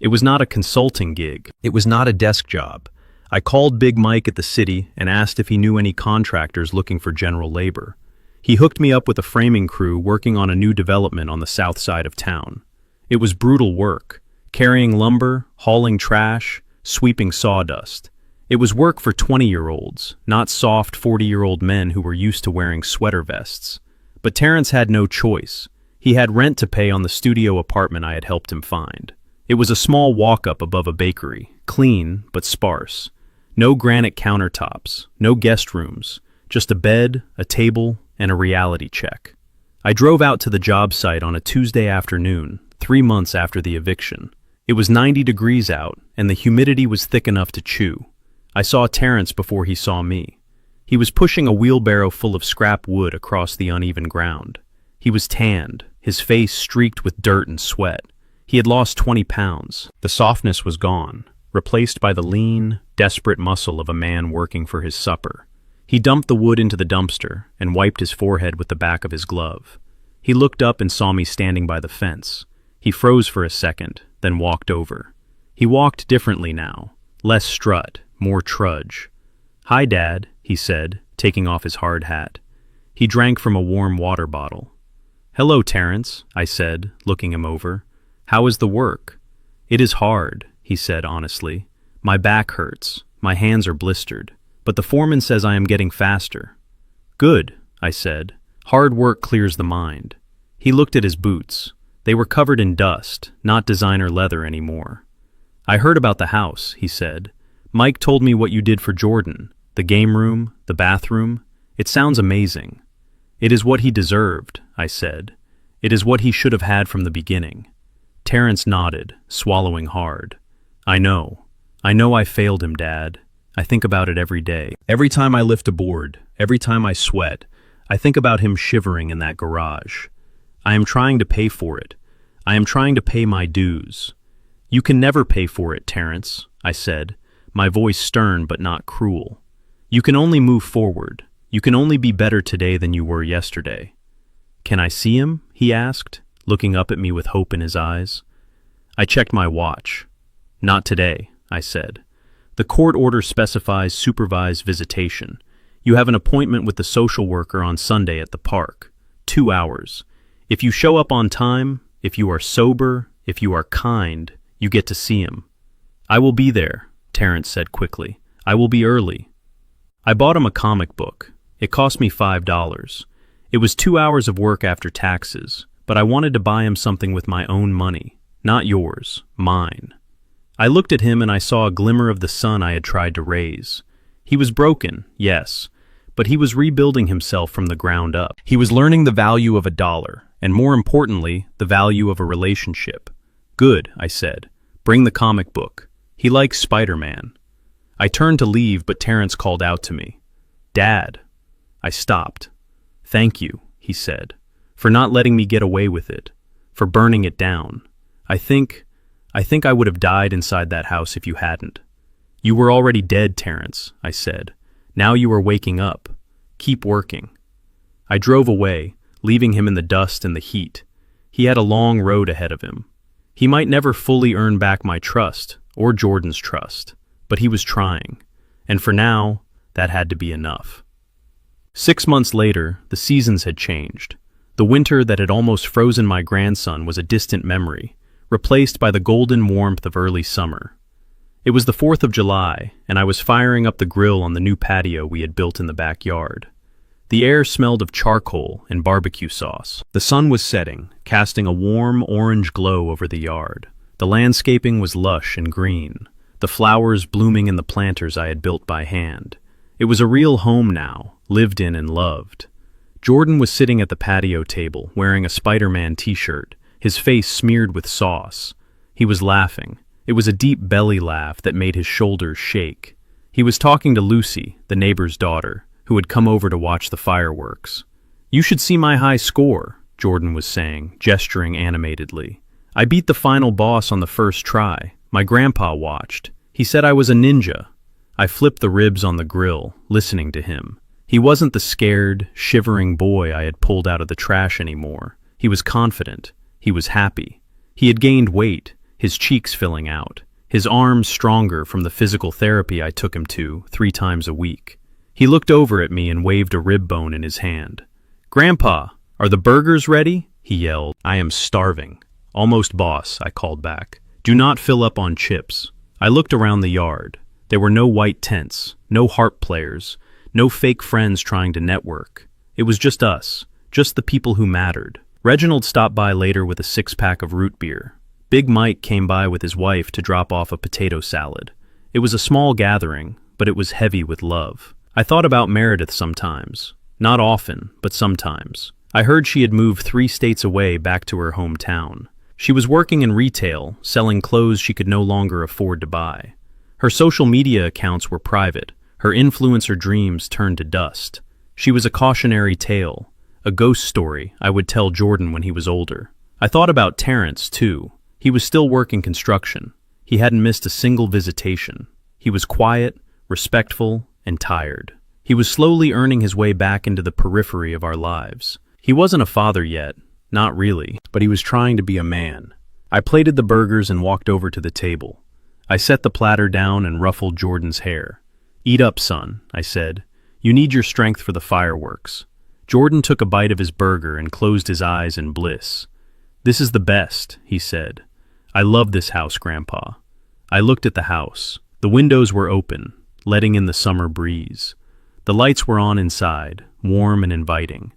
It was not a consulting gig. It was not a desk job. I called Big Mike at the city and asked if he knew any contractors looking for general labor. He hooked me up with a framing crew working on a new development on the south side of town. It was brutal work, carrying lumber, hauling trash, sweeping sawdust. It was work for 20-year-olds, not soft 40-year-old men who were used to wearing sweater vests. But Terrence had no choice. He had rent to pay on the studio apartment I had helped him find. It was a small walk-up above a bakery, clean but sparse. No granite countertops, no guest rooms, just a bed, a table, and a reality check. I drove out to the job site on a Tuesday afternoon, 3 months after the eviction. It was 90 degrees out, and the humidity was thick enough to chew. I saw Terrence before he saw me. He was pushing a wheelbarrow full of scrap wood across the uneven ground. He was tanned, his face streaked with dirt and sweat. He had lost 20 pounds. The softness was gone, replaced by the lean, desperate muscle of a man working for his supper. He dumped the wood into the dumpster and wiped his forehead with the back of his glove. He looked up and saw me standing by the fence. He froze for a second, then walked over. He walked differently now, less strut, more trudge. "Hi, Dad," he said, taking off his hard hat. He drank from a warm water bottle. "Hello, Terrence," I said, looking him over. "How is the work?" "It is hard," he said honestly. "My back hurts, my hands are blistered, but the foreman says I am getting faster." "Good," I said. "Hard work clears the mind." He looked at his boots. They were covered in dust, not designer leather anymore. "I heard about the house," he said. "Mike told me what you did for Jordan, the game room, the bathroom. It sounds amazing." "It is what he deserved," I said. "It is what he should have had from the beginning." Terrence nodded, swallowing hard. I know I failed him, Dad. I think about it every day. Every time I lift a board, every time I sweat, I think about him shivering in that garage. I am trying to pay for it. I am trying to pay my dues." "You can never pay for it, Terrence," I said, my voice stern but not cruel. "You can only move forward. You can only be better today than you were yesterday." "Can I see him?" he asked, looking up at me with hope in his eyes. I checked my watch. "Not today," I said. "The court order specifies supervised visitation. You have an appointment with the social worker on Sunday at the park. 2 hours. If you show up on time, if you are sober, if you are kind, you get to see him." "I will be there," Terrence said quickly. "I will be early." I bought him a comic book. It cost me $5. It was 2 hours of work after taxes, but I wanted to buy him something with my own money. Not yours, mine. I looked at him and I saw a glimmer of the sun I had tried to raise. He was broken, yes, but he was rebuilding himself from the ground up. He was learning the value of $1, and more importantly, the value of a relationship. "Good," I said. "Bring the comic book. He likes Spider-Man." I turned to leave, but Terrence called out to me. "Dad." I stopped. "Thank you," he said, "for not letting me get away with it, for burning it down. I think I would have died inside that house if you hadn't." "You were already dead, Terrence," I said. "Now you are waking up. Keep working." I drove away, leaving him in the dust and the heat. He had a long road ahead of him. He might never fully earn back my trust, or Jordan's trust, but he was trying, and for now, that had to be enough. 6 months later, the seasons had changed. The winter that had almost frozen my grandson was a distant memory, replaced by the golden warmth of early summer. It was the 4th of July, and I was firing up the grill on the new patio we had built in the backyard. The air smelled of charcoal and barbecue sauce. The sun was setting, casting a warm orange glow over the yard. The landscaping was lush and green, the flowers blooming in the planters I had built by hand. It was a real home now, lived in and loved. Jordan was sitting at the patio table, wearing a Spider-Man t-shirt, his face smeared with sauce. He was laughing. It was a deep belly laugh that made his shoulders shake. He was talking to Lucy, the neighbor's daughter, who had come over to watch the fireworks. "You should see my high score," Jordan was saying, gesturing animatedly. "I beat the final boss on the first try. My grandpa watched. He said I was a ninja. I flipped the ribs on the grill, listening to him. He wasn't the scared, shivering boy I had pulled out of the trash anymore. He was confident. He was happy. He had gained weight, his cheeks filling out, his arms stronger from the physical therapy I took him to 3 times a week. He looked over at me and waved a rib bone in his hand. "Grandpa, are the burgers ready?" he yelled. "I am starving." "Almost, boss," I called back. "Do not fill up on chips." I looked around the yard. There were no white tents, no harp players, no fake friends trying to network. It was just us, just the people who mattered. Reginald stopped by later with a 6-pack of root beer. Big Mike came by with his wife to drop off a potato salad. It was a small gathering, but it was heavy with love. I thought about Meredith sometimes. Not often, but sometimes. I heard she had moved 3 states away back to her hometown. She was working in retail, selling clothes she could no longer afford to buy. Her social media accounts were private. Her influencer dreams turned to dust. She was a cautionary tale, a ghost story I would tell Jordan when he was older. I thought about Terrence, too. He was still working construction. He hadn't missed a single visitation. He was quiet, respectful, and tired. He was slowly earning his way back into the periphery of our lives. He wasn't a father yet, not really, but he was trying to be a man. I plated the burgers and walked over to the table. I set the platter down and ruffled Jordan's hair. "Eat up, son," I said. "You need your strength for the fireworks." Jordan took a bite of his burger and closed his eyes in bliss. "This is the best," he said. "I love this house, Grandpa." I looked at the house. The windows were open, letting in the summer breeze. The lights were on inside, warm and inviting.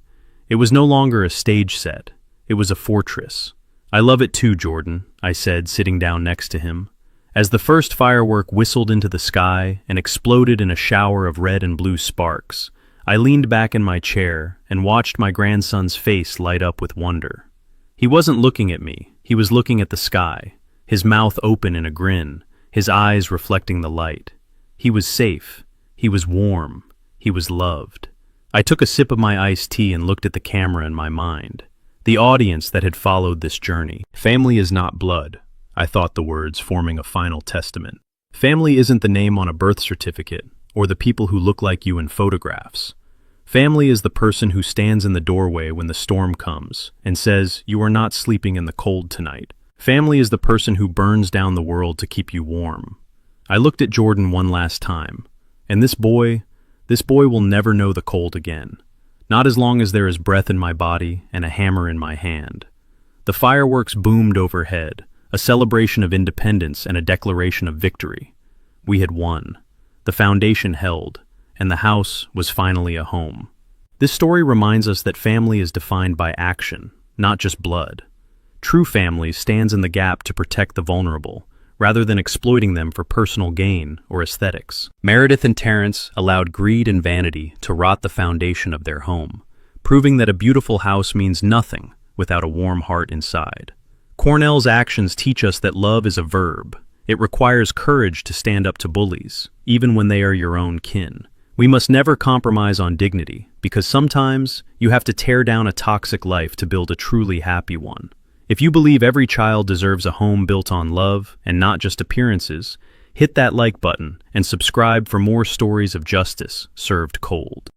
It was no longer a stage set. It was a fortress. "I love it too, Jordan," I said, sitting down next to him. As the first firework whistled into the sky and exploded in a shower of red and blue sparks, I leaned back in my chair and watched my grandson's face light up with wonder. He wasn't looking at me. He was looking at the sky, his mouth open in a grin, his eyes reflecting the light. He was safe. He was warm. He was loved. I took a sip of my iced tea and looked at the camera in my mind. The audience that had followed this journey. Family is not blood, I thought, the words forming a final testament. Family isn't the name on a birth certificate or the people who look like you in photographs. Family is the person who stands in the doorway when the storm comes and says, "You are not sleeping in the cold tonight." Family is the person who burns down the world to keep you warm. I looked at Jordan one last time, and this boy will never know the cold again. Not as long as there is breath in my body and a hammer in my hand. The fireworks boomed overhead, a celebration of independence and a declaration of victory. We had won. The foundation held, and the house was finally a home. This story reminds us that family is defined by action, not just blood. True family stands in the gap to protect the vulnerable, rather than exploiting them for personal gain or aesthetics. Meredith and Terrence allowed greed and vanity to rot the foundation of their home, proving that a beautiful house means nothing without a warm heart inside. Cornell's actions teach us that love is a verb. It requires courage to stand up to bullies, even when they are your own kin. We must never compromise on dignity, because sometimes you have to tear down a toxic life to build a truly happy one. If you believe every child deserves a home built on love and not just appearances, hit that like button and subscribe for more stories of justice served cold.